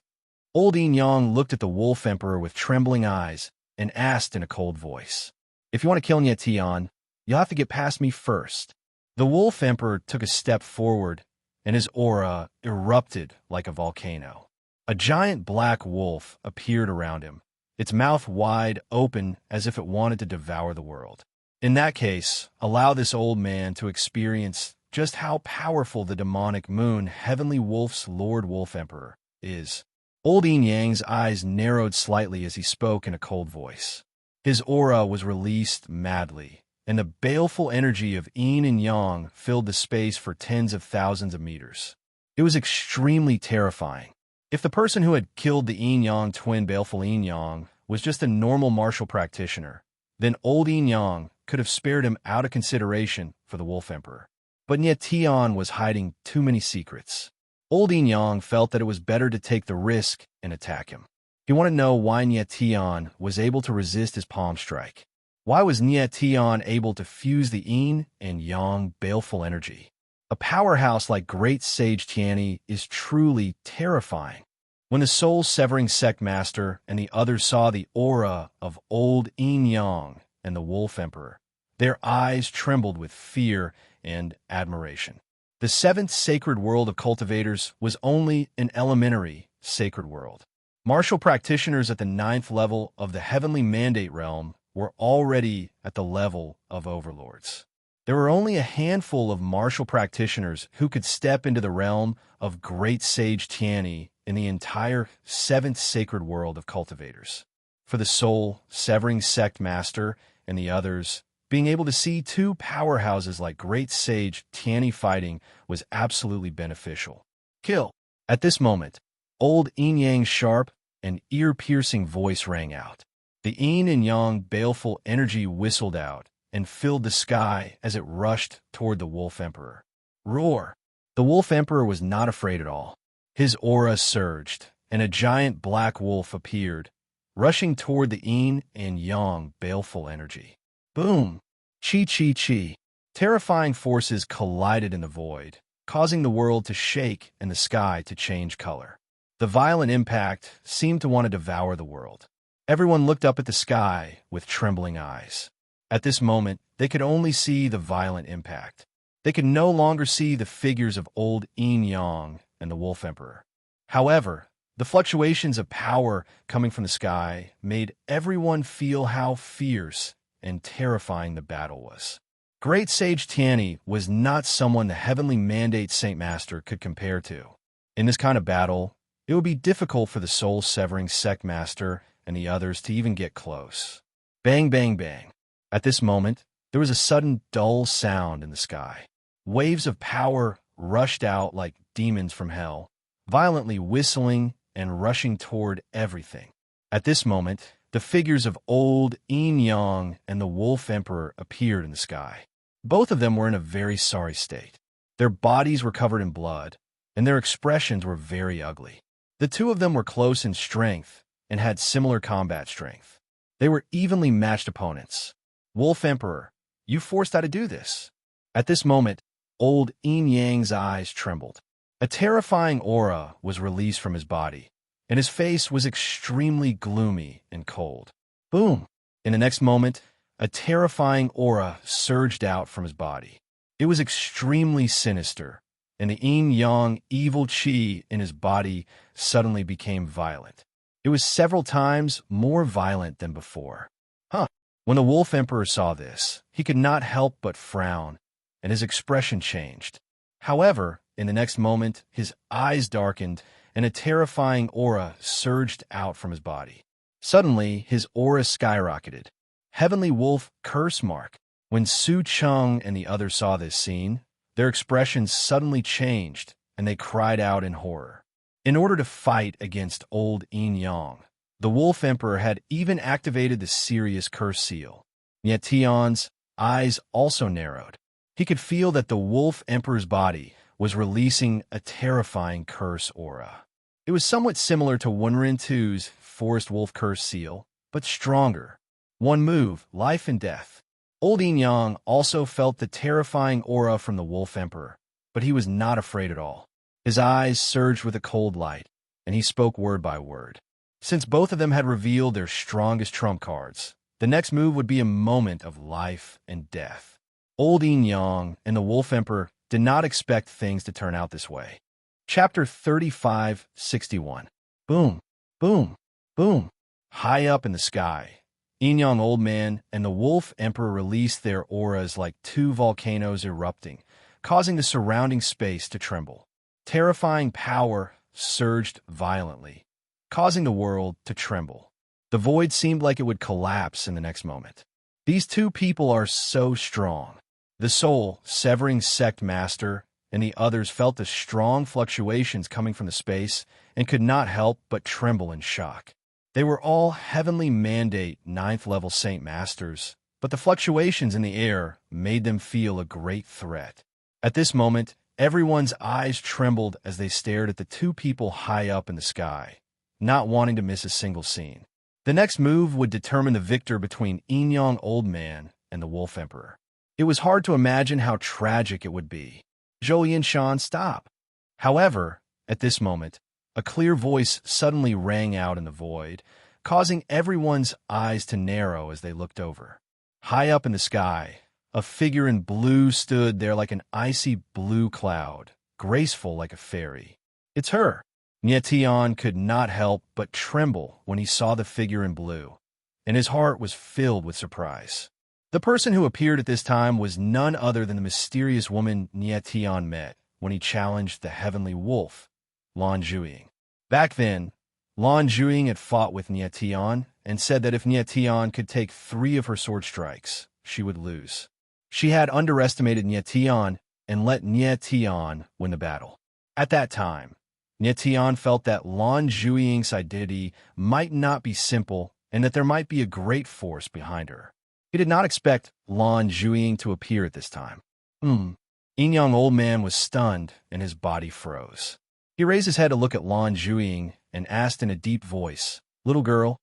Old Inyang looked at the Wolf Emperor with trembling eyes and asked in a cold voice. If you want to kill Nye Tian, you'll have to get past me first. The Wolf Emperor took a step forward, and his aura erupted like a volcano. A giant black wolf appeared around him, its mouth wide open as if it wanted to devour the world. In that case, allow this old man to experience just how powerful the demonic moon Heavenly Wolf's Lord Wolf Emperor is. Old Yin Yang's eyes narrowed slightly as he spoke in a cold voice. His aura was released madly, and the baleful energy of Yin and Yang filled the space for tens of thousands of meters. It was extremely terrifying. If the person who had killed the Yin-Yang twin baleful Yin-Yang was just a normal martial practitioner, then old Yin-Yang could have spared him out of consideration for the Wolf Emperor. But Nye Tian was hiding too many secrets. Old Yin-Yang felt that it was better to take the risk and attack him. He wanted to know why Nye Tian was able to resist his palm strike. Why was Nye Tian able to fuse the Yin and Yang baleful energy? A powerhouse like Great Sage Tianyi is truly terrifying. When the soul-severing sect master and the others saw the aura of old Yin Yang and the Wolf Emperor, their eyes trembled with fear and admiration. The seventh sacred world of cultivators was only an elementary sacred world. Martial practitioners at the ninth level of the heavenly mandate realm were already at the level of overlords. There were only a handful of martial practitioners who could step into the realm of Great Sage Tianyi in the entire seventh sacred world of cultivators. For the soul, severing sect master, and the others, being able to see two powerhouses like Great Sage Tianyi fighting was absolutely beneficial. Kill. At this moment, old Yin Yang's sharp and ear-piercing voice rang out. The Yin and Yang baleful energy whistled out and filled the sky as it rushed toward the Wolf Emperor. Roar! The Wolf Emperor was not afraid at all. His aura surged, and a giant black wolf appeared, rushing toward the Yin and Yang baleful energy. Boom! Chi chi chi. Terrifying forces collided in the void, causing the world to shake and the sky to change color. The violent impact seemed to want to devour the world. Everyone looked up at the sky with trembling eyes. At this moment, they could only see the violent impact. They could no longer see the figures of old Yin Yang and the Wolf Emperor. However, the fluctuations of power coming from the sky made everyone feel how fierce and terrifying the battle was. Great Sage Tianyi was not someone the heavenly mandate Saint Master could compare to. In this kind of battle, it would be difficult for the soul-severing sect master and the others to even get close. Bang, bang, bang. At this moment, there was a sudden dull sound in the sky. Waves of power rushed out like demons from hell, violently whistling and rushing toward everything. At this moment, the figures of old Yin Yang and the Wolf Emperor appeared in the sky. Both of them were in a very sorry state. Their bodies were covered in blood, and their expressions were very ugly. The two of them were close in strength and had similar combat strength. They were evenly matched opponents. Wolf Emperor, you forced how to do this. At this moment, old Yin Yang's eyes trembled. A terrifying aura was released from his body, and his face was extremely gloomy and cold. Boom! In the next moment, a terrifying aura surged out from his body. It was extremely sinister, and the yin-yang evil qi in his body suddenly became violent. It was several times more violent than before. When the Wolf Emperor saw this, he could not help but frown, and his expression changed. However, in the next moment, his eyes darkened, and a terrifying aura surged out from his body. Suddenly, his aura skyrocketed. Heavenly Wolf Curse Mark. When Su Cheng and the others saw this scene, their expressions suddenly changed, and they cried out in horror. In order to fight against old Yin Yang, the Wolf Emperor had even activated the serious curse seal. Yet Tian's eyes also narrowed. He could feel that the Wolf Emperor's body was releasing a terrifying curse aura. It was somewhat similar to Wenrin II's Forest Wolf Curse Seal, but stronger. One move, life and death. Old Yin Yang also felt the terrifying aura from the Wolf Emperor, but he was not afraid at all. His eyes surged with a cold light, and he spoke word by word. Since both of them had revealed their strongest trump cards, the next move would be a moment of life and death. Old Yin Yang and the Wolf Emperor did not expect things to turn out this way. Chapter 3561. Boom, boom, boom. High up in the sky, Yin Yang Old Man and the Wolf Emperor released their auras like two volcanoes erupting, causing the surrounding space to tremble. Terrifying power surged violently, causing the world to tremble. The void seemed like it would collapse in the next moment. These two people are so strong. The soul, severing sect master, and the others felt the strong fluctuations coming from the space and could not help but tremble in shock. They were all heavenly mandate 9th level saint masters, but the fluctuations in the air made them feel a great threat. At this moment, everyone's eyes trembled as they stared at the two people high up in the sky, not wanting to miss a single scene. The next move would determine the victor between Yin Yang Old Man and the Wolf Emperor. It was hard to imagine how tragic it would be. Zhou Yinshan, stop! However, at this moment, a clear voice suddenly rang out in the void, causing everyone's eyes to narrow as they looked over. High up in the sky, A figure in blue stood there like an icy blue cloud, graceful like a fairy. "It's her." Nyetian could not help but tremble when he saw the figure in blue, and his heart was filled with surprise. The person who appeared at this time was none other than the mysterious woman Nyetian met when he challenged the heavenly wolf, Lan Zhuiying. Back then, Lan Zhuiying had fought with Nyetian and said that if Nyetian could take 3 of her sword strikes, she would lose. She had underestimated Nyetian and let Nyetian win the battle. At that time, Nyetian felt that Lan Zhuiying's identity might not be simple and that there might be a great force behind her. He did not expect Lan Zhuiying to appear at this time. Inyang old man was stunned and his body froze. He raised his head to look at Lan Zhuiying and asked in a deep voice, "Little girl,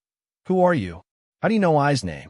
who are you? How do you know I's name?"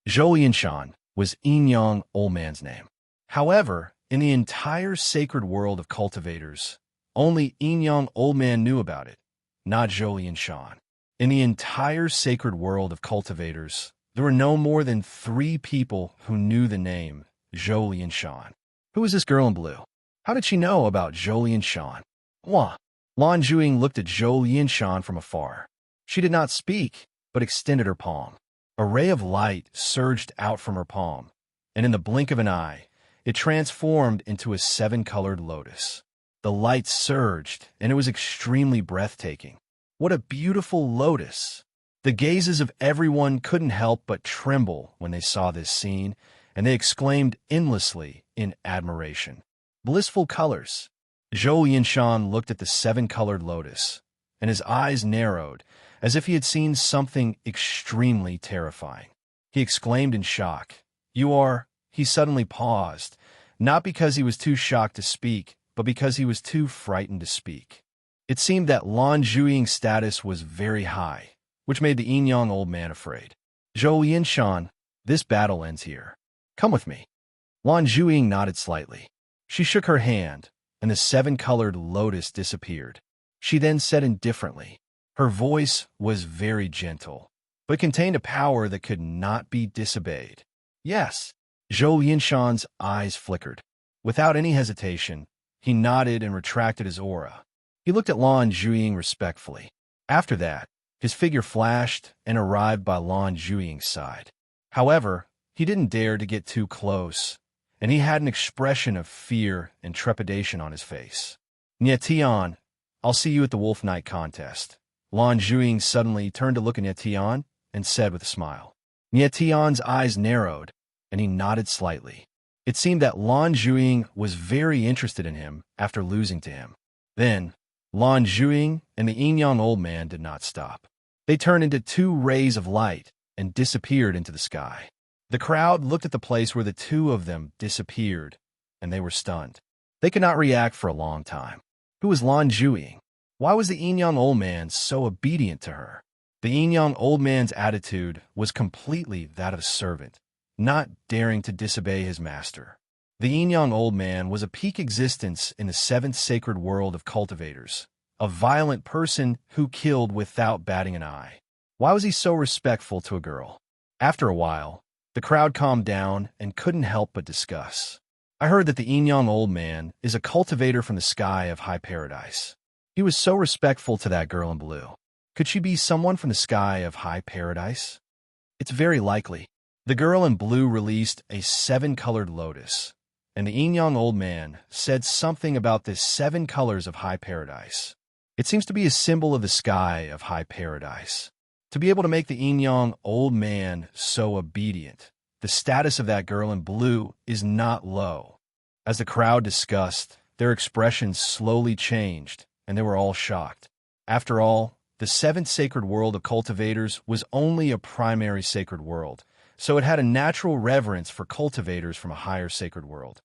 Zhou was Inyang old man's name. However, in the entire sacred world of cultivators, only Inyang old man knew about it, not Zhou. In the entire sacred world of cultivators, there were no more than 3 people who knew the name Zhou. Who was this girl in blue? How did she know about Zhou? Wah! Lan Zhuiying looked at Zhou from afar. She did not speak, but extended her palm. A ray of light surged out from her palm, and in the blink of an eye, it transformed into a 7-colored lotus. The light surged, and it was extremely breathtaking. What a beautiful lotus! The gazes of everyone couldn't help but tremble when they saw this scene, and they exclaimed endlessly in admiration. Blissful colors! Zhou looked at the 7-colored lotus, and his eyes narrowed, as if he had seen something extremely terrifying. He exclaimed in shock, "You are—" He suddenly paused, not because he was too shocked to speak, but because he was too frightened to speak. It seemed that Lan Zhuiying's status was very high, which made the Inyang old man afraid. "Zhou, this battle ends here. Come with me." Lan Zhuiying nodded slightly. She shook her hand, and the 7-colored lotus disappeared. She then said indifferently. Her voice was very gentle, but contained a power that could not be disobeyed. "Yes." Zhou eyes flickered. Without any hesitation, he nodded and retracted his aura. He looked at Lan Zhuiying respectfully. After that, his figure flashed and arrived by Lan Zhuiying's side. However, he didn't dare to get too close, and he had an expression of fear and trepidation on his face. "Nyetian, I'll see you at the Wolf Night contest." Lan Zhuiying suddenly turned to look at Nyetian and said with a smile. Nyetian's eyes narrowed, and he nodded slightly. It seemed that Lan Zhuiying was very interested in him after losing to him. Then, Lan Zhuiying and the Inyang old man did not stop. They turned into 2 rays of light and disappeared into the sky. The crowd looked at the place where the 2 of them disappeared, and they were stunned. They could not react for a long time. Who was Lan Zhuiying? Why was the Inyang old man so obedient to her? The Inyang old man's attitude was completely that of a servant, not daring to disobey his master. The Inyang old man was a peak existence in the 7th sacred world of cultivators, a violent person who killed without batting an eye. Why was he so respectful to a girl? After a while, the crowd calmed down and couldn't help but discuss. "I heard that the Inyang old man is a cultivator from the sky of high paradise. He was so respectful to that girl in blue. Could she be someone from the sky of high paradise?" "It's very likely." The girl in blue released a 7-colored lotus, and the Inyang old man said something about the 7 colors of high paradise. It seems to be a symbol of the sky of high paradise. To be able to make the Inyang old man so obedient, the status of that girl in blue is not low. As the crowd discussed, their expressions slowly changed, and they were all shocked. After all, the 7th sacred world of cultivators was only a primary sacred world, so it had a natural reverence for cultivators from a higher sacred world.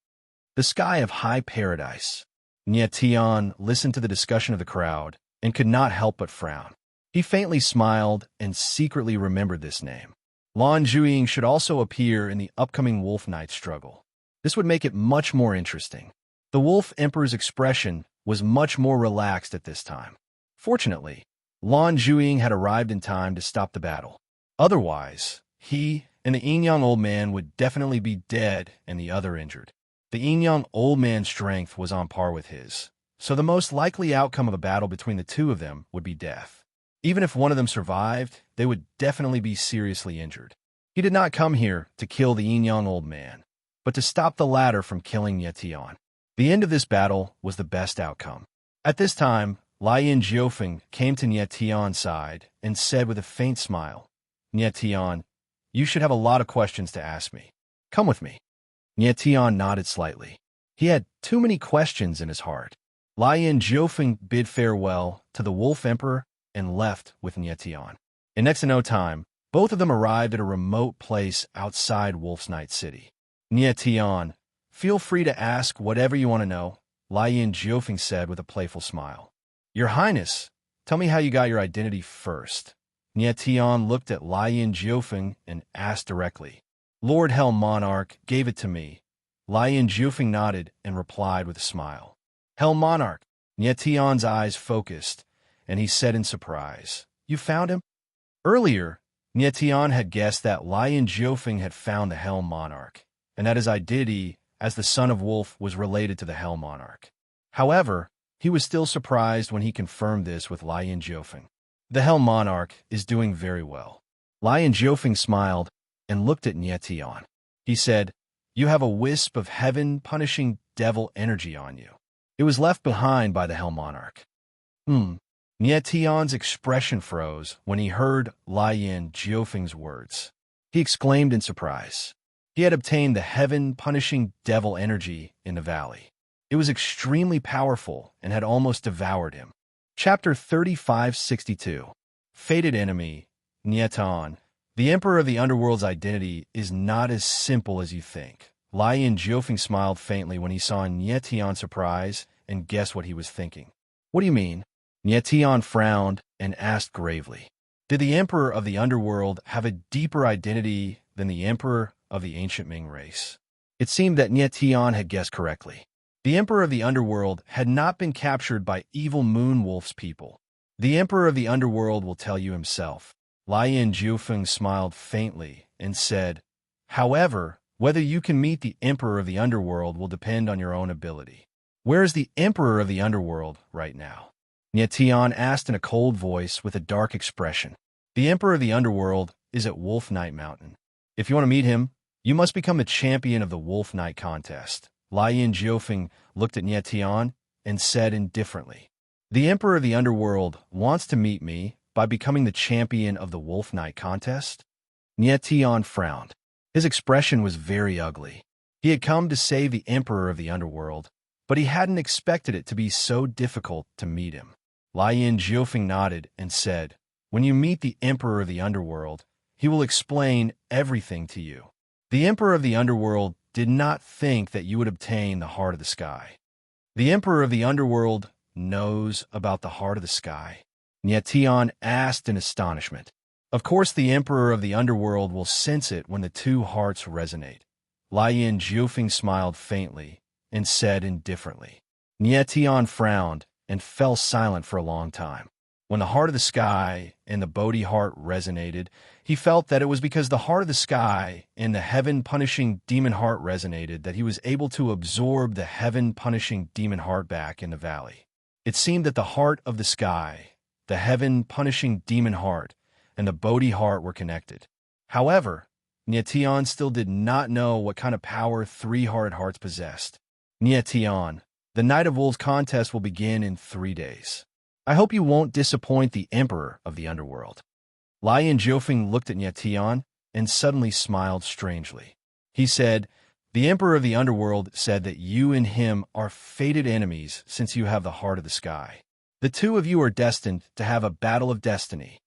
The sky of high paradise. Nyetian listened to the discussion of the crowd and could not help but frown. He faintly smiled and secretly remembered this name. Lan Zhuiying should also appear in the upcoming Wolf Night struggle. This would make it much more interesting. The Wolf Emperor's expression was much more relaxed at this time. Fortunately, Lan Zhuiying had arrived in time to stop the battle. Otherwise, he and the young old man would definitely be dead and the other injured. The young old man's strength was on par with his, so the most likely outcome of a battle between the two of them would be death. Even if one of them survived, they would definitely be seriously injured. He did not come here to kill the young old man, but to stop the latter from killing Tian. The end of this battle was the best outcome. At this time, Lien Jiufeng came to Tian's side and said with a faint smile, Tian, you should have a lot of questions to ask me. Come with me. Tian nodded slightly. He had too many questions in his heart. Lien Jiufeng bid farewell to the Wolf Emperor and left with Tian. In next to no time, both of them arrived at a remote place outside Wolf's Night City. Tian, feel free to ask whatever you want to know, Lien Jiufeng said with a playful smile. Your Highness, tell me how you got your identity first. Tian looked at Lien Jiufeng and asked directly. Lord Hell Monarch gave it to me. Lien Jiufeng nodded and replied with a smile. Hell Monarch. Tian's eyes focused, and he said in surprise, You found him? Earlier, Tian had guessed that Lien Jiufeng had found the Hell Monarch, and that his identity as the son of Wolf was related to the Hell Monarch. However, he was still surprised when he confirmed this with Lien Jiufeng. The Hell Monarch is doing very well. Lien Jiufeng smiled and looked at Tian. He said, You have a wisp of heaven-punishing devil energy on you. It was left behind by the Hell Monarch. Tian's expression froze when he heard Lien Jiufeng's words. He exclaimed in surprise. He had obtained the heaven-punishing devil energy in the valley. It was extremely powerful and had almost devoured him. Chapter 3562. Fated Enemy, Tian. The Emperor of the Underworld's identity is not as simple as you think. Lien Jiufeng smiled faintly when he saw Tian's surprise and guessed what he was thinking. What do you mean? Tian frowned and asked gravely. Did the Emperor of the Underworld have a deeper identity than the Emperor of the Ancient Ming race? It seemed that Tian had guessed correctly. The Emperor of the Underworld had not been captured by evil Moon Wolf's people. The Emperor of the Underworld will tell you himself. Lien Jiufeng smiled faintly and said, However, whether you can meet the Emperor of the Underworld will depend on your own ability. Where is the Emperor of the Underworld right now? Tian asked in a cold voice with a dark expression. The Emperor of the Underworld is at Wolf Night Mountain. If you want to meet him, you must become the champion of the Wolf Night contest. Lien Jiufeng looked at Tian and said indifferently, The Emperor of the Underworld wants to meet me by becoming the champion of the Wolf Night contest? Tian frowned. His expression was very ugly. He had come to save the Emperor of the Underworld, but he hadn't expected it to be so difficult to meet him. Lien Jiufeng nodded and said, When you meet the Emperor of the Underworld, he will explain everything to you. The Emperor of the Underworld did not think that you would obtain the Heart of the Sky. The Emperor of the Underworld knows about the Heart of the Sky. Tian asked in astonishment. Of course the Emperor of the Underworld will sense it when the two hearts resonate. Lien Jiufeng smiled faintly and said indifferently. Tian frowned and fell silent for a long time. When the Heart of the Sky and the Bodhi Heart resonated, he felt that it was because the Heart of the Sky and the Heaven-punishing Demon Heart resonated that he was able to absorb the Heaven-punishing Demon Heart back in the valley. It seemed that the Heart of the Sky, the Heaven-punishing Demon Heart, and the Bodhi Heart were connected. However, Tian still did not know what kind of power three-hearted hearts possessed. Tian, the Night of Wolves contest will begin in 3 days. I hope you won't disappoint the Emperor of the Underworld. Lien Jiufeng looked at Tian and suddenly smiled strangely. He said, The Emperor of the Underworld said that you and him are fated enemies since you have the Heart of the Sky. The two of you are destined to have a battle of destiny.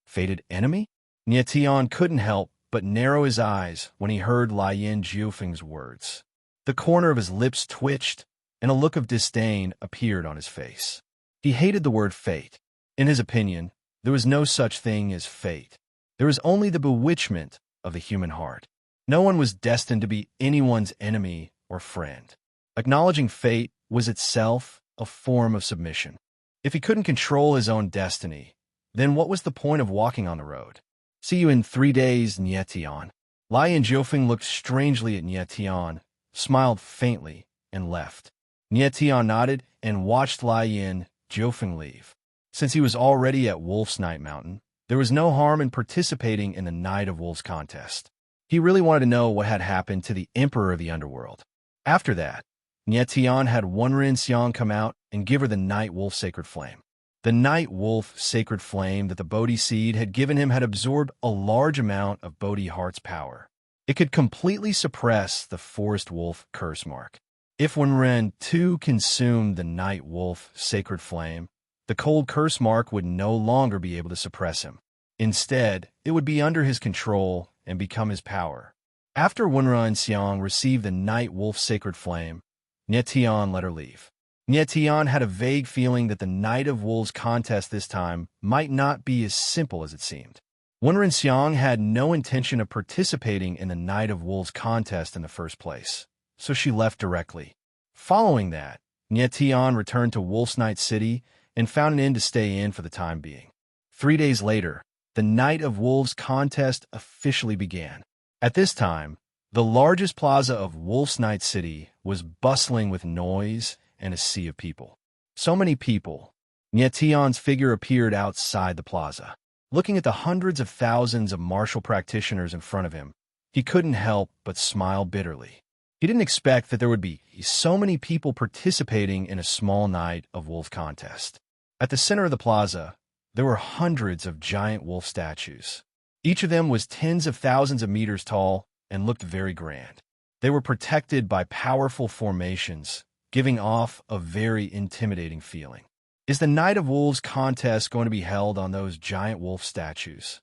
Fated enemy? Tian couldn't help but narrow his eyes when he heard Lien Jiufeng's words. The corner of his lips twitched, and a look of disdain appeared on his face. He hated the word fate. In his opinion, there was no such thing as fate. There was only the bewitchment of the human heart. No one was destined to be anyone's enemy or friend. Acknowledging fate was itself a form of submission. If he couldn't control his own destiny, then what was the point of walking on the road? See you in 3 days, Tian. Lai and Jiufeng looked strangely at Nie Tian, smiled faintly, and left. Nie Tian nodded and watched Lai and Jiufeng leave. Since he was already at Wolf's Night Mountain, there was no harm in participating in the Night of Wolves contest. He really wanted to know what had happened to the Emperor of the Underworld. After that, Nie Tian had Wenren Xiang come out and give her the Night Wolf Sacred Flame. The Night Wolf Sacred Flame that the Bodhi Seed had given him had absorbed a large amount of Bodhi Heart's power. It could completely suppress the Forest Wolf curse mark. If Wenren too consumed the Night Wolf Sacred Flame, the cold curse mark would no longer be able to suppress him. Instead, it would be under his control and become his power. After Wenren Xiang received the Night Wolf Sacred Flame, Nie Tian let her leave. Nie Tian had a vague feeling that the Night of Wolves contest this time might not be as simple as it seemed. Wenren Xiang had no intention of participating in the Night of Wolves contest in the first place, so she left directly. Following that, Nie Tian returned to Wolf's Night City and found an inn to stay in for the time being. 3 days later, the Night of Wolves contest officially began. At this time, the largest plaza of Wolf's Night City was bustling with noise and a sea of people. So many people. Nie Tian's figure appeared outside the plaza. Looking at the hundreds of thousands of martial practitioners in front of him, he couldn't help but smile bitterly. He didn't expect that there would be so many people participating in a small Night of Wolf contest. At the center of the plaza, there were hundreds of giant wolf statues. Each of them was tens of thousands of meters tall and looked very grand. They were protected by powerful formations, giving off a very intimidating feeling. Is the Night of Wolves contest going to be held on those giant wolf statues?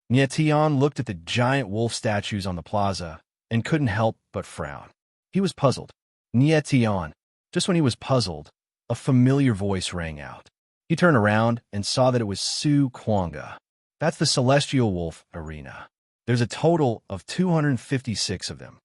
Nie Tian looked at the giant wolf statues on the plaza and couldn't help but frown. He was puzzled. Nie Tian. Just when he was puzzled, a familiar voice rang out. He turned around and saw that it was Su Kuanga. That's the Celestial Wolf Arena. There's a total of 256 of them.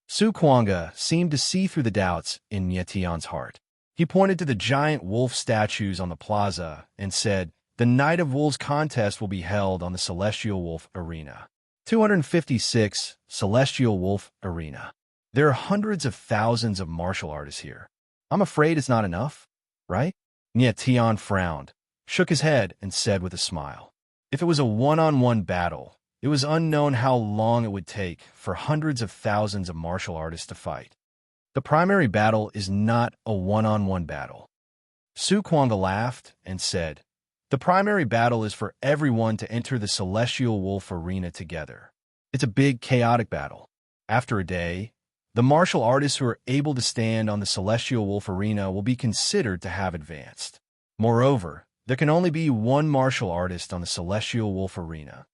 Su Kuanga seemed to see through the doubts in Nie Tian's heart. He pointed to the giant wolf statues on the plaza and said, "The Night of Wolves contest will be held on the Celestial Wolf Arena." 256 Celestial Wolf Arena. There are hundreds of thousands of martial artists here. I'm afraid it's not enough, right? Nie Tian frowned, shook his head, and said with a smile, "If it was a one-on-one battle, it was unknown how long it would take for hundreds of thousands of martial artists to fight. The primary battle is not a one-on-one battle." Su Kuanga laughed and said, "The primary battle is for everyone to enter the Celestial Wolf Arena together. It's a big, chaotic battle. After a day, the martial artists who are able to stand on the Celestial Wolf Arena will be considered to have advanced. Moreover, there can only be one martial artist on the Celestial Wolf Arena.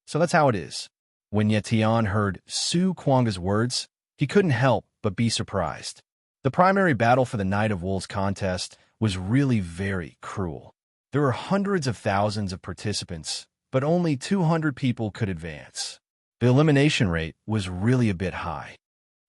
So that's how it is." When Nie Tian heard Su Kuanga's words, he couldn't help but be surprised. The primary battle for the Night of Wolves contest was really very cruel. There were hundreds of thousands of participants, but only 200 people could advance. The elimination rate was really a bit high.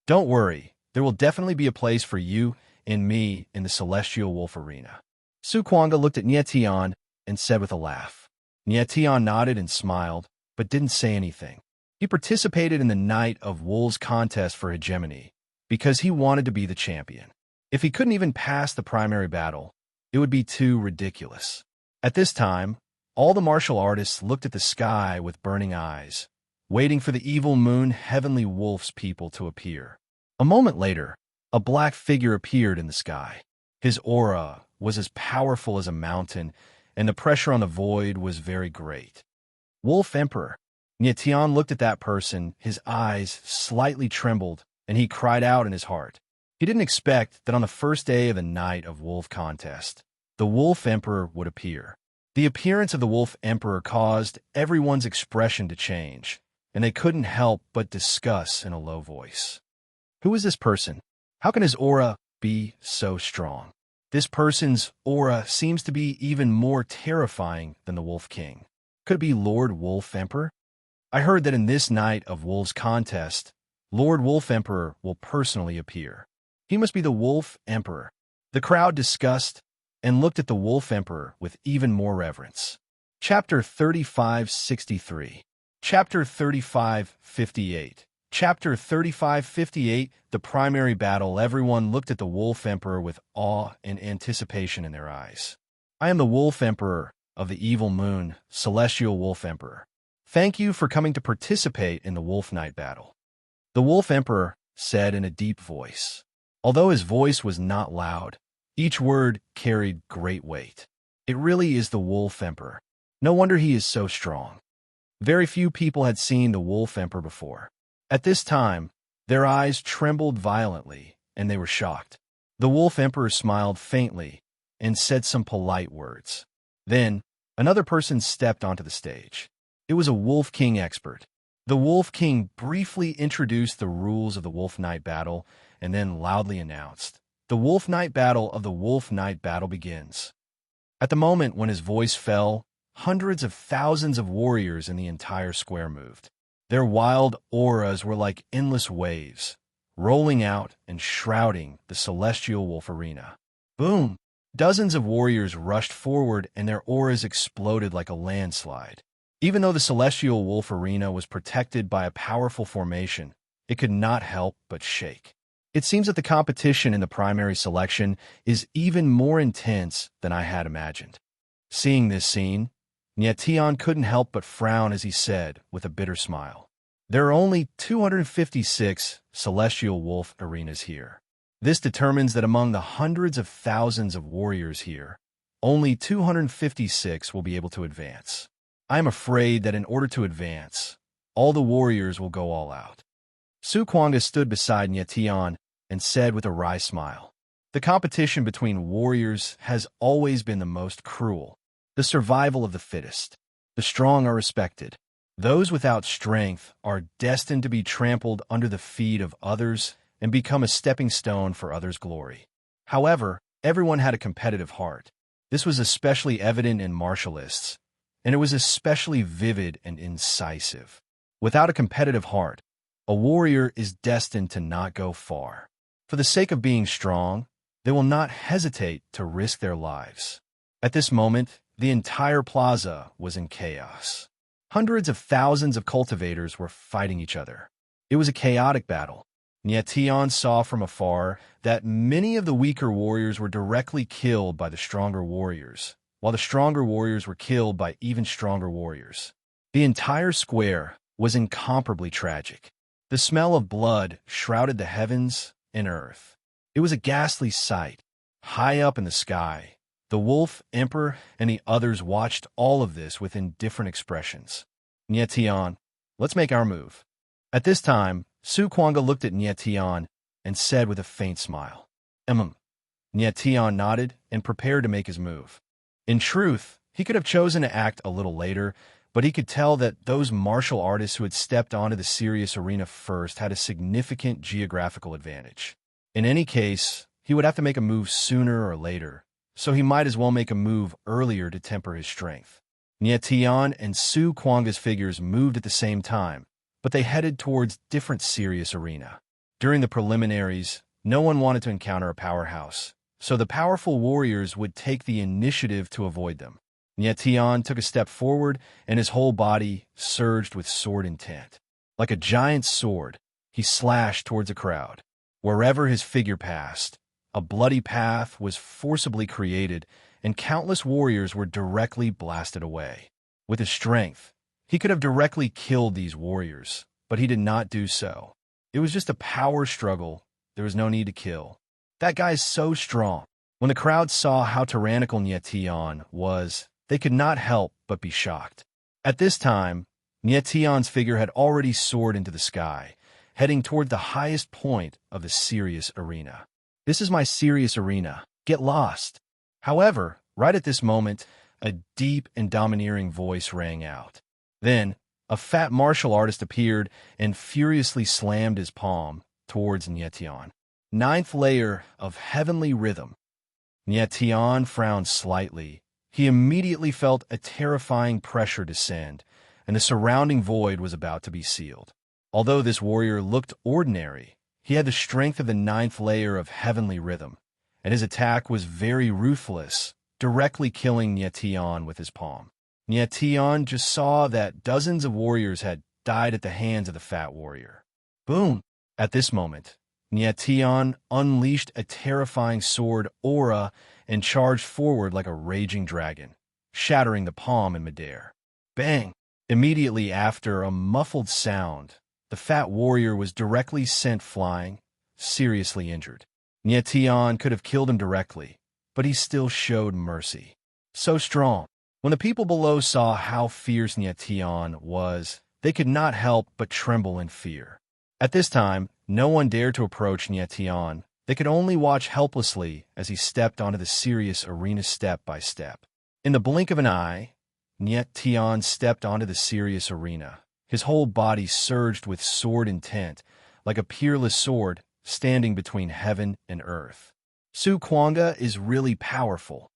"Don't worry, there will definitely be a place for you and me in the Celestial Wolf Arena." Su Kuanga looked at Nie Tian and said with a laugh. Nie Tian nodded and smiled, but didn't say anything. He participated in the Night of Wolves contest for hegemony because he wanted to be the champion. If he couldn't even pass the primary battle, it would be too ridiculous. At this time, all the martial artists looked at the sky with burning eyes, waiting for the evil moon heavenly wolf's people to appear. A moment later, a black figure appeared in the sky. His aura was as powerful as a mountain, and the pressure on the void was very great. Wolf Emperor. Nie Tian looked at that person, his eyes slightly trembled, and he cried out in his heart. He didn't expect that on the first day of the Night of Wolf contest, the Wolf Emperor would appear. The appearance of the Wolf Emperor caused everyone's expression to change, and they couldn't help but discuss in a low voice. Who is this person? How can his aura be so strong? This person's aura seems to be even more terrifying than the Wolf King. Could it be Lord Wolf Emperor? I heard that in this Night of Wolves contest, Lord Wolf Emperor will personally appear. He must be the Wolf Emperor. The crowd discussed and looked at the Wolf Emperor with even more reverence. Chapter 3563. Chapter 3558. Chapter 3558, the primary battle. Everyone looked at the Wolf Emperor with awe and anticipation in their eyes. I am the Wolf Emperor of the Evil Moon, Celestial Wolf Emperor. Thank you for coming to participate in the Wolf Night battle. The Wolf Emperor said in a deep voice. Although his voice was not loud, each word carried great weight. It really is the Wolf Emperor. No wonder he is so strong. Very few people had seen the Wolf Emperor before. At this time, their eyes trembled violently, and they were shocked. The Wolf Emperor smiled faintly and said some polite words. Then, another person stepped onto the stage. It was a Wolf King expert. The Wolf King briefly introduced the rules of the Wolf Night battle and then loudly announced, "The Wolf Night battle of the Wolf Night battle begins." At the moment when his voice fell, hundreds of thousands of warriors in the entire square moved. Their wild auras were like endless waves, rolling out and shrouding the celestial wolf arena. Boom! Dozens of warriors rushed forward and their auras exploded like a landslide. Even though the celestial wolf arena was protected by a powerful formation, it could not help but shake. It seems that the competition in the primary selection is even more intense than I had imagined. Seeing this scene, Nyetian couldn't help but frown as he said, with a bitter smile, "There are only 256 celestial wolf arenas here. This determines that among the hundreds of thousands of warriors here, only 256 will be able to advance. I am afraid that in order to advance, all the warriors will go all out." Su Kuanga stood beside Nyetian and said with a wry smile, "The competition between warriors has always been the most cruel. The survival of the fittest. The strong are respected. Those without strength are destined to be trampled under the feet of others and become a stepping stone for others' glory." However, everyone had a competitive heart. This was especially evident in martialists, and it was especially vivid and incisive. Without a competitive heart, a warrior is destined to not go far. For the sake of being strong, they will not hesitate to risk their lives. At this moment, the entire plaza was in chaos. Hundreds of thousands of cultivators were fighting each other. It was a chaotic battle. Nyetian saw from afar that many of the weaker warriors were directly killed by the stronger warriors, while the stronger warriors were killed by even stronger warriors. The entire square was incomparably tragic. The smell of blood shrouded the heavens and earth. It was a ghastly sight. High up in the sky, the Wolf Emperor and the others watched all of this with indifferent expressions. "Nyetian, let's make our move." At this time, Su Kuanga looked at Nyetian and said with a faint smile, Nyetian nodded and prepared to make his move. In truth, he could have chosen to act a little later, but he could tell that those martial artists who had stepped onto the serious arena first had a significant geographical advantage. In any case, he would have to make a move sooner or later, so he might as well make a move earlier to temper his strength. Nyetian and Su Kuanga's figures moved at the same time, but they headed towards different serious arena. During the preliminaries, no one wanted to encounter a powerhouse, so the powerful warriors would take the initiative to avoid them. Nyetian took a step forward, and his whole body surged with sword intent. Like a giant sword, he slashed towards the crowd. Wherever his figure passed, a bloody path was forcibly created, and countless warriors were directly blasted away. With his strength, he could have directly killed these warriors, but he did not do so. It was just a power struggle. There was no need to kill. That guy's so strong. When the crowd saw how tyrannical Nyetian was, they could not help but be shocked. At this time, Nyetian's figure had already soared into the sky, heading toward the highest point of the serious arena. "This is my serious arena. Get lost." However, right at this moment, a deep and domineering voice rang out. Then, a fat martial artist appeared and furiously slammed his palm towards Nyetian. "Ninth layer of heavenly rhythm." Nyetian frowned slightly. He immediately felt a terrifying pressure descend, and the surrounding void was about to be sealed. Although this warrior looked ordinary, he had the strength of the ninth layer of heavenly rhythm, and his attack was very ruthless, directly killing Nyetian with his palm. Nyetian just saw that dozens of warriors had died at the hands of the fat warrior. Boom! At this moment, Nyetian unleashed a terrifying sword aura and charged forward like a raging dragon, shattering the palm in midair. Bang! Immediately after a muffled sound, the fat warrior was directly sent flying, seriously injured. Nyetian could have killed him directly, but he still showed mercy. So strong. When the people below saw how fierce Nyetian was, they could not help but tremble in fear. At this time, no one dared to approach Nyetian. They could only watch helplessly as he stepped onto the serious arena step by step. In the blink of an eye, Nyetian stepped onto the serious arena. His whole body surged with sword intent, like a peerless sword standing between heaven and earth. Su Kuanga is really powerful.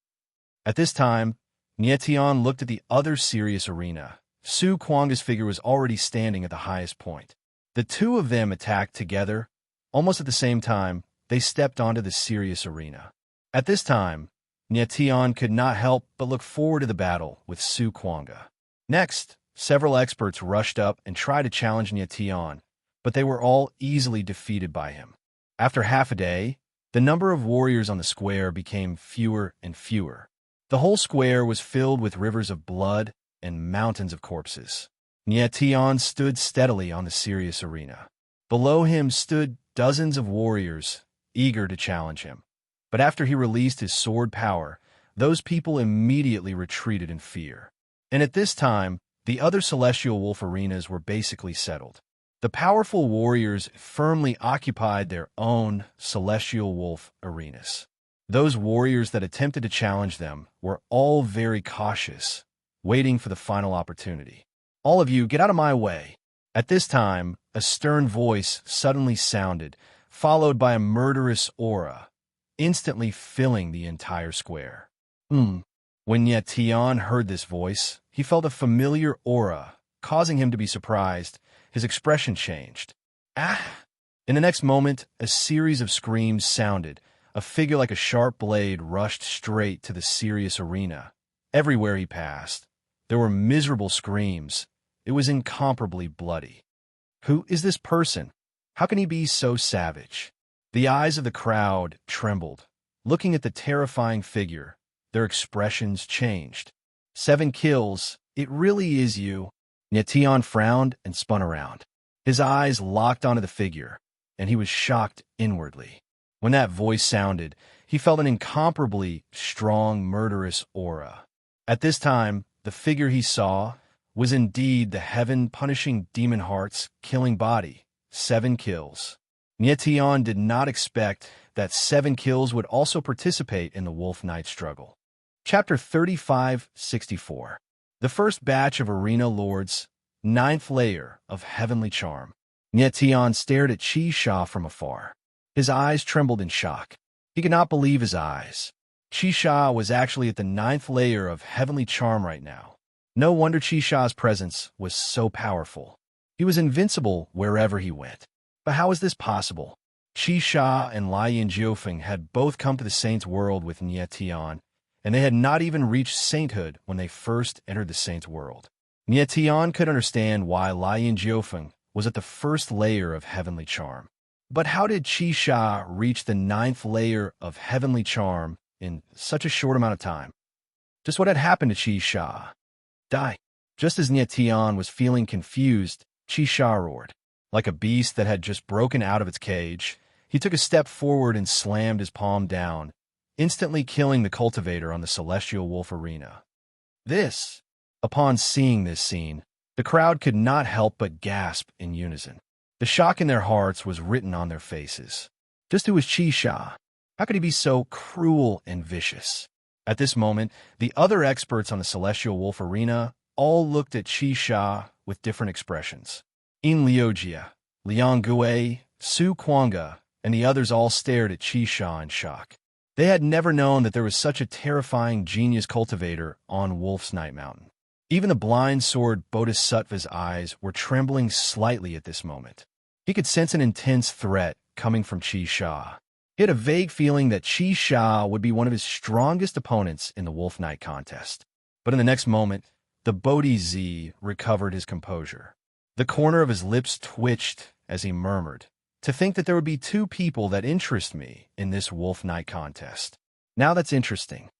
At this time, Nyetian looked at the other serious arena. Su Kuanga's figure was already standing at the highest point. The two of them attacked together. Almost at the same time, they stepped onto the serious arena. At this time, Nyetian could not help but look forward to the battle with Su Kuanga. Next, several experts rushed up and tried to challenge Nyetian, but they were all easily defeated by him. After half a day, the number of warriors on the square became fewer and fewer. The whole square was filled with rivers of blood and mountains of corpses. Nyetian stood steadily on the serious arena. Below him stood dozens of warriors, eager to challenge him. But after he released his sword power, those people immediately retreated in fear. And at this time, the other celestial wolf arenas were basically settled. The powerful warriors firmly occupied their own celestial wolf arenas. Those warriors that attempted to challenge them were all very cautious, waiting for the final opportunity. All of you, get out of my way. At this time, a stern voice suddenly sounded, followed by a murderous aura, instantly filling the entire square. When Nyetian heard this voice, he felt a familiar aura, causing him to be surprised. His expression changed. Ah! In the next moment, a series of screams sounded. A figure like a sharp blade rushed straight to the serious arena. Everywhere he passed, there were miserable screams. It was incomparably bloody. Who is this person? How can he be so savage? The eyes of the crowd trembled. Looking at the terrifying figure, their expressions changed. 7 kills, it really is you. Nyetian frowned and spun around. His eyes locked onto the figure, and he was shocked inwardly. When that voice sounded, he felt an incomparably strong, murderous aura. At this time, the figure he saw was indeed the heaven-punishing demon heart's killing body. 7 kills. Nyetian did not expect that 7 kills would also participate in the Wolf Knight struggle. Chapter 3564. The first batch of Arena Lords, 9th layer of Heavenly Charm. Nyetian stared at Chi Sha from afar. His eyes trembled in shock. He could not believe his eyes. Chi Sha was actually at the 9th layer of Heavenly Charm right now. No wonder Chi Sha's presence was so powerful. He was invincible wherever he went. But how is this possible? Chi Sha and Lai Yin Jiufeng had both come to the Saint's world with Nyetian, and they had not even reached sainthood when they first entered the Saint's world. Nyetian could understand why Lai Yin Jiufeng was at the 1st layer of Heavenly Charm. But how did Chi Sha reach the 9th layer of Heavenly Charm in such a short amount of time? Just what had happened to Chi Sha? Die. Just as Nyetian was feeling confused, Chi Sha roared. Like a beast that had just broken out of its cage, he took a step forward and slammed his palm down, instantly killing the cultivator on the Celestial Wolf Arena. Upon seeing this scene, the crowd could not help but gasp in unison. The shock in their hearts was written on their faces. Just who was Chi Sha? How could he be so cruel and vicious? At this moment, the other experts on the Celestial Wolf Arena all looked at Chi Sha with different expressions. In Liujia, Liang Gui, Su Kuanga, and the others all stared at Chi Sha in shock. They had never known that there was such a terrifying genius cultivator on Wolf's Night Mountain. Even the blind sword Bodhisattva's eyes were trembling slightly at this moment. He could sense an intense threat coming from Chi Sha. He had a vague feeling that Chi Sha would be one of his strongest opponents in the Wolf Knight contest. But in the next moment, the Bodhi Z recovered his composure. The corner of his lips twitched as he murmured, "To think that there would be two people that interest me in this Wolf Knight contest. Now that's interesting."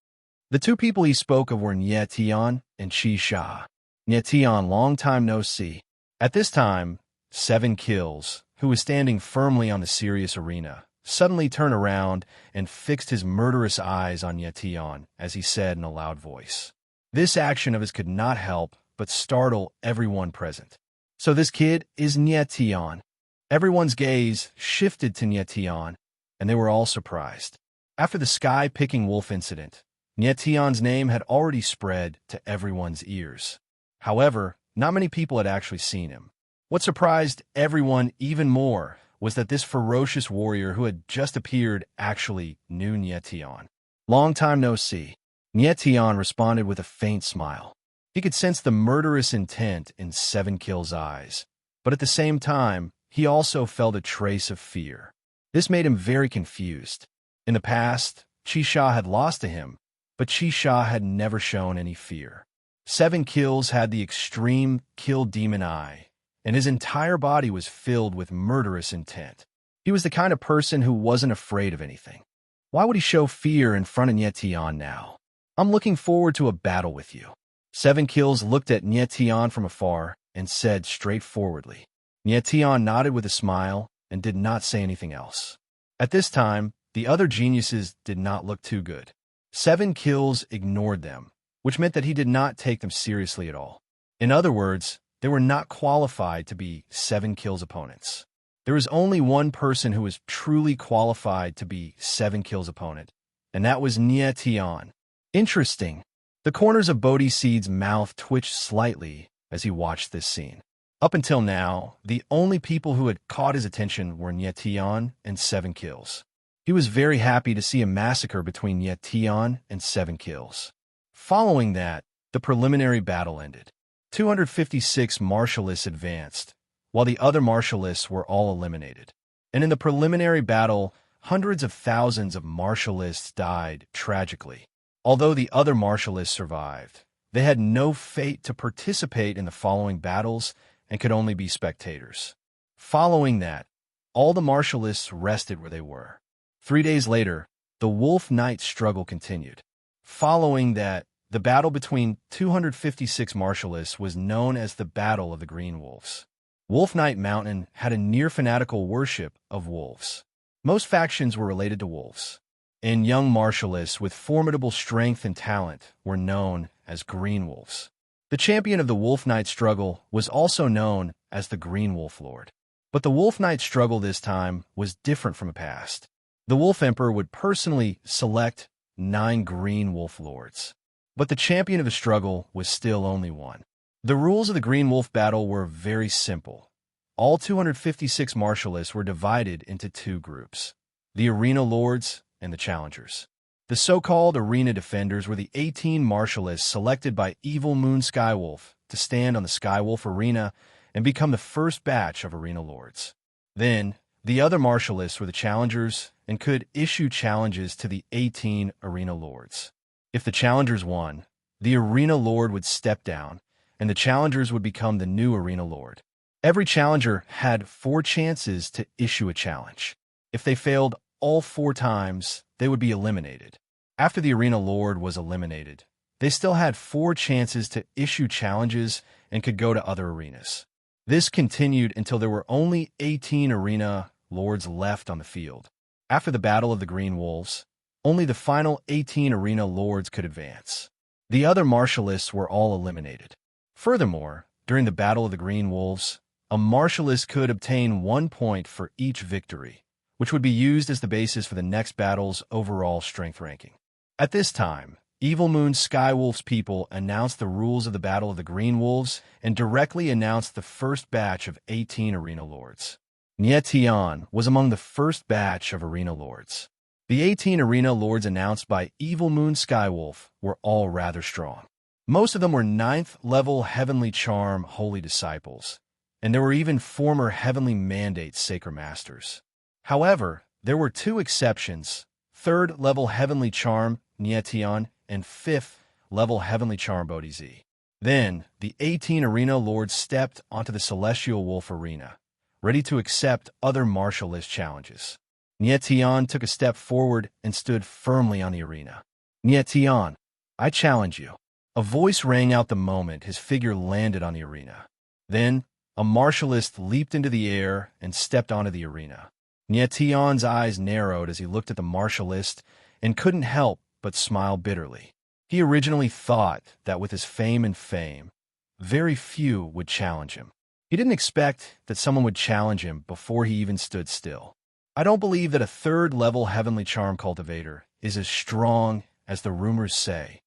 The two people he spoke of were Nye Tian and Chi Sha. Nye Tian, long time no see. At this time, 7 Kills, who was standing firmly on the serious arena, suddenly turned around and fixed his murderous eyes on Nye Tian as he said in a loud voice. This action of his could not help but startle everyone present. "So this kid is Nye Tian." Everyone's gaze shifted to Nye Tian, and they were all surprised. After the sky-picking wolf incident, Nye Tian's name had already spread to everyone's ears. However, not many people had actually seen him. What surprised everyone even more was that this ferocious warrior who had just appeared actually knew Nye Tian. "Long time no see." Nye Tian responded with a faint smile. He could sense the murderous intent in 7 Kills' eyes, but at the same time, he also felt a trace of fear. This made him very confused. In the past, Chi Sha had lost to him, but Chi Sha had never shown any fear. 7 Kills had the extreme kill demon eye, and his entire body was filled with murderous intent. He was the kind of person who wasn't afraid of anything. Why would he show fear in front of Nye Tian now? "I'm looking forward to a battle with you." 7 Kills looked at Nye Tian from afar and said straightforwardly. Nye Tian nodded with a smile and did not say anything else. At this time, the other geniuses did not look too good. 7 Kills ignored them, which meant that he did not take them seriously at all. In other words, they were not qualified to be 7 Kills opponents. There was only one person who was truly qualified to be 7 Kills opponent, and that was Nye Tian. Interesting. The corners of Bodhi Seed's mouth twitched slightly as he watched this scene. Up until now, the only people who had caught his attention were Nye Tian and 7 Kills. He was very happy to see a massacre between Nye Tian and 7 Kills. Following that, the preliminary battle ended. 256 martialists advanced, while the other martialists were all eliminated. And in the preliminary battle, hundreds of thousands of martialists died tragically. Although the other martialists survived, they had no fate to participate in the following battles and could only be spectators. Following that, all the martialists rested where they were. 3 days later, the Wolf Knight struggle continued. Following that, the battle between 256 martialists was known as the Battle of the Green Wolves. Wolf Knight Mountain had a near-fanatical worship of wolves. Most factions were related to wolves, and young martialists with formidable strength and talent were known as Green Wolves. The champion of the Wolf Knight struggle was also known as the Green Wolf Lord. But the Wolf Knight struggle this time was different from the past. The Wolf Emperor would personally select 9 Green Wolf Lords. But the champion of the struggle was still only one. The rules of the Green Wolf battle were very simple. All 256 martialists were divided into 2 groups: the Arena Lords and the Challengers. The so-called Arena Defenders were the 18 martialists selected by Evil Moon Skywolf to stand on the Skywolf Arena and become the first batch of Arena Lords. Then, the other martialists were the Challengers and could issue challenges to the 18 Arena Lords. If the Challengers won, the Arena Lord would step down, and the Challengers would become the new Arena Lord. Every Challenger had 4 chances to issue a challenge. If they failed all 4 times, they would be eliminated. After the Arena Lord was eliminated, they still had 4 chances to issue challenges and could go to other arenas. This continued until there were only 18 Arena Lords left on the field. After the Battle of the Green Wolves, only the final 18 Arena Lords could advance. The other martialists were all eliminated. Furthermore, during the Battle of the Green Wolves, a martialist could obtain 1 point for each victory, which would be used as the basis for the next battle's overall strength ranking. At this time, Evil Moon Skywolf's people announced the rules of the Battle of the Green Wolves and directly announced the first batch of 18 Arena Lords. Nye Tian was among the first batch of Arena Lords. The 18 Arena Lords announced by Evil Moon Skywolf were all rather strong. Most of them were 9th level Heavenly Charm Holy Disciples, and there were even former Heavenly Mandate Sacred Masters. However, there were 2 exceptions: 3rd level Heavenly Charm Nye Tian and 5th level Heavenly Charm Bodhi Z. Then, the 18 arena lords stepped onto the celestial wolf arena, ready to accept other martial list challenges. Nietian took a step forward and stood firmly on the arena. Nietian, I challenge you. A voice rang out the moment his figure landed on the arena. Then, a martialist leaped into the air and stepped onto the arena. Nietian's eyes narrowed as he looked at the martialist and couldn't help but smile bitterly. He originally thought that with his fame and fame, very few would challenge him. He didn't expect that someone would challenge him before he even stood still. I don't believe that a third-level heavenly charm cultivator is as strong as the rumors say.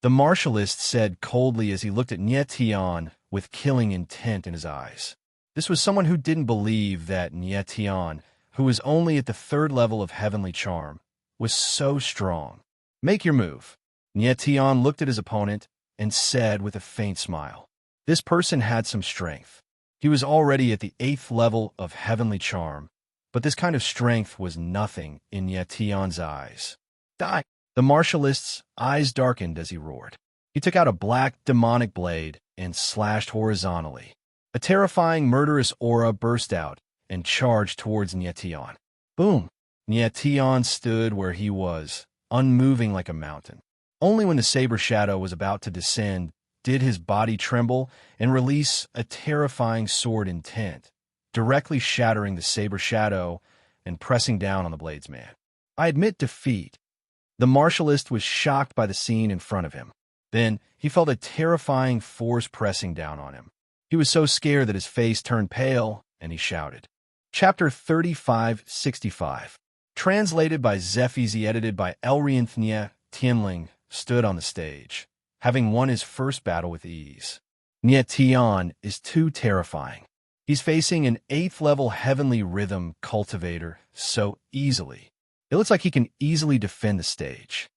The martialist said coldly as he looked at Nietian with killing intent in his eyes. This was someone who didn't believe that Nietian, who was only at the third level of heavenly charm, was so strong. Make your move. Nietian looked at his opponent and said with a faint smile. This person had some strength. He was already at the 8th level of heavenly charm, but this kind of strength was nothing in Nietian's eyes. Die! The martialist's eyes darkened as he roared. He took out a black, demonic blade and slashed horizontally. A terrifying, murderous aura burst out and charged towards Nietian. Boom! Nietian stood where he was, unmoving like a mountain. Only when the saber shadow was about to descend did his body tremble and release a terrifying sword intent, directly shattering the saber shadow and pressing down on the bladesman. I admit defeat. The martialist was shocked by the scene in front of him. Then he felt a terrifying force pressing down on him. He was so scared that his face turned pale, and he shouted. Chapter 3565. Translated by Zephizi, edited by Elrianthnia Tianling, stood on the stage, having won his first battle with ease. Nietian is too terrifying. He's facing an 8th-level heavenly rhythm cultivator so easily. It looks like he can easily defend the stage.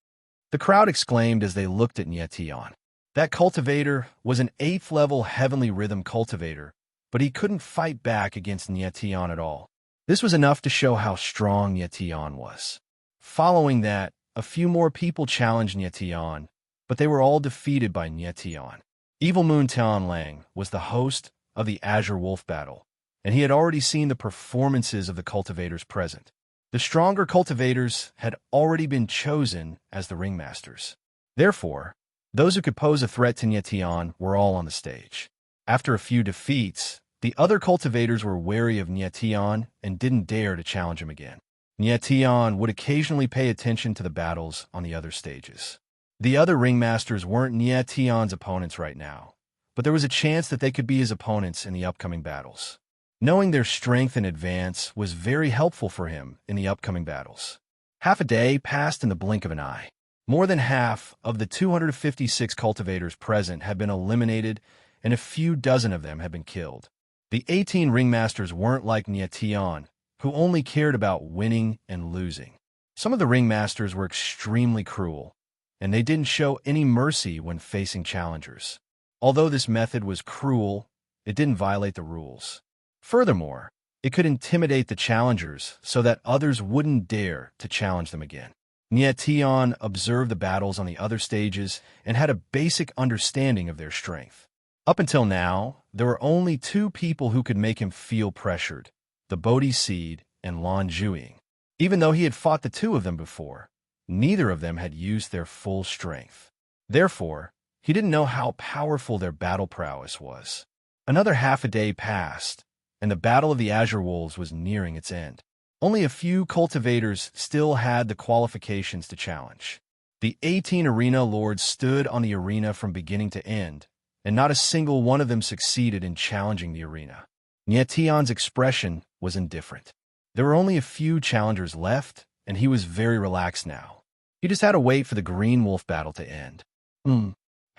The crowd exclaimed as they looked at Nietian. That cultivator was an 8th-level heavenly rhythm cultivator, but he couldn't fight back against Nietian at all. This was enough to show how strong Nietian was. Following that, a few more people challenged Nietian, but they were all defeated by Nietian. Evil Moon Tianlang was the host of the Azure Wolf battle, and he had already seen the performances of the cultivators present. The stronger cultivators had already been chosen as the ringmasters. Therefore, those who could pose a threat to Nietian were all on the stage. After a few defeats, the other cultivators were wary of Nietian and didn't dare to challenge him again. Nietian would occasionally pay attention to the battles on the other stages. The other ringmasters weren't Nietian's opponents right now, but there was a chance that they could be his opponents in the upcoming battles. Knowing their strength in advance was very helpful for him in the upcoming battles. Half a day passed in the blink of an eye. More than half of the 256 cultivators present had been eliminated, and a few dozen of them had been killed. The 18 ringmasters weren't like Nietian, who only cared about winning and losing. Some of the ringmasters were extremely cruel, and they didn't show any mercy when facing challengers. Although this method was cruel, it didn't violate the rules. Furthermore, it could intimidate the challengers so that others wouldn't dare to challenge them again. Nietian observed the battles on the other stages and had a basic understanding of their strength. Up until now, there were only 2 people who could make him feel pressured, the Bodhi Seed and Lan Zhuiying. Even though he had fought the 2 of them before, neither of them had used their full strength. Therefore, he didn't know how powerful their battle prowess was. Another half a day passed, and the Battle of the Azure Wolves was nearing its end. Only a few cultivators still had the qualifications to challenge. The 18 arena lords stood on the arena from beginning to end, and not a single one of them succeeded in challenging the arena. Nietian's expression was indifferent. There were only a few challengers left, and he was very relaxed now. He just had to wait for the Green Wolf battle to end.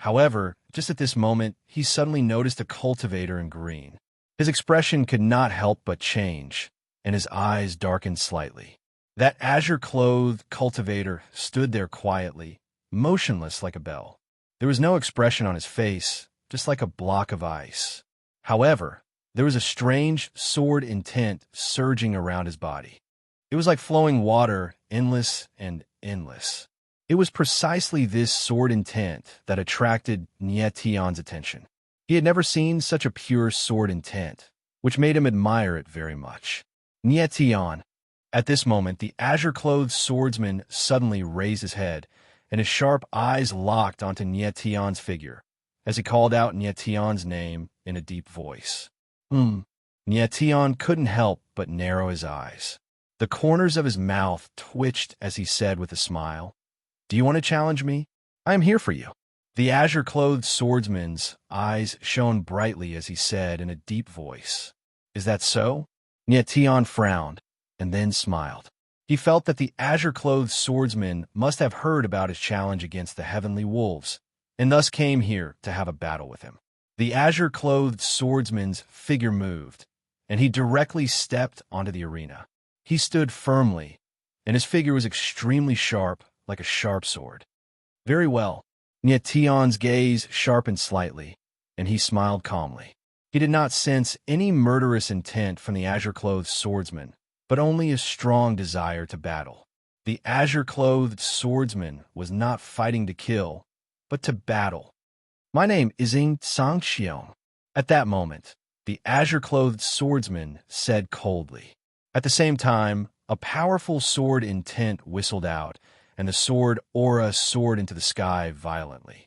However, just at this moment, he suddenly noticed a cultivator in green. His expression could not help but change, and his eyes darkened slightly. That azure-clothed cultivator stood there quietly, motionless like a bell. There was no expression on his face, just like a block of ice. However, there was a strange sword intent surging around his body. It was like flowing water, endless and endless. It was precisely this sword intent that attracted Nie Tian's attention. He had never seen such a pure sword intent, which made him admire it very much. Nie Tian. At this moment, the azure-clothed swordsman suddenly raised his head, and his sharp eyes locked onto Nie Tian's figure, as he called out Nie Tian's name in a deep voice. Nie Tian couldn't help but narrow his eyes. The corners of his mouth twitched as he said with a smile, "Do you want to challenge me? I am here for you." The azure-clothed swordsman's eyes shone brightly as he said in a deep voice, "Is that so?" Nie Tian frowned, and then smiled. He felt that the azure-clothed swordsman must have heard about his challenge against the heavenly wolves, and thus came here to have a battle with him. The azure-clothed swordsman's figure moved, and he directly stepped onto the arena. He stood firmly, and his figure was extremely sharp, like a sharp sword. "Very well." Nie Tian's gaze sharpened slightly, and he smiled calmly. He did not sense any murderous intent from the azure-clothed swordsman, but only a strong desire to battle. The azure-clothed swordsman was not fighting to kill, but to battle. "My name is Sangxiong." At that moment, the azure-clothed swordsman said coldly. At the same time, a powerful sword intent whistled out, and the sword aura soared into the sky violently.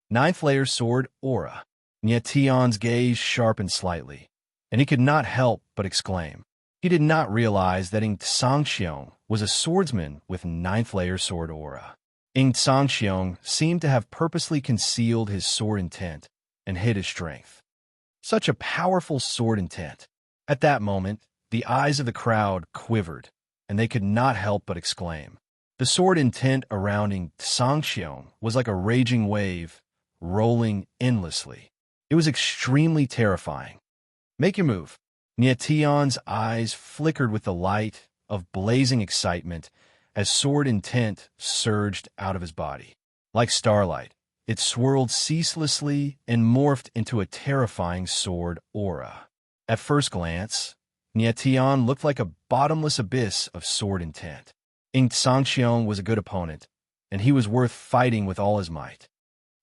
Ninth layer sword aura. Nie Tian's gaze sharpened slightly, and he could not help but exclaim. He did not realize that Sangxiong was a swordsman with ninth layer sword aura. Sangxiong seemed to have purposely concealed his sword intent and hid his strength. Such a powerful sword intent. At that moment, the eyes of the crowd quivered, and they could not help but exclaim. The sword intent around Sangxiong was like a raging wave, rolling endlessly. It was extremely terrifying. "Make your move." Nie Tian's eyes flickered with the light of blazing excitement as sword intent surged out of his body. Like starlight, it swirled ceaselessly and morphed into a terrifying sword aura. At first glance, Nie Tian looked like a bottomless abyss of sword intent. Sangxiong was a good opponent, and he was worth fighting with all his might.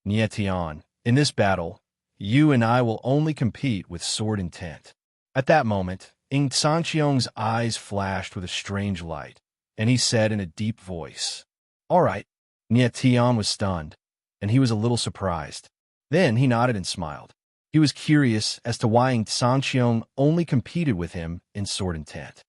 "Nie Tian, in this battle, you and I will only compete with sword intent." At that moment, Sangxiong's eyes flashed with a strange light, and he said in a deep voice, "All right." Nie Tian was stunned, and he was a little surprised. Then he nodded and smiled. He was curious as to why Sangxiong only competed with him in sword intent.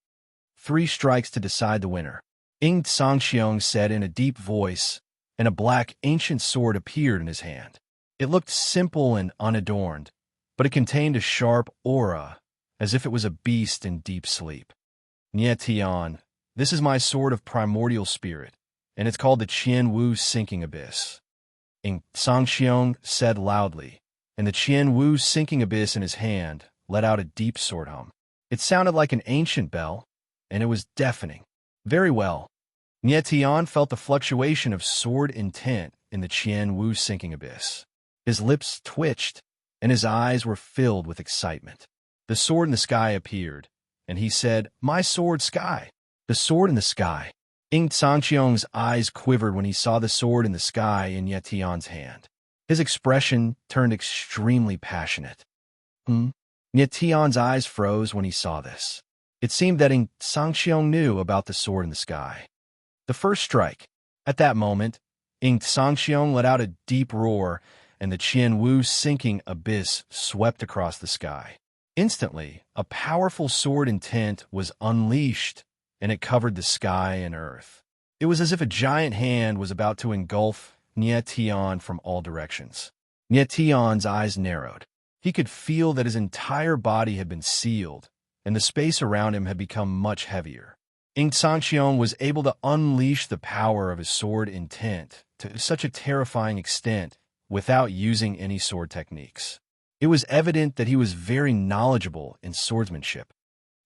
3 strikes to decide the winner. Sangxiong said in a deep voice, and a black ancient sword appeared in his hand. It looked simple and unadorned, but it contained a sharp aura, as if it was a beast in deep sleep. "Nie Tian, this is my sword of primordial spirit, and it's called the Qian Wu Sinking Abyss." Sangxiong said loudly, and the Qian Wu Sinking Abyss in his hand let out a deep sword hum. It sounded like an ancient bell, and it was deafening. Very well. Nie Tian felt the fluctuation of sword intent in the Qian Wu Sinking Abyss. His lips twitched, and his eyes were filled with excitement. The sword in the sky appeared, and he said, "My sword sky." The sword in the sky. Sangxiong's eyes quivered when he saw the sword in the sky in Nie Tian's hand. His expression turned extremely passionate. Nie Tian's eyes froze when he saw this. It seemed that Sangxiong knew about the sword in the sky. The first strike. At that moment, Sangxiong let out a deep roar, and the Qian Wu Sinking Abyss swept across the sky. Instantly, a powerful sword intent was unleashed, and it covered the sky and earth. It was as if a giant hand was about to engulf Nie Tian from all directions. Nie Tian's eyes narrowed. He could feel that his entire body had been sealed, and the space around him had become much heavier. Sangxiong was able to unleash the power of his sword intent to such a terrifying extent without using any sword techniques. It was evident that he was very knowledgeable in swordsmanship.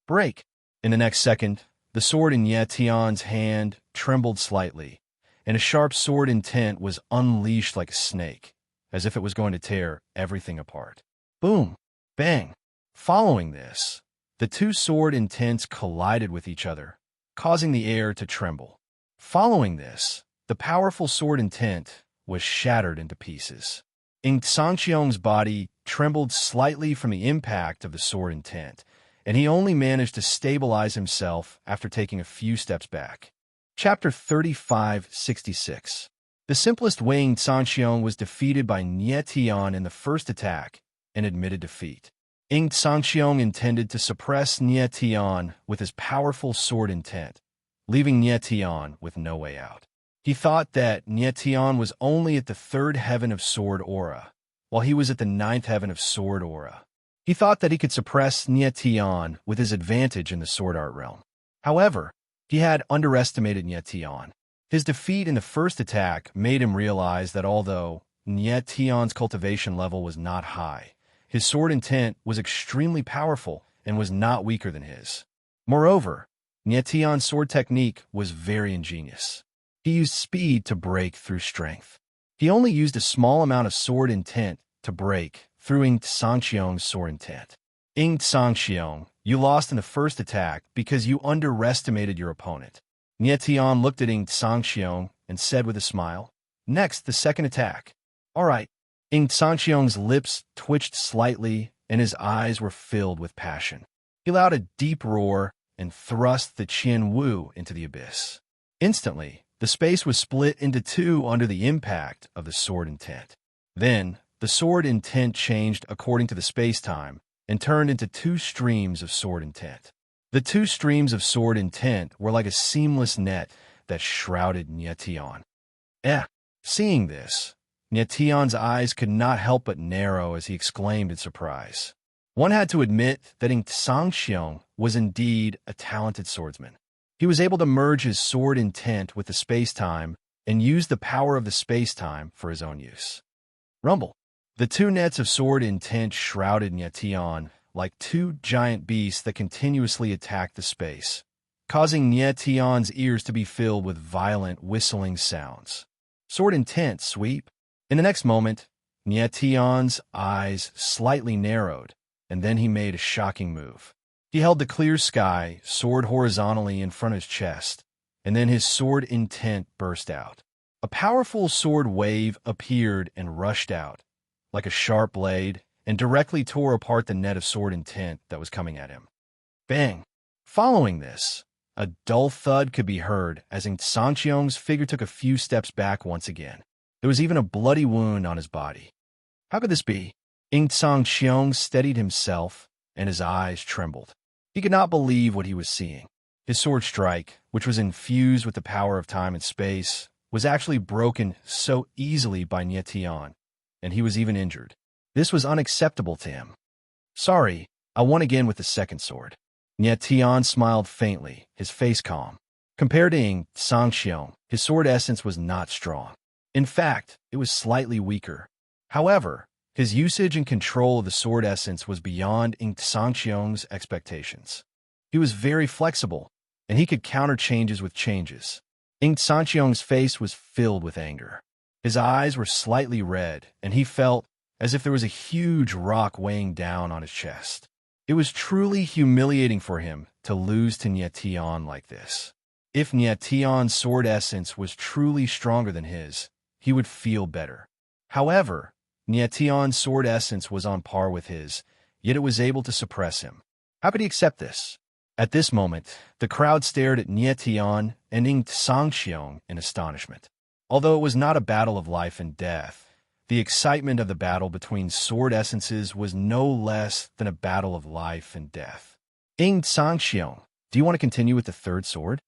Break! In the next second, the sword in Nie Tian's hand trembled slightly, and a sharp sword intent was unleashed like a snake, as if it was going to tear everything apart. Boom! Bang! Following this, the 2 sword intents collided with each other, causing the air to tremble. Following this, the powerful sword intent was shattered into pieces. Sangxiong's body trembled slightly from the impact of the sword intent, and he only managed to stabilize himself after taking a few steps back. Chapter 3566. The simplest way Sangxiong was defeated by Nie Tian in the first attack and admitted defeat. Sangxiong intended to suppress Nie Tian with his powerful sword intent, leaving Nie Tian with no way out. He thought that Nie Tian was only at the 3rd heaven of sword aura, while he was at the 9th heaven of sword aura. He thought that he could suppress Nie Tian with his advantage in the sword art realm. However, he had underestimated Nie Tian. His defeat in the first attack made him realize that although Nie Tian's cultivation level was not high, his sword intent was extremely powerful and was not weaker than his. Moreover, Nie Tian's sword technique was very ingenious. He used speed to break through strength. He only used a small amount of sword intent to break through Sangxiong's sword intent. Sangxiong, you lost in the first attack because you underestimated your opponent. Nie Tian looked at Sangxiong and said with a smile, "Next, the second attack." "All right." Sangxiong's lips twitched slightly and his eyes were filled with passion. He let out a deep roar and thrust the Qian Wu into the abyss. Instantly, the space was split into two under the impact of the sword intent. Then, the sword intent changed according to the space-time and turned into two streams of sword intent. The two streams of sword intent were like a seamless net that shrouded Nie Tian. Seeing this, Nie Tian's eyes could not help but narrow as he exclaimed in surprise. One had to admit that Sangxiong was indeed a talented swordsman. He was able to merge his sword intent with the space-time and use the power of the space-time for his own use. Rumble. The two nets of sword intent shrouded Nie Tian like two giant beasts that continuously attacked the space, causing Nie Tian's ears to be filled with violent whistling sounds. Sword intent sweep. In the next moment, Nie Tian's eyes slightly narrowed, and then he made a shocking move. He held the clear sky, sword horizontally in front of his chest, and then his sword intent burst out. A powerful sword wave appeared and rushed out, like a sharp blade, and directly tore apart the net of sword intent that was coming at him. Bang! Following this, a dull thud could be heard as Sangxiong's figure took a few steps back once again. There was even a bloody wound on his body. How could this be? Sangxiong steadied himself, and his eyes trembled. He could not believe what he was seeing. His sword strike, which was infused with the power of time and space, was actually broken so easily by Nie Tian, and he was even injured. This was unacceptable to him. "Sorry, I won again with the second sword." Nie Tian smiled faintly, his face calm. Compared to Sangxiong, his sword essence was not strong. In fact, it was slightly weaker. However, his usage and control of the sword essence was beyond Sangxiong's expectations. He was very flexible, and he could counter changes with changes. Sangxiong's face was filled with anger. His eyes were slightly red, and he felt as if there was a huge rock weighing down on his chest. It was truly humiliating for him to lose to Nie Tian like this. If Nie Tian's sword essence was truly stronger than his, he would feel better. However, Nie Tian's sword essence was on par with his, yet it was able to suppress him. How could he accept this? At this moment, the crowd stared at Nie Tian and Sangxiong in astonishment. Although it was not a battle of life and death, the excitement of the battle between sword essences was no less than a battle of life and death. Sangxiong, do you want to continue with the third sword?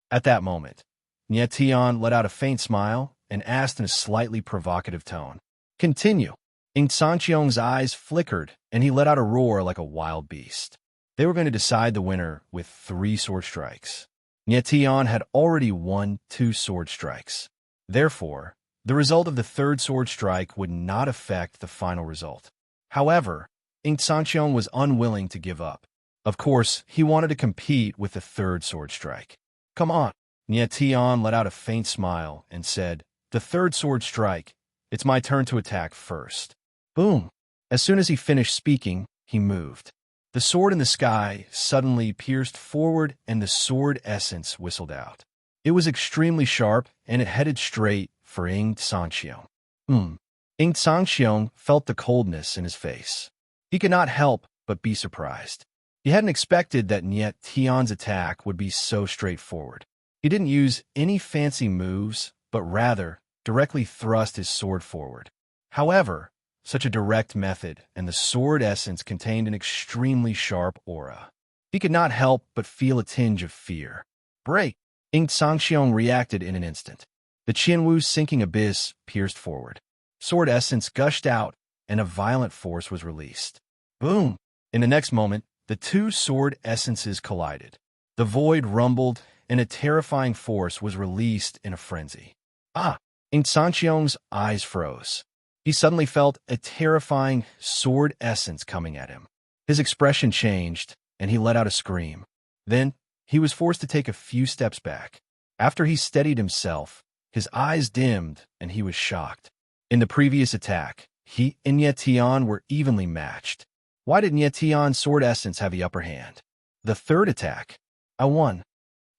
At that moment, Nie Tian let out a faint smile and asked in a slightly provocative tone. "Continue." Sangxiong's eyes flickered, and he let out a roar like a wild beast. They were going to decide the winner with 3 sword strikes. Nie Tian had already won 2 sword strikes. Therefore, the result of the third sword strike would not affect the final result. However, Sangxiong was unwilling to give up. Of course, he wanted to compete with the third sword strike. "Come on." Nie Tian let out a faint smile and said, "The third sword strike. It's my turn to attack first." Boom! As soon as he finished speaking, he moved. The sword in the sky suddenly pierced forward and the sword essence whistled out. It was extremely sharp, and it headed straight for Ing Sangxiong. Ing Sangxiong felt the coldness in his face. He could not help but be surprised. He hadn't expected that Niet Tian's attack would be so straightforward. He didn't use any fancy moves, but rather directly thrust his sword forward. However, such a direct method, and the sword essence contained an extremely sharp aura. He could not help but feel a tinge of fear. Break! Ing Sangxiong reacted in an instant. The Qianwu's sinking abyss pierced forward. Sword essence gushed out, and a violent force was released. Boom! In the next moment, the two sword essences collided. The void rumbled, and a terrifying force was released in a frenzy. Ah! Ing Sangxiong's eyes froze. He suddenly felt a terrifying sword essence coming at him. His expression changed, and he let out a scream. Then, he was forced to take a few steps back. After he steadied himself, his eyes dimmed, and he was shocked. In the previous attack, he and Niet Tian were evenly matched. Why did Niet Tian's sword essence have the upper hand? The third attack. I won.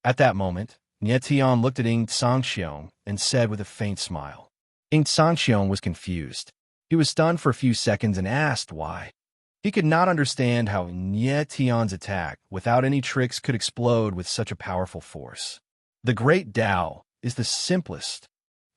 At that moment, Niet Tian looked at Ing Sangxiong and said with a faint smile. Ing Sangxiong was confused. He was stunned for a few seconds and asked why. He could not understand how Niet Tian's attack, without any tricks, could explode with such a powerful force. The Great Tao is the simplest.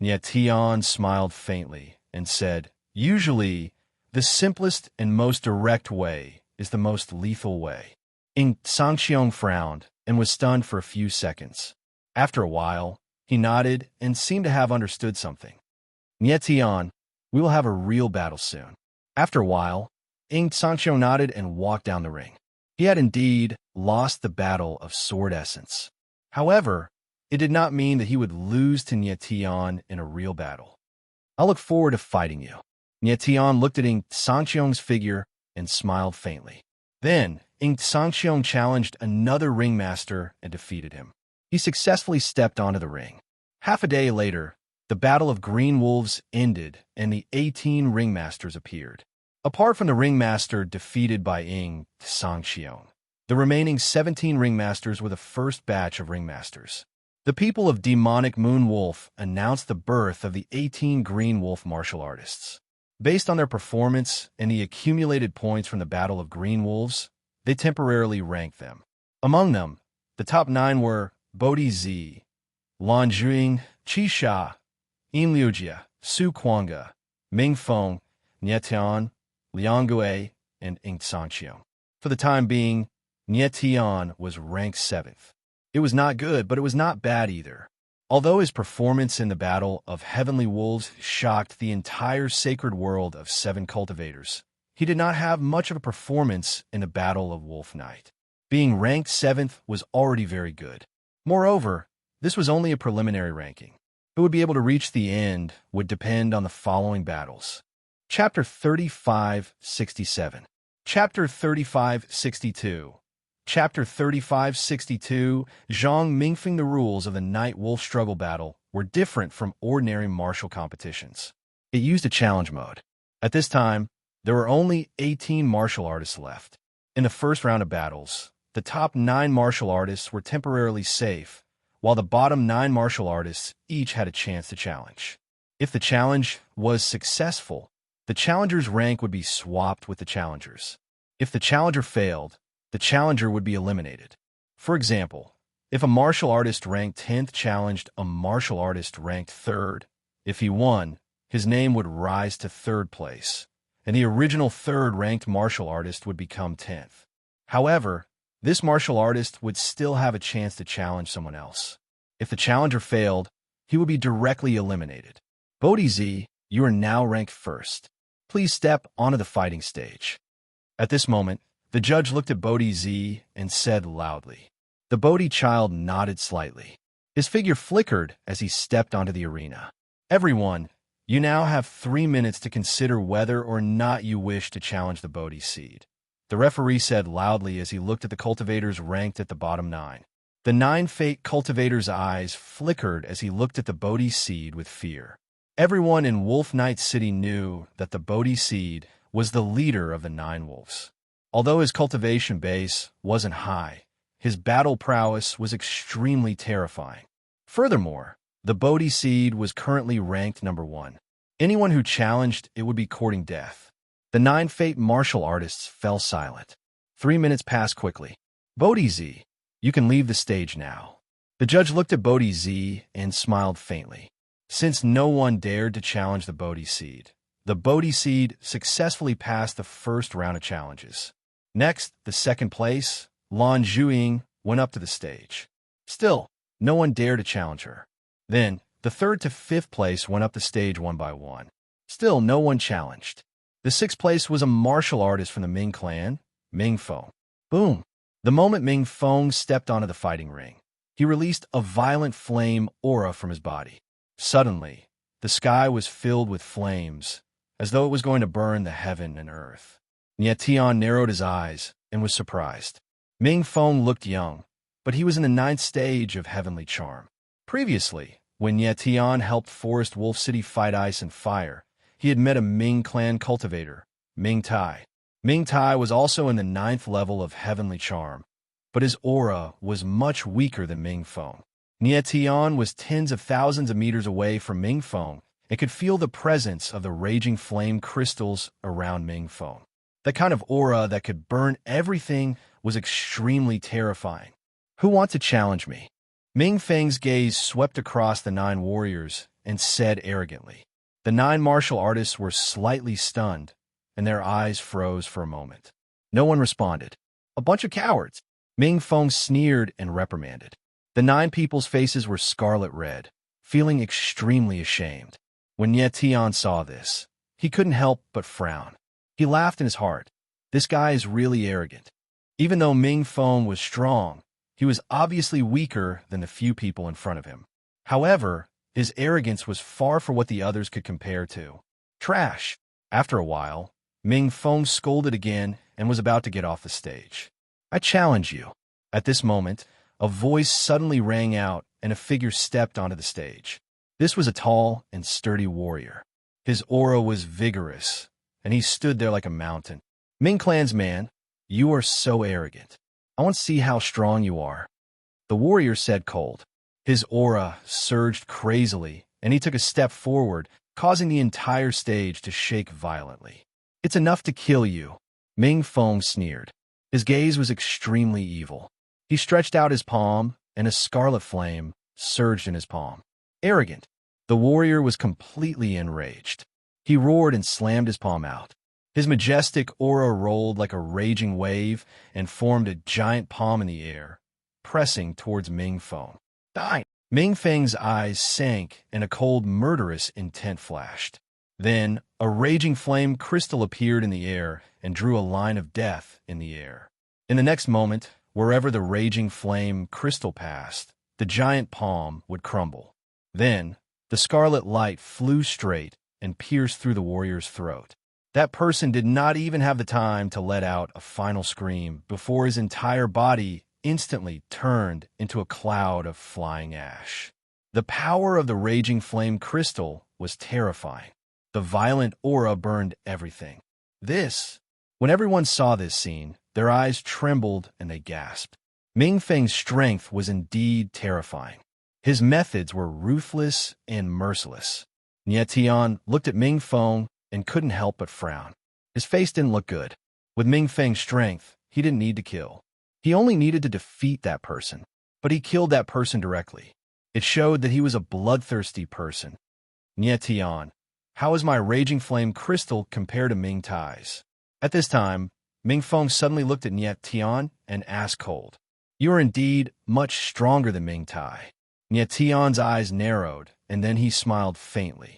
Niet Tian smiled faintly and said, usually, the simplest and most direct way is the most lethal way. Ing Sangxiong frowned and was stunned for a few seconds. After a while, he nodded and seemed to have understood something. Niet Tian, we will have a real battle soon. After a while, Ing Sangxiong nodded and walked down the ring. He had indeed lost the battle of sword essence. However, it did not mean that he would lose to Niet Tian in a real battle. I look forward to fighting you. Niet Tian looked at Ing Sangxiong's figure and smiled faintly. Then, Ing Sangxiong challenged another ringmaster and defeated him. He successfully stepped onto the ring. Half a day later, the Battle of Green Wolves ended and the 18 ringmasters appeared. Apart from the ringmaster defeated by Ing Sangxiong, the remaining 17 ringmasters were the first batch of ringmasters. The people of Demonic Moon Wolf announced the birth of the 18 Green Wolf martial artists. Based on their performance and the accumulated points from the Battle of Green Wolves, they temporarily ranked them. Among them, the top 9 were Bodhi Zi, Lan Juying, Qi Sha, Yin Liujia, Su Kuanga, Ming Feng, Niet Tian, Liang Gui, and Ing Sangxiong. For the time being, Niet Tian was ranked 7th. It was not good, but it was not bad either. Although his performance in the Battle of Heavenly Wolves shocked the entire sacred world of 7 cultivators, he did not have much of a performance in the Battle of Wolf Night. Being ranked 7th was already very good. Moreover, this was only a preliminary ranking. Who would be able to reach the end would depend on the following battles. Chapter 35-67. Chapter 35-62. Chapter 35-62. Zhang Mingfeng. The rules of the Night Wolf struggle battle were different from ordinary martial competitions. It used a challenge mode. At this time, there were only 18 martial artists left. In the first round of battles, the top 9 martial artists were temporarily safe, while the bottom 9 martial artists each had a chance to challenge. If the challenge was successful, the challenger's rank would be swapped with the challengers. If the challenger failed, the challenger would be eliminated. For example, if a martial artist ranked 10th challenged a martial artist ranked 3rd, if he won, his name would rise to 3rd place, and the original 3rd ranked martial artist would become 10th. However, this martial artist would still have a chance to challenge someone else. If the challenger failed, he would be directly eliminated. Bodhi Zi, you are now ranked 1st. Please step onto the fighting stage. At this moment, the judge looked at Bodhi Zi and said loudly. The Bodhi child nodded slightly. His figure flickered as he stepped onto the arena. Everyone, you now have 3 minutes to consider whether or not you wish to challenge the Bodhi seed. The referee said loudly as he looked at the cultivators ranked at the bottom 9. The 9 fate cultivators' eyes flickered as he looked at the Bodhi seed with fear. Everyone in Wolf Night City knew that the Bodhi seed was the leader of the 9 wolves. Although his cultivation base wasn't high, his battle prowess was extremely terrifying. Furthermore, the Bodhi seed was currently ranked number 1. Anyone who challenged it would be courting death. The 9 fate martial artists fell silent. 3 minutes passed quickly. Bodhi Z, you can leave the stage now. The judge looked at Bodhi Z and smiled faintly. Since no one dared to challenge the Bodhi seed, the Bodhi seed successfully passed the first round of challenges. Next, the second place, Lan Zhuiying, went up to the stage. Still, no one dared to challenge her. Then, the third to fifth place went up the stage one by one. Still, no one challenged. The sixth place was a martial artist from the Ming clan, Ming Feng. Boom! The moment Ming Feng stepped onto the fighting ring, he released a violent flame aura from his body. Suddenly, the sky was filled with flames, as though it was going to burn the heaven and earth. Nie Tian narrowed his eyes and was surprised. Ming Feng looked young, but he was in the 9th stage of heavenly charm. Previously, when Nie Tian helped Forest Wolf City fight ice and fire, he had met a Ming clan cultivator, Ming Tai. Ming Tai was also in the 9th level of heavenly charm, but his aura was much weaker than Ming Feng. Nie Tian was tens of thousands of meters away from Ming Feng and could feel the presence of the raging flame crystals around Ming Feng. The kind of aura that could burn everything was extremely terrifying. Who wants to challenge me? Ming Feng's gaze swept across the 9 warriors and said arrogantly. The 9 martial artists were slightly stunned, and their eyes froze for a moment. No one responded. A bunch of cowards. Ming Feng sneered and reprimanded. The 9 people's faces were scarlet red, feeling extremely ashamed. When Nie Tian saw this, he couldn't help but frown. He laughed in his heart. This guy is really arrogant. Even though Ming Feng was strong, he was obviously weaker than the few people in front of him. However, his arrogance was far from what the others could compare to. Trash. After a while, Ming Feng scolded again and was about to get off the stage. I challenge you. At this moment, a voice suddenly rang out and a figure stepped onto the stage. This was a tall and sturdy warrior. His aura was vigorous, and he stood there like a mountain. Ming Clan's man, you are so arrogant. I want to see how strong you are. The warrior said cold. His aura surged crazily, and he took a step forward, causing the entire stage to shake violently. It's enough to kill you. Ming Feng sneered. His gaze was extremely evil. He stretched out his palm, and a scarlet flame surged in his palm. Arrogant. The warrior was completely enraged. He roared and slammed his palm out. His majestic aura rolled like a raging wave and formed a giant palm in the air, pressing towards Ming Feng. Die! Ming Feng's eyes sank and a cold, murderous intent flashed. Then, a raging flame crystal appeared in the air and drew a line of death in the air. In the next moment, wherever the raging flame crystal passed, the giant palm would crumble. Then, the scarlet light flew straight and pierced through the warrior's throat. That person did not even have the time to let out a final scream before his entire body instantly turned into a cloud of flying ash. The power of the raging flame crystal was terrifying. The violent aura burned everything. When everyone saw this scene, their eyes trembled and they gasped. Ming Feng's strength was indeed terrifying. His methods were ruthless and merciless. Nie Tian looked at Ming Feng and couldn't help but frown. His face didn't look good. With Ming Feng's strength, he didn't need to kill. He only needed to defeat that person. But he killed that person directly. It showed that he was a bloodthirsty person. Nie Tian, how is my raging flame crystal compared to Ming Tai's? At this time, Ming Feng suddenly looked at Nie Tian and asked cold. You are indeed much stronger than Ming Tai. Nie Tian's eyes narrowed, and then he smiled faintly.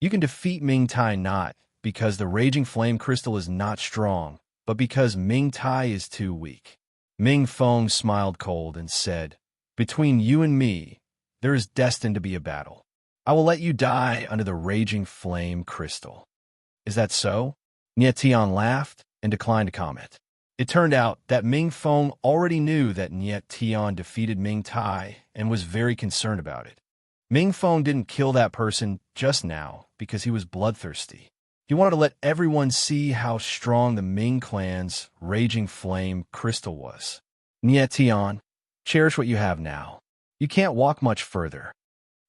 You can defeat Ming Tai not because the raging flame crystal is not strong, but because Ming Tai is too weak. Ming Feng smiled cold and said, Between you and me, there is destined to be a battle. I will let you die under the raging flame crystal. Is that so? Nie Tian laughed and declined to comment. It turned out that Ming Feng already knew that Nie Tian defeated Ming Tai and was very concerned about it. Ming Feng didn't kill that person just now because he was bloodthirsty. He wanted to let everyone see how strong the Ming clan's raging flame crystal was. Nie Tian, cherish what you have now. You can't walk much further.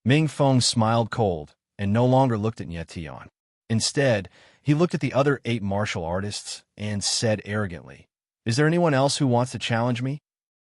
Ming Feng smiled cold and no longer looked at Nye Tian. Instead, he looked at the other 8 martial artists and said arrogantly, "Is there anyone else who wants to challenge me?"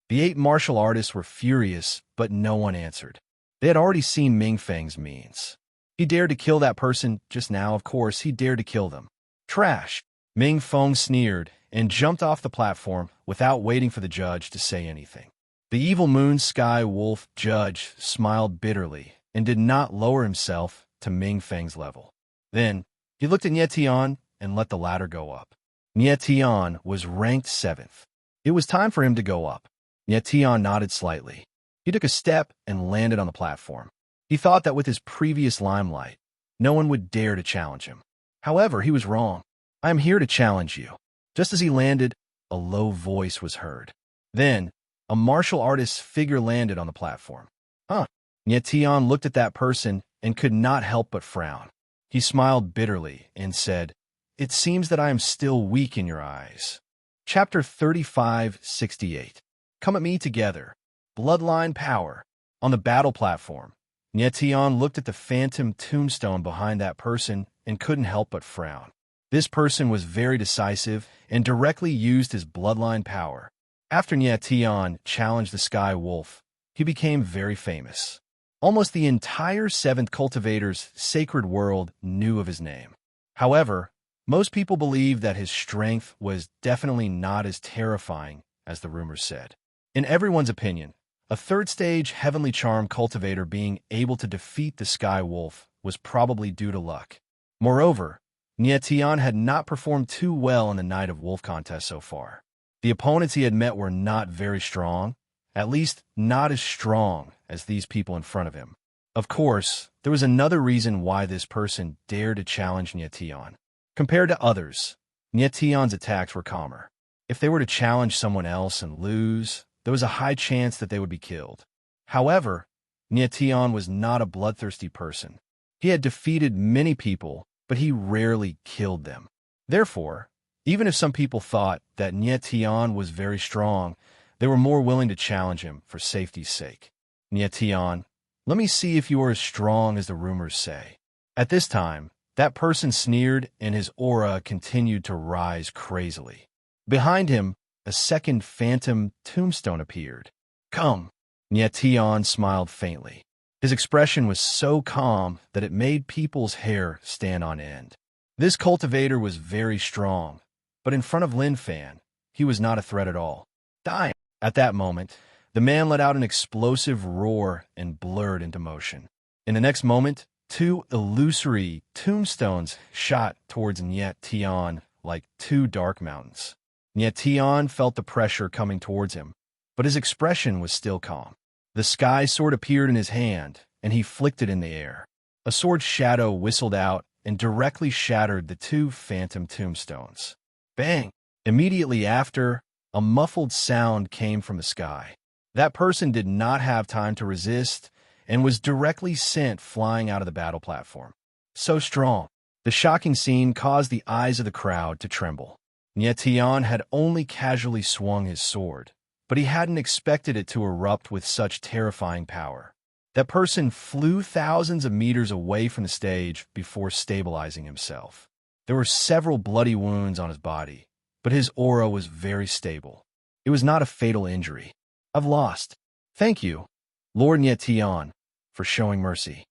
The 8 martial artists were furious, but no one answered. They had already seen Ming Feng's means. He dared to kill that person just now, of course, he dared to kill them. Trash! Ming Feng sneered and jumped off the platform without waiting for the judge to say anything. The evil moon sky wolf judge smiled bitterly and did not lower himself to Ming Feng's level. Then, he looked at Nye Tian and let the ladder go up. Nye Tian was ranked 7th. It was time for him to go up. Nye Tian nodded slightly. He took a step and landed on the platform. He thought that with his previous limelight, no one would dare to challenge him. However, he was wrong. "I am here to challenge you." Just as he landed, a low voice was heard. Then, a martial artist's figure landed on the platform. Huh. Nye Tian looked at that person and could not help but frown. He smiled bitterly and said, "It seems that I am still weak in your eyes." Chapter 3568. Come at me together. Bloodline power. On the battle platform, Nye Tian looked at the phantom tombstone behind that person and couldn't help but frown. This person was very decisive and directly used his bloodline power. After Nye Tian challenged the Sky Wolf, he became very famous. Almost the entire 7th Cultivator's sacred world knew of his name. However, most people believed that his strength was definitely not as terrifying as the rumors said. In everyone's opinion, a 3rd stage Heavenly Charm cultivator being able to defeat the Sky Wolf was probably due to luck. Moreover, Nye Tian had not performed too well in the Night of Wolf contest so far. The opponents he had met were not very strong, at least not as strong as these people in front of him. Of course, there was another reason why this person dared to challenge Nye Tian. Compared to others, Nye Tian's attacks were calmer. If they were to challenge someone else and lose, there was a high chance that they would be killed. However, Nye Tian was not a bloodthirsty person. He had defeated many people, but he rarely killed them. Therefore, even if some people thought that Nye Tian was very strong, they were more willing to challenge him for safety's sake. "Nye Tian, let me see if you are as strong as the rumors say." At this time, that person sneered and his aura continued to rise crazily. Behind him, a second phantom tombstone appeared. "Come." Nye Tian smiled faintly. His expression was so calm that it made people's hair stand on end. This cultivator was very strong, but in front of Lin Fan, he was not a threat at all. "Die!" At that moment, the man let out an explosive roar and blurred into motion. In the next moment, 2 illusory tombstones shot towards Nye Tian like 2 dark mountains. Nye Tian felt the pressure coming towards him, but his expression was still calm. The sky sword appeared in his hand, and he flicked it in the air. A sword shadow whistled out and directly shattered the 2 phantom tombstones. Bang! Immediately after, a muffled sound came from the sky. That person did not have time to resist and was directly sent flying out of the battle platform. So strong. The shocking scene caused the eyes of the crowd to tremble. Nye Tian had only casually swung his sword, but he hadn't expected it to erupt with such terrifying power. That person flew thousands of meters away from the stage before stabilizing himself. There were several bloody wounds on his body, but his aura was very stable. It was not a fatal injury. "I've lost. Thank you, Lord Nye Tian, for showing mercy."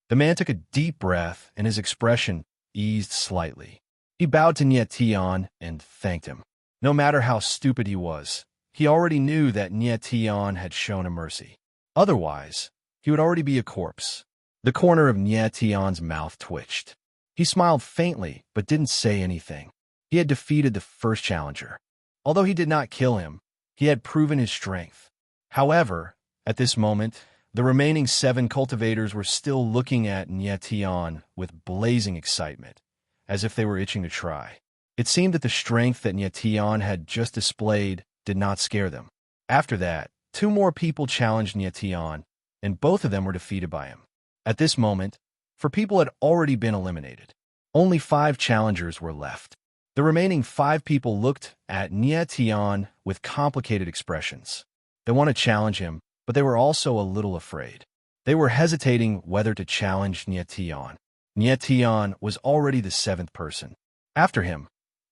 The man took a deep breath and his expression eased slightly. He bowed to Nye Tian and thanked him. No matter how stupid he was, he already knew that Nye Tian had shown him mercy. Otherwise, he would already be a corpse. The corner of Nye Tian's mouth twitched. He smiled faintly, but didn't say anything. He had defeated the first challenger. Although he did not kill him, he had proven his strength. However, at this moment, the remaining 7 cultivators were still looking at Nye Tian with blazing excitement, as if they were itching to try. It seemed that the strength that Nye Tian had just displayed did not scare them. After that, 2 more people challenged Nye Tian, and both of them were defeated by him. At this moment, 4 people had already been eliminated. Only 5 challengers were left. The remaining 5 people looked at Nye Tian with complicated expressions. They want to challenge him, but they were also a little afraid. They were hesitating whether to challenge Nietian. Nietian was already the seventh person. After him,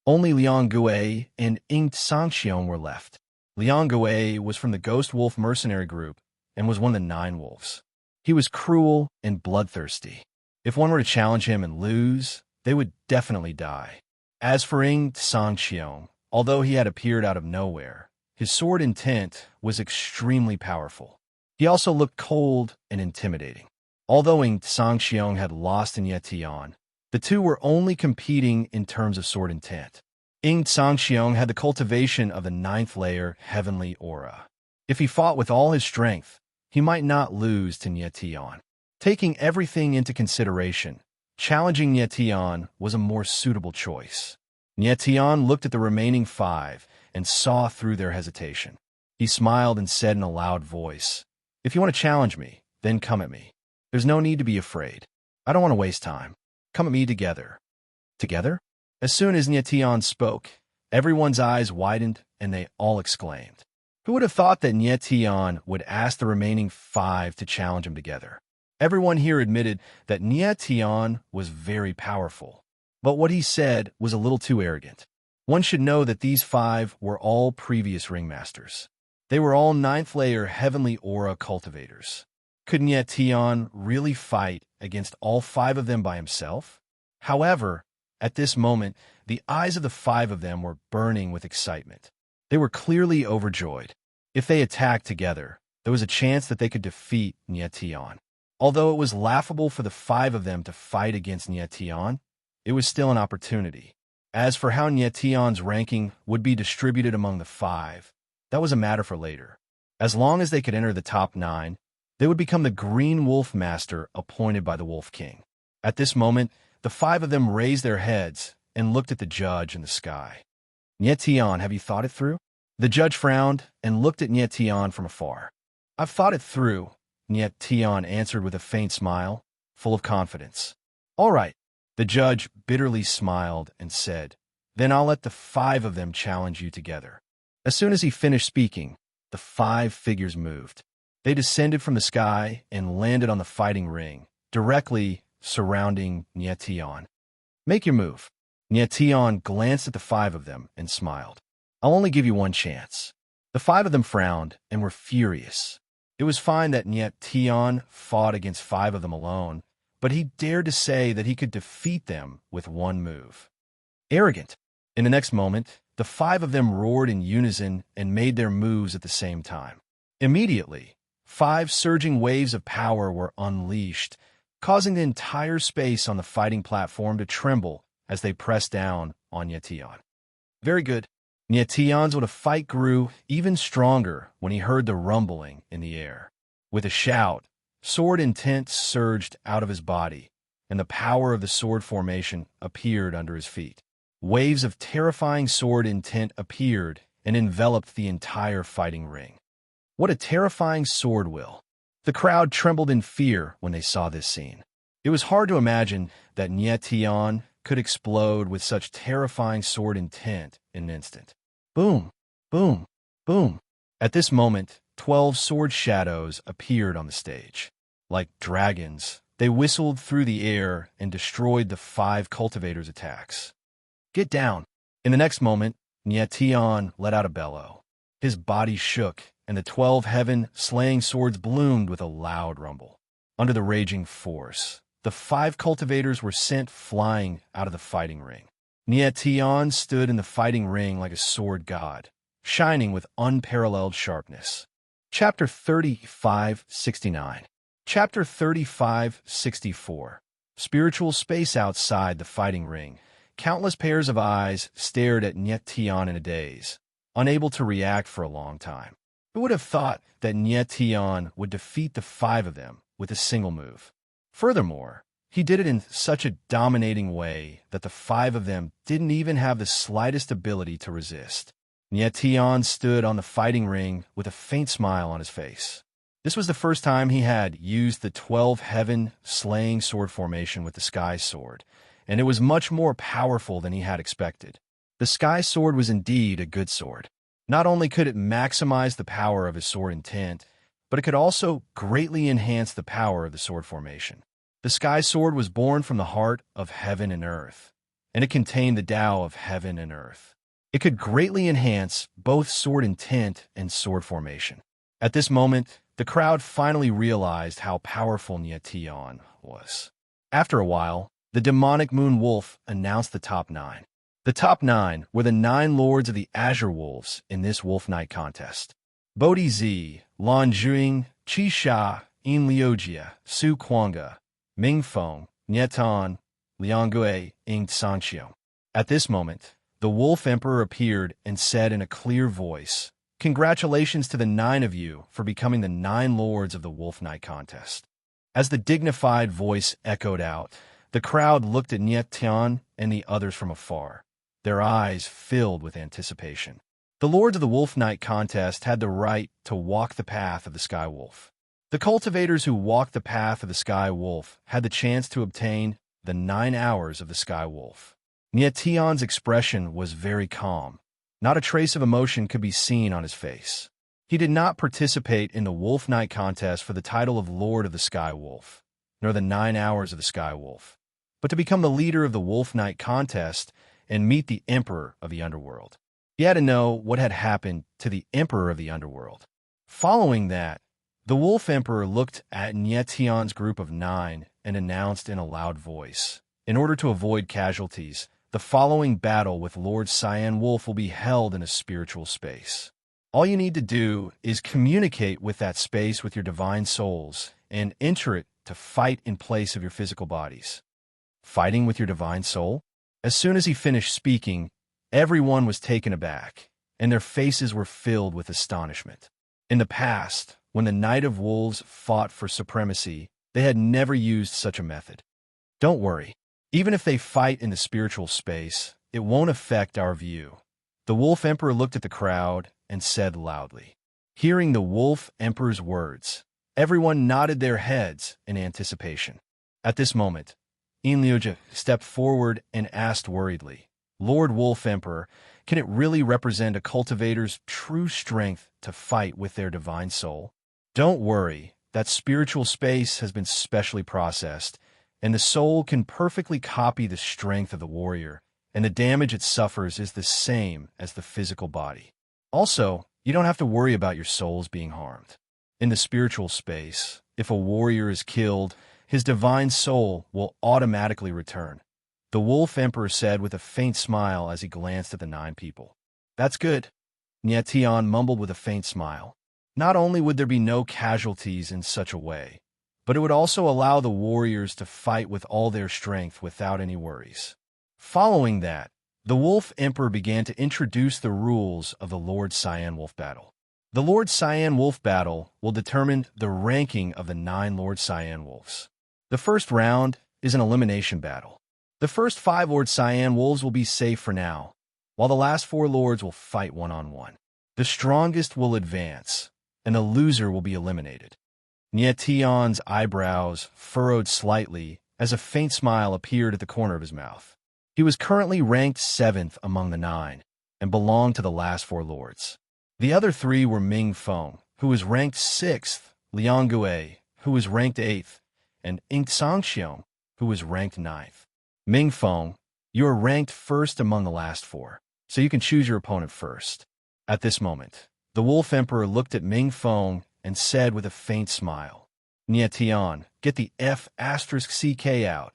only Liang Gui and Ying Sangxiong were left. Liang Gui was from the Ghost Wolf mercenary group and was one of the 9 wolves. He was cruel and bloodthirsty. If one were to challenge him and lose, they would definitely die. As for Ying Sangxiong, although he had appeared out of nowhere, his sword intent was extremely powerful. He also looked cold and intimidating. Although Ying Sangxiong had lost in Yetian, the two were only competing in terms of sword intent. Ying Sangxiong had the cultivation of the 9th layer heavenly aura. If he fought with all his strength, he might not lose to Nietian. Taking everything into consideration, challenging Nietian was a more suitable choice. Nietian looked at the remaining 5 and saw through their hesitation. He smiled and said in a loud voice, "If you want to challenge me, then come at me. There's no need to be afraid. I don't want to waste time. Come at me together." Together? As soon as Nietian spoke, everyone's eyes widened and they all exclaimed. Who would have thought that Nietian would ask the remaining 5 to challenge him together? Everyone here admitted that Nietian was very powerful, but what he said was a little too arrogant. One should know that these 5 were all previous ringmasters. They were all 9th layer heavenly aura cultivators. Could Nietian really fight against all 5 of them by himself? However, at this moment, the eyes of the 5 of them were burning with excitement. They were clearly overjoyed. If they attacked together, there was a chance that they could defeat Nietian. Although it was laughable for the 5 of them to fight against Nietian, it was still an opportunity. As for how Nietian's ranking would be distributed among the 5, that was a matter for later. As long as they could enter the top 9, they would become the Green Wolf Master appointed by the Wolf King. At this moment, the 5 of them raised their heads and looked at the judge in the sky. Nietian, have you thought it through? The judge frowned and looked at Nietian from afar. I've thought it through, Nietian answered with a faint smile, full of confidence. All right. The judge bitterly smiled and said, then I'll let the 5 of them challenge you together. As soon as he finished speaking, the 5 figures moved. They descended from the sky and landed on the fighting ring, directly surrounding Nietian. Make your move. Nietian glanced at the 5 of them and smiled. I'll only give you one chance. The 5 of them frowned and were furious. It was fine that Nietian fought against 5 of them alone, but he dared to say that he could defeat them with one move. Arrogant. In the next moment, the 5 of them roared in unison and made their moves at the same time. Immediately, 5 surging waves of power were unleashed, causing the entire space on the fighting platform to tremble as they pressed down on Nietian. Very good. Nietian's fight grew even stronger when he heard the rumbling in the air. With a shout, sword intent surged out of his body, and the power of the sword formation appeared under his feet. Waves of terrifying sword intent appeared and enveloped the entire fighting ring. What a terrifying sword will! The crowd trembled in fear when they saw this scene. It was hard to imagine that Nietian could explode with such terrifying sword intent in an instant. Boom, boom, boom. At this moment, 12 sword shadows appeared on the stage. Like dragons, they whistled through the air and destroyed the 5 cultivators' attacks. Get down. In the next moment, Nietian let out a bellow. His body shook, and the 12 heaven-slaying swords bloomed with a loud rumble. Under the raging force, the 5 cultivators were sent flying out of the fighting ring. Nietian stood in the fighting ring like a sword god, shining with unparalleled sharpness. Chapter 3569. Chapter 3564. Spiritual space outside the fighting ring. Countless pairs of eyes stared at Nietian in a daze, unable to react for a long time. Who would have thought that Nietian would defeat the 5 of them with a single move? Furthermore, he did it in such a dominating way that the 5 of them didn't even have the slightest ability to resist. Nietian stood on the fighting ring with a faint smile on his face. This was the first time he had used the 12 heaven-slaying sword formation with the Sky Sword, and it was much more powerful than he had expected. The Sky Sword was indeed a good sword. Not only could it maximize the power of his sword intent, but it could also greatly enhance the power of the sword formation. The sky sword was born from the heart of heaven and earth, and it contained the Tao of heaven and earth. It could greatly enhance both sword intent and sword formation. At this moment, the crowd finally realized how powerful Nietian was. After a while, the demonic moon wolf announced the top 9. The top 9 were the 9 lords of the Azure Wolves in this Wolf Knight contest. Bodhi Zi, Lan Jing, Qi Sha, Yin Liujia, Su Kuanga, Ming Feng, Nietan, Liang Gui, Ying Sanxiu. At this moment, the Wolf Emperor appeared and said in a clear voice, "Congratulations to the 9 of you for becoming the 9 lords of the Wolf Knight contest." As the dignified voice echoed out, the crowd looked at Nietian and the others from afar, their eyes filled with anticipation. The lords of the Wolf Knight contest had the right to walk the path of the Sky Wolf. The cultivators who walked the path of the Sky Wolf had the chance to obtain the 9 hours of the Sky Wolf. Nietian's expression was very calm. Not a trace of emotion could be seen on his face. He did not participate in the Wolf Knight contest for the title of Lord of the Sky Wolf, nor the 9 hours of the Sky Wolf, but to become the leader of the Wolf Knight contest and meet the Emperor of the Underworld. He had to know what had happened to the Emperor of the Underworld. Following that, the Wolf Emperor looked at Nietian's group of 9 and announced in a loud voice, "In order to avoid casualties, the following battle with Lord Cyan Wolf will be held in a spiritual space. All you need to do is communicate with that space with your divine souls and enter it to fight in place of your physical bodies." Fighting with your divine soul? As soon as he finished speaking, everyone was taken aback, and their faces were filled with astonishment. In the past, when the Knight of Wolves fought for supremacy, they had never used such a method. Don't worry. Even if they fight in the spiritual space, it won't affect our view. The Wolf Emperor looked at the crowd and said loudly. Hearing the Wolf Emperor's words, everyone nodded their heads in anticipation. At this moment, Yin Liujia stepped forward and asked worriedly, "Lord Wolf Emperor, can it really represent a cultivator's true strength to fight with their divine soul?" Don't worry, that spiritual space has been specially processed, and the soul can perfectly copy the strength of the warrior, and the damage it suffers is the same as the physical body. Also, you don't have to worry about your souls being harmed. In the spiritual space, if a warrior is killed, his divine soul will automatically return. The Wolf Emperor said with a faint smile as he glanced at the 9 people. That's good. Nietian mumbled with a faint smile. Not only would there be no casualties in such a way, but it would also allow the warriors to fight with all their strength without any worries. Following that, the Wolf Emperor began to introduce the rules of the Lord Cyan Wolf battle. The Lord Cyan Wolf battle will determine the ranking of the 9 Lord Cyan Wolves. The first round is an elimination battle. The first 5 Lord Cyan Wolves will be safe for now, while the last 4 lords will fight one-on-one. The strongest will advance, and the loser will be eliminated. Nietian's eyebrows furrowed slightly as a faint smile appeared at the corner of his mouth. He was currently ranked 7th among the 9, and belonged to the last 4 lords. The other 3 were Ming Feng, who was ranked 6th, Liang Gui, who was ranked 8th, and Ying Sanxiu, who was ranked 9th. Ming Feng, you are ranked 1st among the last 4, so you can choose your opponent first. At this moment, the Wolf Emperor looked at Ming Feng and said with a faint smile, "Nietian, get the F*CK out."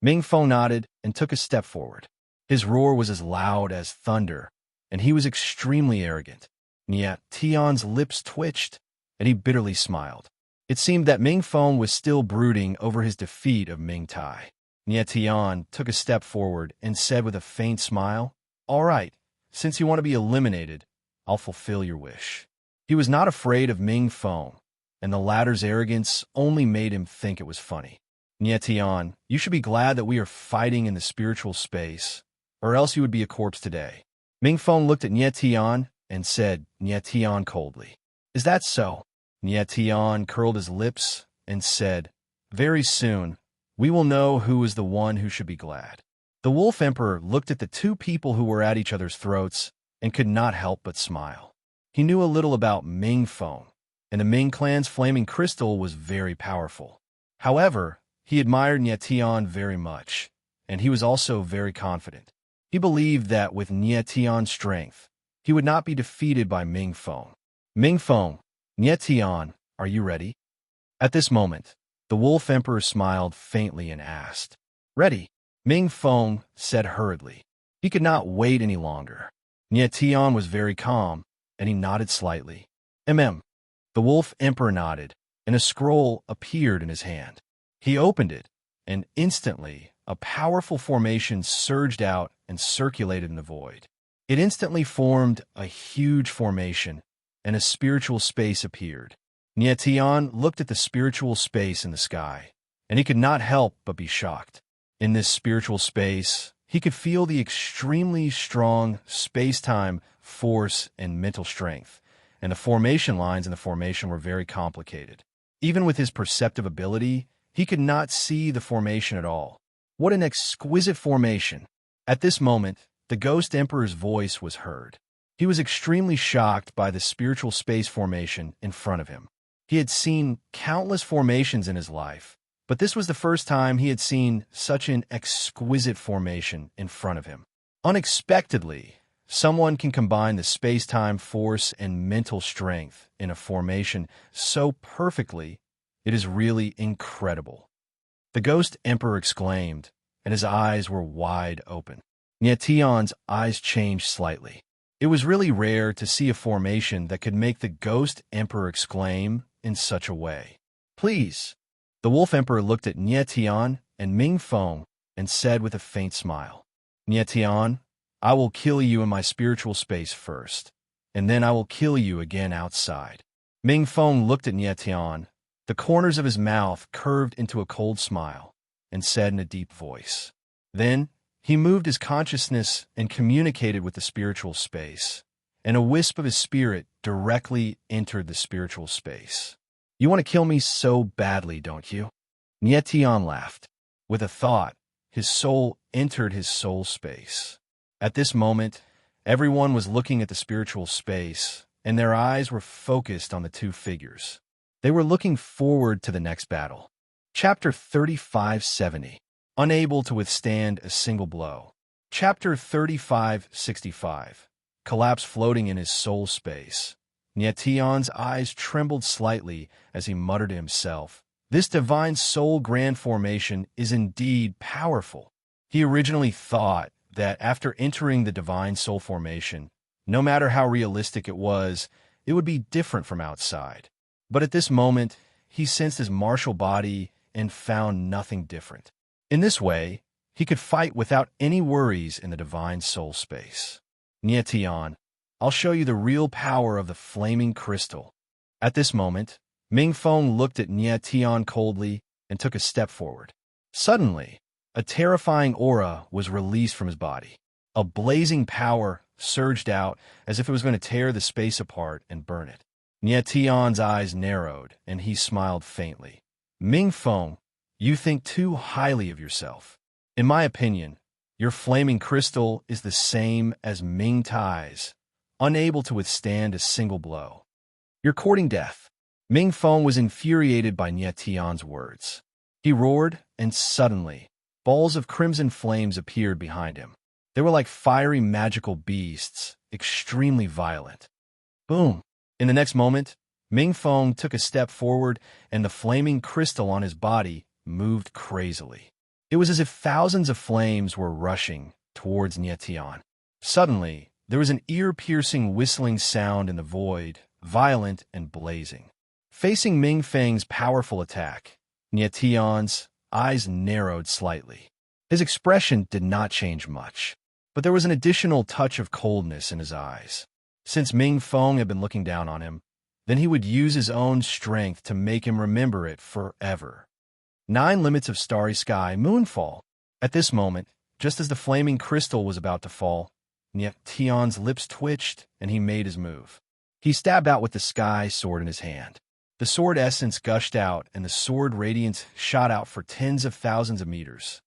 Ming Feng nodded and took a step forward. His roar was as loud as thunder, and he was extremely arrogant. Nietian's lips twitched, and he bitterly smiled. It seemed that Ming Feng was still brooding over his defeat of Ming Tai. Nietian took a step forward and said with a faint smile, "All right, since you want to be eliminated, I'll fulfill your wish." He was not afraid of Ming Feng, and the latter's arrogance only made him think it was funny. "Nietian, you should be glad that we are fighting in the spiritual space, or else you would be a corpse today." Ming Feng looked at Nietian and said, Nietian coldly, "Is that so?" Nietian curled his lips and said, "Very soon, we will know who is the one who should be glad." The Wolf Emperor looked at the 2 people who were at each other's throats and could not help but smile. He knew a little about Ming Feng, and the Ming clan's flaming crystal was very powerful. However, he admired Nie Tian very much, and he was also very confident. He believed that with Nie Tian's strength, he would not be defeated by Ming Feng. Ming Feng, Nie Tian, are you ready? At this moment, the Wolf Emperor smiled faintly and asked. Ready, Ming Feng said hurriedly. He could not wait any longer. Nie Tian was very calm, and he nodded slightly. The Wolf Emperor nodded, and a scroll appeared in his hand. He opened it, and instantly a powerful formation surged out and circulated in the void. It instantly formed a huge formation, and a spiritual space appeared. Nie Tian looked at the spiritual space in the sky, and he could not help but be shocked. In this spiritual space, he could feel the extremely strong space-time force and mental strength, and the formation lines in the formation were very complicated. Even with his perceptive ability, he could not see the formation at all. What an exquisite formation! At this moment, the Ghost Emperor's voice was heard. He was extremely shocked by the spiritual space formation in front of him. He had seen countless formations in his life, but this was the first time he had seen such an exquisite formation in front of him. Unexpectedly, someone can combine the space-time force and mental strength in a formation so perfectly, it is really incredible. The Ghost Emperor exclaimed, and his eyes were wide open. Nie Tian's eyes changed slightly. It was really rare to see a formation that could make the Ghost Emperor exclaim in such a way. Please. The Wolf Emperor looked at Nie Tian and Ming Feng and said with a faint smile, Nie Tian, I will kill you in my spiritual space first, and then I will kill you again outside. Ming Feng looked at Nie Tian. The corners of his mouth curved into a cold smile and said in a deep voice. Then he moved his consciousness and communicated with the spiritual space, and a wisp of his spirit directly entered the spiritual space. You want to kill me so badly, don't you? Nie Tian laughed. With a thought, his soul entered his soul space. At this moment, everyone was looking at the spiritual space, and their eyes were focused on the two figures. They were looking forward to the next battle. Chapter 3570. Unable to withstand a single blow. Chapter 3565. Collapse floating in his soul space. Nie Tian's eyes trembled slightly as he muttered to himself, This divine soul grand formation is indeed powerful. He originally thought that after entering the divine soul formation, no matter how realistic it was, it would be different from outside. But at this moment, he sensed his martial body and found nothing different. In this way, he could fight without any worries in the divine soul space. Nie Tian, I'll show you the real power of the flaming crystal. At this moment, Ming Feng looked at Nie Tian coldly and took a step forward. Suddenly, a terrifying aura was released from his body. A blazing power surged out as if it was going to tear the space apart and burn it. Nie Tian's eyes narrowed, and he smiled faintly. Ming Feng, you think too highly of yourself. In my opinion, your flaming crystal is the same as Ming Tai's, unable to withstand a single blow. You're courting death. Ming Feng was infuriated by Nie Tian's words. He roared, and suddenly, balls of crimson flames appeared behind him. They were like fiery magical beasts, extremely violent. Boom! In the next moment, Ming Feng took a step forward, and the flaming crystal on his body moved crazily. It was as if thousands of flames were rushing towards Nie Tian. Suddenly, there was an ear-piercing whistling sound in the void, violent and blazing. Facing Ming Feng's powerful attack, Nie Tian's eyes narrowed slightly. His expression did not change much, but there was an additional touch of coldness in his eyes. Since Ming Feng had been looking down on him, then he would use his own strength to make him remember it forever. 9 limits of starry sky, moonfall. At this moment, just as the flaming crystal was about to fall, Nie Tian's lips twitched, and he made his move. He stabbed out with the sky sword in his hand. The sword essence gushed out, and the sword radiance shot out for tens of thousands of meters.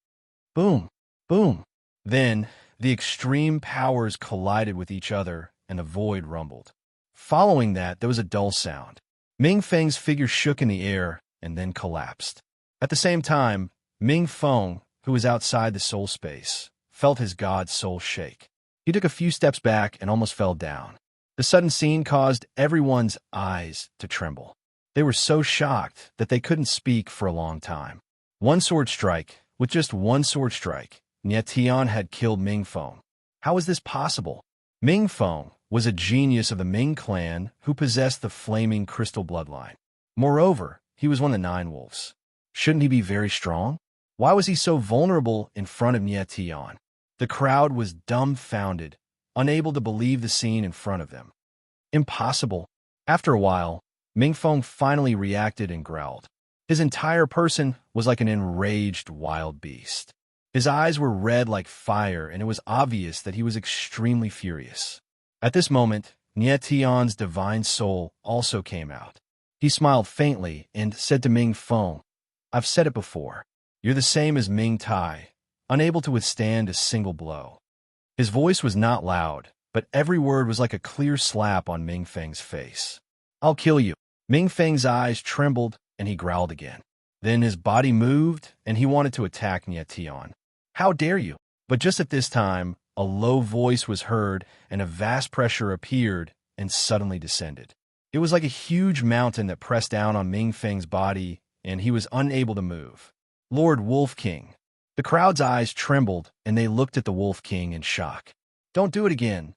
Boom! Boom! Then, the extreme powers collided with each other, and the void rumbled. Following that, there was a dull sound. Ming Feng's figure shook in the air and then collapsed. At the same time, Ming Feng, who was outside the soul space, felt his god's soul shake. He took a few steps back and almost fell down. The sudden scene caused everyone's eyes to tremble. They were so shocked that they couldn't speak for a long time. One sword strike, with just one sword strike, Nie Tian had killed Ming Feng. How was this possible? Ming Feng was a genius of the Ming clan who possessed the flaming crystal bloodline. Moreover, he was one of the 9 wolves. Shouldn't he be very strong? Why was he so vulnerable in front of Nie Tian? The crowd was dumbfounded, unable to believe the scene in front of them. Impossible. After a while, Ming Feng finally reacted and growled. His entire person was like an enraged wild beast. His eyes were red like fire, and it was obvious that he was extremely furious. At this moment, Nie Tian's divine soul also came out. He smiled faintly and said to Ming Feng, "I've said it before. You're the same as Ming Tai, unable to withstand a single blow." His voice was not loud, but every word was like a clear slap on Ming Feng's face. "I'll kill you." Ming Feng's eyes trembled, and he growled again. Then his body moved, and he wanted to attack Nie Tian. "How dare you?" But just at this time, a low voice was heard, and a vast pressure appeared and suddenly descended. It was like a huge mountain that pressed down on Ming Feng's body, and he was unable to move. "Lord Wolf King." The crowd's eyes trembled, and they looked at the Wolf King in shock. "Don't do it again."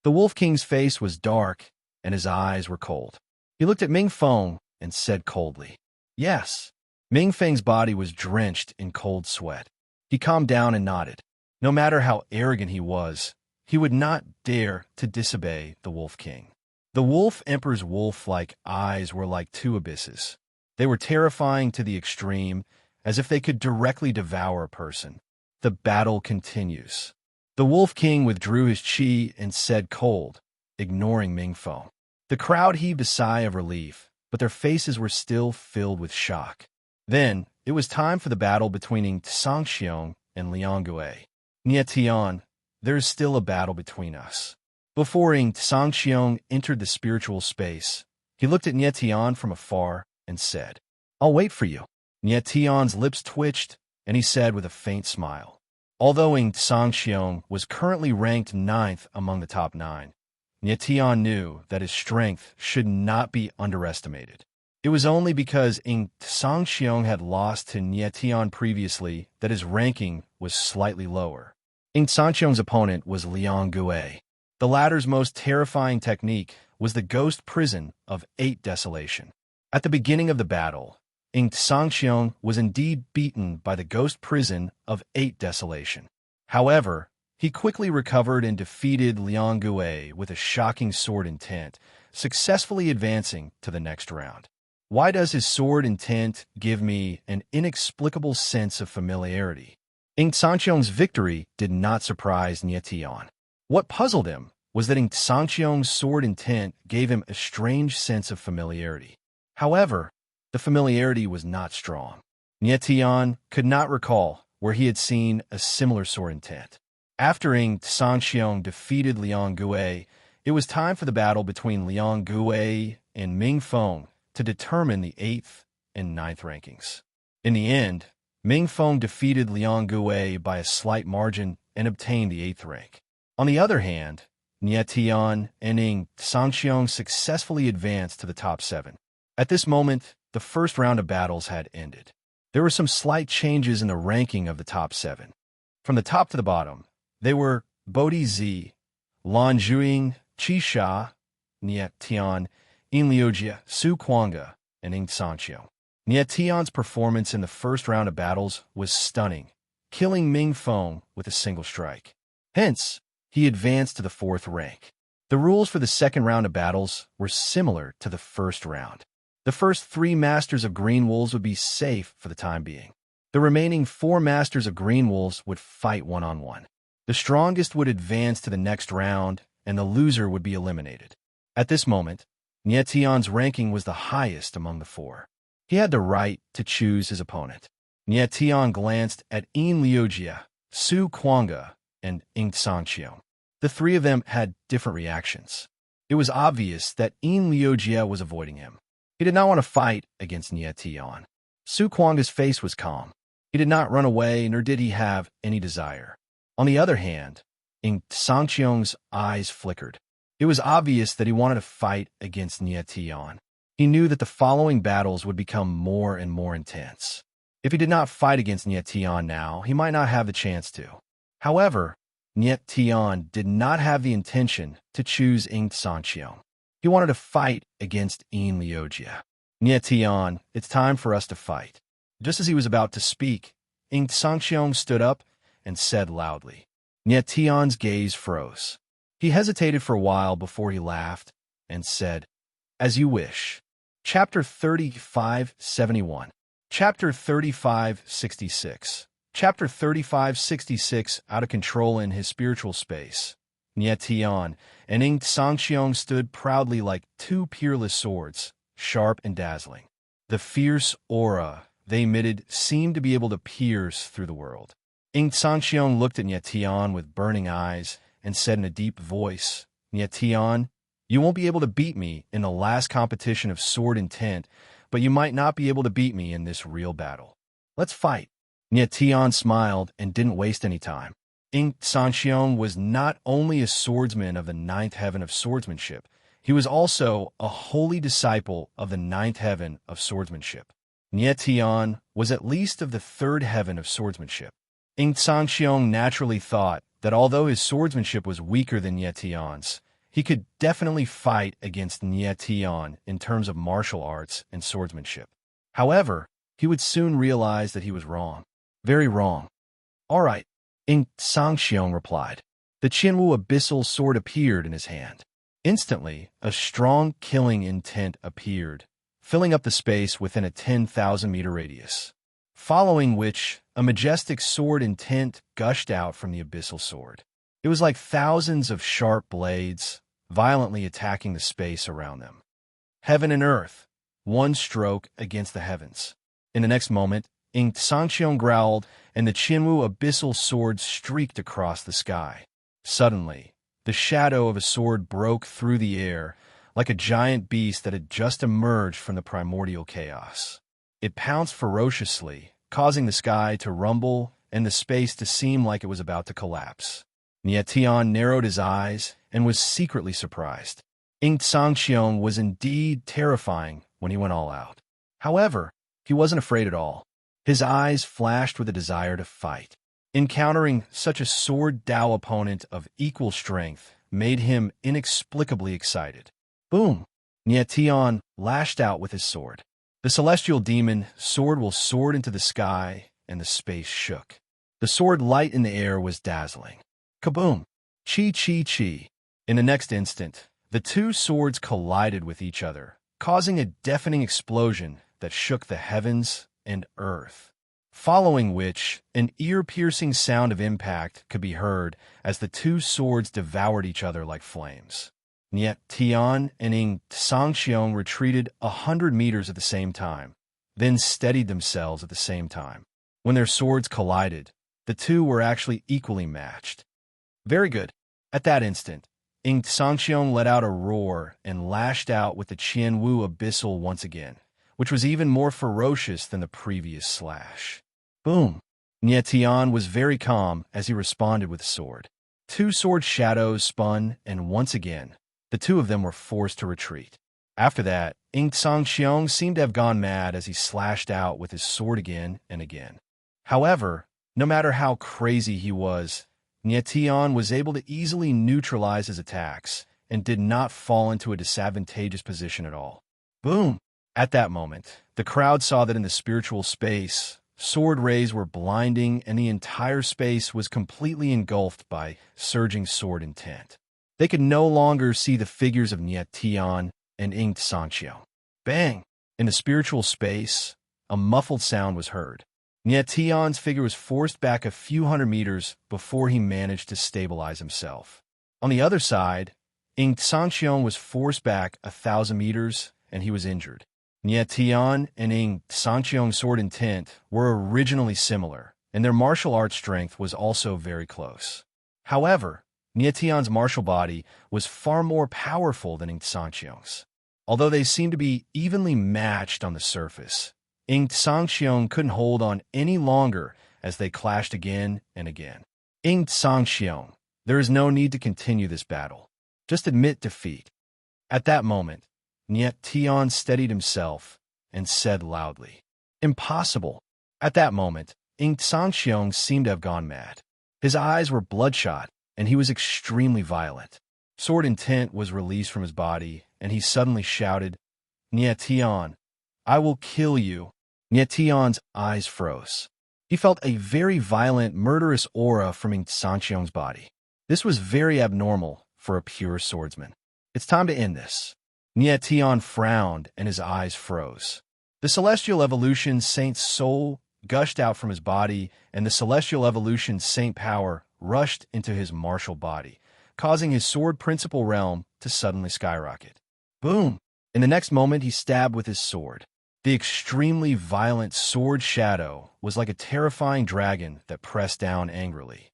The Wolf King's face was dark, and his eyes were cold. He looked at Ming Feng and said coldly, "Yes." Ming Feng's body was drenched in cold sweat. He calmed down and nodded. No matter how arrogant he was, he would not dare to disobey the Wolf King. The Wolf Emperor's wolf-like eyes were like 2 abysses. They were terrifying to the extreme, as if they could directly devour a person. The battle continues. The Wolf King withdrew his chi and said cold, ignoring Ming Feng. The crowd heaved a sigh of relief, but their faces were still filled with shock. Then, it was time for the battle between Sangxiong and Liang Gui. "Nie Tian, there is still a battle between us." Before Sangxiong entered the spiritual space, he looked at Nie Tian from afar and said, "I'll wait for you." Nie Tian's lips twitched, and he said with a faint smile. Although Sangxiong was currently ranked 9th among the top 9, Nie Tian knew that his strength should not be underestimated. It was only because Sangxiong had lost to Nie Tian previously that his ranking was slightly lower. Sangxiong's opponent was Liang Gui. The latter's most terrifying technique was the ghost prison of 8 desolation. At the beginning of the battle, Sangxiong was indeed beaten by the ghost prison of 8 desolation. However, he quickly recovered and defeated Liang Gui with a shocking sword intent, successfully advancing to the next round. Why does his sword intent give me an inexplicable sense of familiarity? Sangxiong's victory did not surprise Nie Tian. What puzzled him was that Sangxiong's sword intent gave him a strange sense of familiarity. However, the familiarity was not strong. Nie Tian could not recall where he had seen a similar sword intent. After Sangxiong defeated Liang Gui, it was time for the battle between Liang Gui and Ming Feng to determine the 8th and 9th rankings. In the end, Ming Feng defeated Liang Gui by a slight margin and obtained the 8th rank. On the other hand, Nie Tian and Sangxiong successfully advanced to the top 7. At this moment, the first round of battles had ended. There were some slight changes in the ranking of the top 7. From the top to the bottom, they were Bodhi Zi, Lan Zhuing, Qi Sha, Nie Tian, Yin Liujia, Su Kuanga, and Sangxiong. Nie Tian's performance in the first round of battles was stunning, killing Ming Feng with a single strike. Hence, he advanced to the 4th rank. The rules for the second round of battles were similar to the first round. The first 3 Masters of Green Wolves would be safe for the time being. The remaining 4 Masters of Green Wolves would fight one-on-one. The strongest would advance to the next round, and the loser would be eliminated. At this moment, Nie Tian's ranking was the highest among the 4. He had the right to choose his opponent. Nie Tian glanced at Yin Liujia, Su Kuanga, and Sangxiong. The 3 of them had different reactions. It was obvious that Yin Liujia was avoiding him. He did not want to fight against Nie Tian. Su Kuanga's face was calm. He did not run away, nor did he have any desire. On the other hand, Ing Sangqiong's eyes flickered. It was obvious that he wanted to fight against Nie Tian. He knew that the following battles would become more and more intense. If he did not fight against Nie Tian now, he might not have the chance to. However, Nie Tian did not have the intention to choose Ing Sangqiong. He wanted to fight against Yin Liujia. Nie Tian, it's time for us to fight. Just as he was about to speak, Ing Sangqiong stood up and said loudly. Nie Tian's gaze froze. He hesitated for a while before he laughed and said, "As you wish." Chapter 3571. Chapter 3566. Chapter 3566. Out of control in his spiritual space, Nie Tian and Ing Sangqiong stood proudly like two peerless swords, sharp and dazzling. The fierce aura they emitted seemed to be able to pierce through the world. Ing Sangqiong looked at Nie Tian with burning eyes and said in a deep voice, "Nie Tian, you won't be able to beat me in the last competition of sword intent, but you might not be able to beat me in this real battle. Let's fight." Nie Tian smiled and didn't waste any time. Ing Sangqiong was not only a swordsman of the ninth heaven of swordsmanship, he was also a holy disciple of the ninth heaven of swordsmanship. Nie Tian was at least of the third heaven of swordsmanship. Ing Sangqiong naturally thought that although his swordsmanship was weaker than Nie Tian's, he could definitely fight against Nie Tian in terms of martial arts and swordsmanship. However, he would soon realize that he was wrong. Very wrong. "All right," Ing Sangqiong replied. The Qianwu abyssal sword appeared in his hand. Instantly, a strong killing intent appeared, filling up the space within a 10,000-meter radius. Following which, a majestic sword intent gushed out from the abyssal sword. It was like thousands of sharp blades, violently attacking the space around them. Heaven and earth, one stroke against the heavens. In the next moment, Ing Sangqiong growled, and the Qianwu abyssal sword streaked across the sky. Suddenly, the shadow of a sword broke through the air, like a giant beast that had just emerged from the primordial chaos. It pounced ferociously, causing the sky to rumble and the space to seem like it was about to collapse. Nie Tian narrowed his eyes and was secretly surprised. Ing Sangqiong was indeed terrifying when he went all out. However, he wasn't afraid at all. His eyes flashed with a desire to fight. Encountering such a sword Dao opponent of equal strength made him inexplicably excited. Boom! Nie Tian lashed out with his sword. The celestial demon sword will soared into the sky, and the space shook. The sword light in the air was dazzling. Kaboom! Chi chi chi. In the next instant, the two swords collided with each other, causing a deafening explosion that shook the heavens and earth. Following which, an ear-piercing sound of impact could be heard as the two swords devoured each other like flames. Nie Tian and Ing Sangqiong retreated 100 meters at the same time, then steadied themselves at the same time. When their swords collided, the two were actually equally matched. Very good. At that instant, Ing Sangqiong let out a roar and lashed out with the Qianwu abyssal once again, which was even more ferocious than the previous slash. Boom! Nie Tian was very calm as he responded with a sword. Two sword shadows spun, and once again, the two of them were forced to retreat. After that, Ing Sangqiong seemed to have gone mad as he slashed out with his sword again and again. However, no matter how crazy he was, Nie Tian was able to easily neutralize his attacks and did not fall into a disadvantageous position at all. Boom! At that moment, the crowd saw that in the spiritual space, sword rays were blinding and the entire space was completely engulfed by surging sword intent. They could no longer see the figures of Nie Tian and Ing Sangqiong. Bang! In the spiritual space, a muffled sound was heard. Nie Tian's figure was forced back a few hundred meters before he managed to stabilize himself. On the other side, Ing Sangqiong was forced back 1,000 meters and he was injured. Nie Tian and Ing Sangqiong's sword intent were originally similar, and their martial arts strength was also very close. However, Nie Tian's martial body was far more powerful than Ing Sangqiong's. Although they seemed to be evenly matched on the surface, Ing Sangxiong couldn't hold on any longer as they clashed again and again. Ing Sangxiong, there is no need to continue this battle. Just admit defeat. At that moment, Niet Tian steadied himself and said loudly, "Impossible." At that moment, Ing Sangxiong seemed to have gone mad. His eyes were bloodshot, and he was extremely violent. Sword intent was released from his body, and he suddenly shouted, "Niet Tian, I will kill you." Niet Tian's eyes froze. He felt a very violent, murderous aura from Ing Sangxiong's body. This was very abnormal for a pure swordsman. "It's time to end this." Niet Tian frowned, and his eyes froze. The celestial evolution saint's soul gushed out from his body, and the celestial evolution saint power rushed into his martial body, causing his sword principal realm to suddenly skyrocket. Boom! In the next moment, he stabbed with his sword. The extremely violent sword shadow was like a terrifying dragon that pressed down angrily.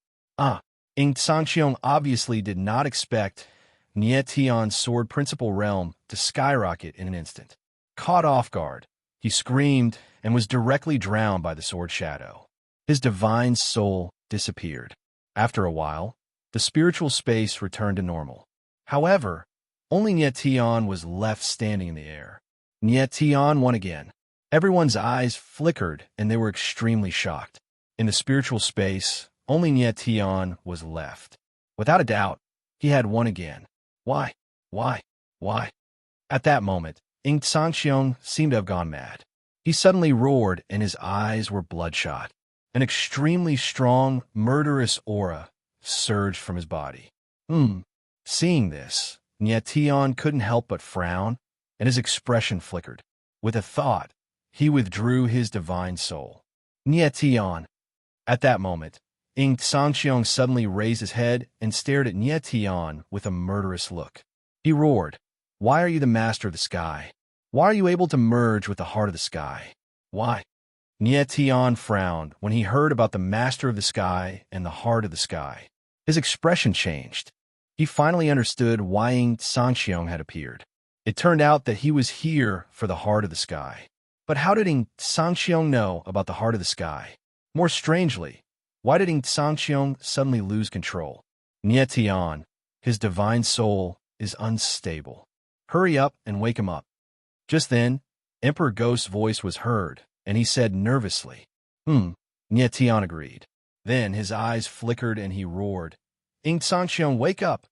Ing Sangxiong obviously did not expect Niet Tian's sword principal realm to skyrocket in an instant. Caught off guard, he screamed and was directly drowned by the sword shadow. His divine soul disappeared. After a while, the spiritual space returned to normal. However, only Niet Tian was left standing in the air. Niet Tian won again. Everyone's eyes flickered, and they were extremely shocked. In the spiritual space, only Niet Tian was left. Without a doubt, he had won again. Why? At that moment, Ing Sangxiong seemed to have gone mad. He suddenly roared, and his eyes were bloodshot. An extremely strong, murderous aura surged from his body. Seeing this, Niet Tian couldn't help but frown, and his expression flickered. With a thought, he withdrew his divine soul. Niet Tian. At that moment, Ing Sangxiong suddenly raised his head and stared at Niet Tian with a murderous look. He roared, "Why are you the master of the sky? Why are you able to merge with the heart of the sky? Why?" Niet Tian frowned when he heard about the master of the sky and the heart of the sky. His expression changed. He finally understood why Ing Sangxiong had appeared. It turned out that he was here for the heart of the sky. But how did Ing Sangxiong know about the heart of the sky? More strangely, why did Ing Sangxiong suddenly lose control? Niet Tian, his divine soul, is unstable. Hurry up and wake him up. Just then, Emperor Ghost's voice was heard, and he said nervously, Niet Tian agreed. Then his eyes flickered and he roared, "Ing Sangxiong, wake up!"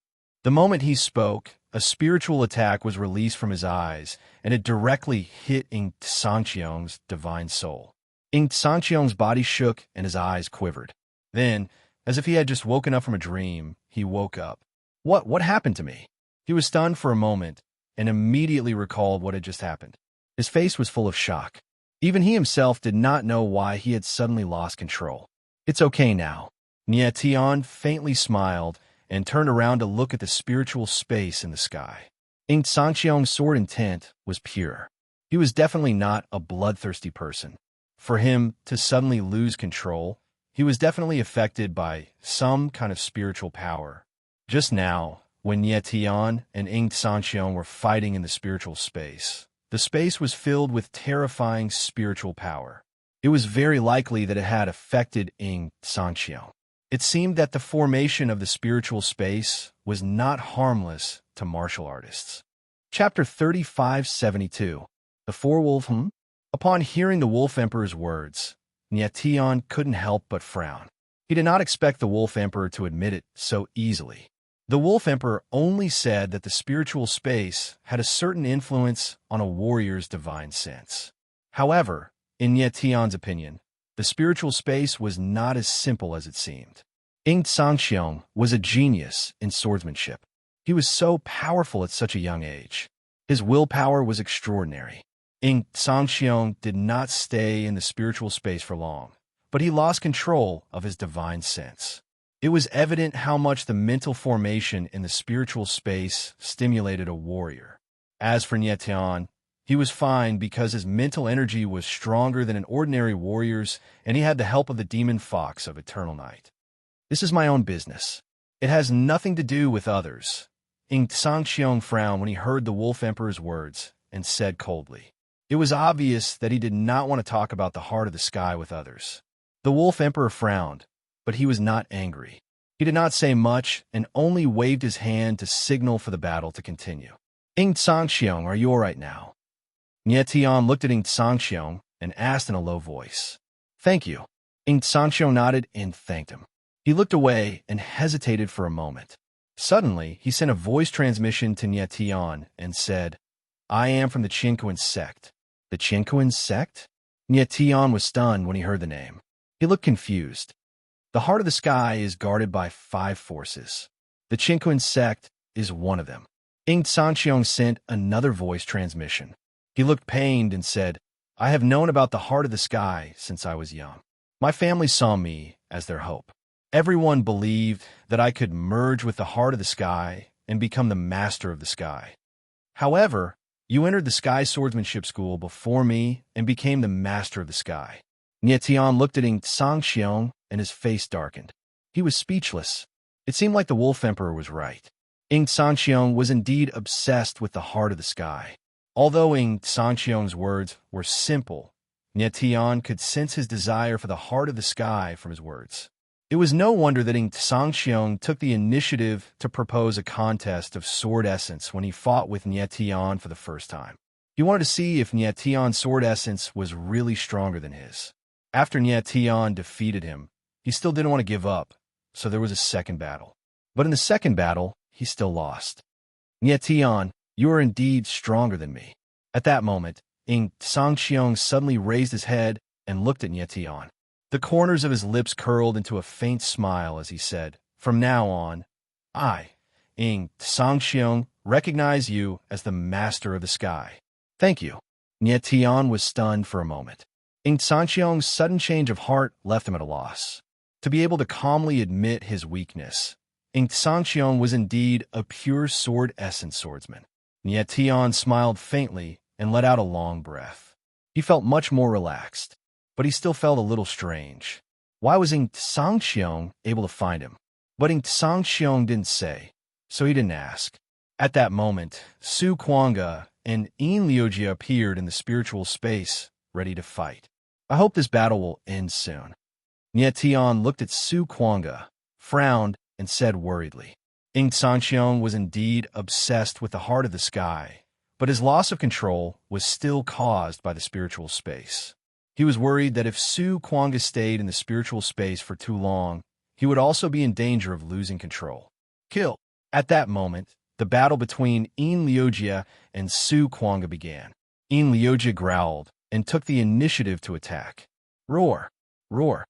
The moment he spoke, a spiritual attack was released from his eyes, and it directly hit Ing Sangxiong's divine soul. Ing Sangxiong's body shook and his eyes quivered. Then, as if he had just woken up from a dream, he woke up. What happened to me? He was stunned for a moment and immediately recalled what had just happened. His face was full of shock. Even he himself did not know why he had suddenly lost control. "It's okay now." Niet Tian faintly smiled and turned around to look at the spiritual space in the sky. Ing Sangxiong's sword intent was pure. He was definitely not a bloodthirsty person. For him to suddenly lose control, he was definitely affected by some kind of spiritual power. Just now, when Niet Tian and Ing Sangxiong were fighting in the spiritual space, the space was filled with terrifying spiritual power. It was very likely that it had affected Ing Sangxiong. It seemed that the formation of the spiritual space was not harmless to martial artists. Chapter 3572. The Four Wolf Upon hearing the Wolf Emperor's words, Niet Tian couldn't help but frown. He did not expect the Wolf Emperor to admit it so easily. The Wolf Emperor only said that the spiritual space had a certain influence on a warrior's divine sense. However, in Niet Tian's opinion, the spiritual space was not as simple as it seemed. Ing Sangxiong was a genius in swordsmanship. He was so powerful at such a young age. His willpower was extraordinary. Ing Sangxiong did not stay in the spiritual space for long, but he lost control of his divine sense. It was evident how much the mental formation in the spiritual space stimulated a warrior. As for Niet Tian, he was fine because his mental energy was stronger than an ordinary warrior's, and he had the help of the demon fox of eternal night. "This is my own business. It has nothing to do with others," Ing Sangxiong frowned when he heard the Wolf Emperor's words and said coldly. It was obvious that he did not want to talk about the heart of the sky with others. The Wolf Emperor frowned, but he was not angry. He did not say much and only waved his hand to signal for the battle to continue. Ing Sangxiong, are you all right now? Nie Tian looked at Ing Sangxiong and asked in a low voice. Thank you. Ing Sangxiong nodded and thanked him. He looked away and hesitated for a moment. Suddenly, he sent a voice transmission to Nie Tian and said, I am from the Qinquan sect. The Qinquan sect? Nie Tian was stunned when he heard the name. He looked confused. The heart of the sky is guarded by 5 forces. The Qinquan sect is one of them. Ing Sangxiong sent another voice transmission. He looked pained and said, I have known about the heart of the sky since I was young. My family saw me as their hope. Everyone believed that I could merge with the heart of the sky and become the master of the sky. However, you entered the sky swordsmanship school before me and became the master of the sky. Nie Tian looked at Ing Sangxiong and his face darkened. He was speechless. It seemed like the Wolf Emperor was right. Ing Sangxiong was indeed obsessed with the heart of the sky. Although Ing Sangxiong's words were simple, Nie Tian could sense his desire for the heart of the sky from his words. It was no wonder that Ing Sangxiong took the initiative to propose a contest of sword essence when he fought with Nie Tian for the first time. He wanted to see if Nie Tian's sword essence was really stronger than his. After Nie Tian defeated him, he still didn't want to give up, so there was a second battle. But in the second battle, he still lost. Nie Tian, you are indeed stronger than me. At that moment, Ing Sangxiong suddenly raised his head and looked at Nie Tian. The corners of his lips curled into a faint smile as he said, From now on, I, Ing Sangxiong, recognize you as the master of the sky. Thank you. Nie Tian was stunned for a moment. Ing Sangxiong's sudden change of heart left him at a loss. To be able to calmly admit his weakness, Ing Sangxiong was indeed a pure sword essence swordsman. Nie Tian smiled faintly and let out a long breath. He felt much more relaxed, but he still felt a little strange. Why was Ing Sangxiong able to find him? But Ing Sangxiong didn't say, so he didn't ask. At that moment, Su Kuanga and Yin Liujia appeared in the spiritual space, ready to fight. I hope this battle will end soon. Nie Tian looked at Su Kuanga, frowned, and said worriedly. Ing Sangxiong was indeed obsessed with the heart of the sky, but his loss of control was still caused by the spiritual space. He was worried that if Su Kuanga stayed in the spiritual space for too long, he would also be in danger of losing control. Kill! At that moment, the battle between Yin Liujia and Su Kuanga began. Yin Liujia growled and took the initiative to attack. Roar! Roar!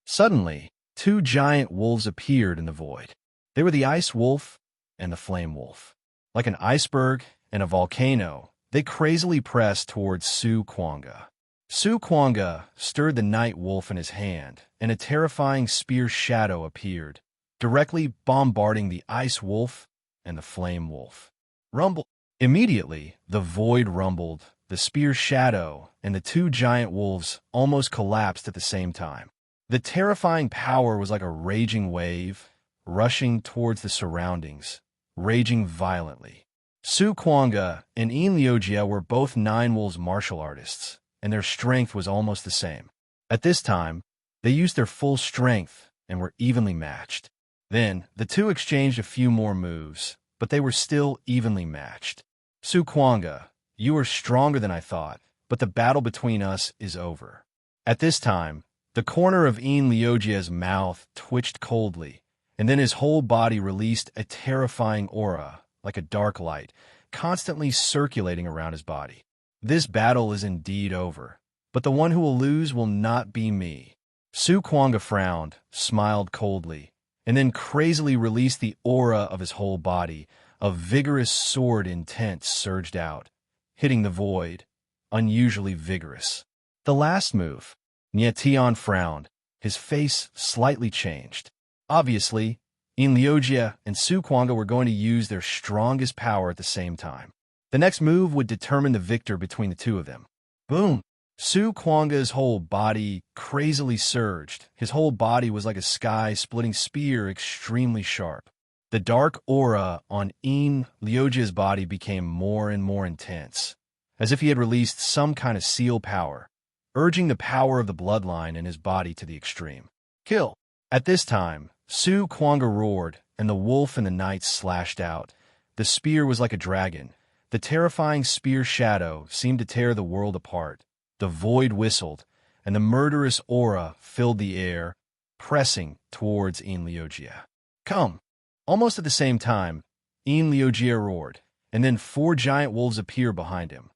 Suddenly, 2 giant wolves appeared in the void. They were the Ice Wolf and the Flame Wolf. Like an iceberg and a volcano, they crazily pressed towards Su Kuanga. Su Kuanga stirred the Night Wolf in his hand, and a terrifying spear shadow appeared, directly bombarding the Ice Wolf and the Flame Wolf. Rumble! Immediately, the void rumbled, the spear shadow, and the 2 giant wolves almost collapsed at the same time. The terrifying power was like a raging wave, rushing towards the surroundings, raging violently. Su Kuanga and Yin Liujia were both Nine Wolves martial artists, and their strength was almost the same. At this time, they used their full strength and were evenly matched. Then, the two exchanged a few more moves, but they were still evenly matched. Su Kuanga, you are stronger than I thought, but the battle between us is over. At this time, the corner of Yin Liujia's mouth twitched coldly, and then his whole body released a terrifying aura, like a dark light, constantly circulating around his body. This battle is indeed over, but the one who will lose will not be me. Su Kuanga frowned, smiled coldly, and then crazily released the aura of his whole body. A vigorous sword intent surged out, hitting the void, unusually vigorous. The last move. Nie Tian frowned, his face slightly changed. Obviously, Yin Liujia and Su Kuanga were going to use their strongest power at the same time. The next move would determine the victor between the two of them. Boom! Su Kuanga's whole body crazily surged. His whole body was like a sky-splitting spear, extremely sharp. The dark aura on Yin Liujia's body became more and more intense, as if he had released some kind of seal power, urging the power of the bloodline in his body to the extreme. Kill! At this time, Su Kuanga roared, and the wolf and the knights slashed out. The spear was like a dragon. The terrifying spear shadow seemed to tear the world apart. The void whistled, and the murderous aura filled the air, pressing towards Yin Liujia. Come! Almost at the same time, Yin Liujia roared, and then 4 giant wolves appeared behind him.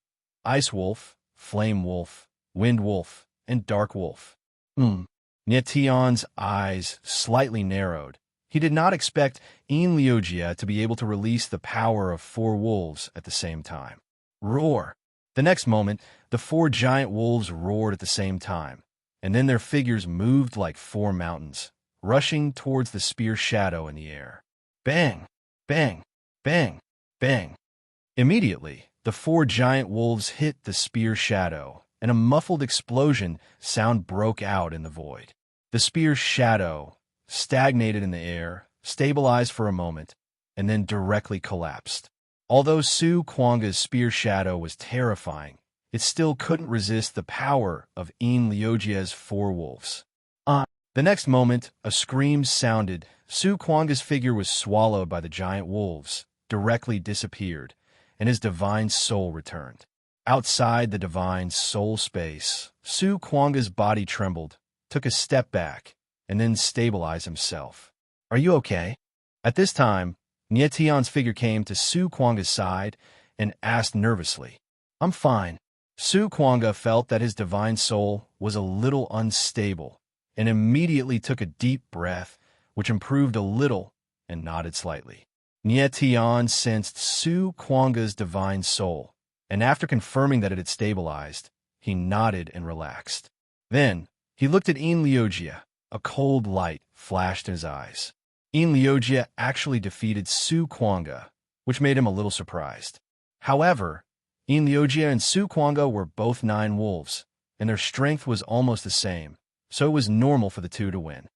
Ice Wolf, Flame Wolf, Wind Wolf, and Dark Wolf. Nietion's eyes slightly narrowed. He did not expect Yin Liujia to be able to release the power of 4 wolves at the same time. Roar! The next moment, the 4 giant wolves roared at the same time, and then their figures moved like 4 mountains, rushing towards the spear shadow in the air. Bang! Bang! Bang! Bang! Immediately, the 4 giant wolves hit the spear shadow, and a muffled explosion sound broke out in the void. The spear shadow stagnated in the air, stabilized for a moment, and then directly collapsed. Although Su Kuanga's spear shadow was terrifying, it still couldn't resist the power of Yin Liujia's 4 wolves. The next moment, a scream sounded. Su Kuanga's figure was swallowed by the giant wolves, directly disappeared, and his divine soul returned. Outside the divine soul space, Su Kuanga's body trembled, took a step back, and then stabilized himself. Are you okay? At this time, Nietion's figure came to Su Kuanga's side and asked nervously. I'm fine. Su Kuanga felt that his divine soul was a little unstable and immediately took a deep breath, which improved a little and nodded slightly. Nietion sensed Su Kuanga's divine soul, and after confirming that it had stabilized, he nodded and relaxed. Then, he looked at Yin Liujia. A cold light flashed in his eyes. Yin Liujia actually defeated Su Kuanga, which made him a little surprised. However, Yin Liujia and Su Kuanga were both 9 wolves, and their strength was almost the same, so it was normal for the 2 to win.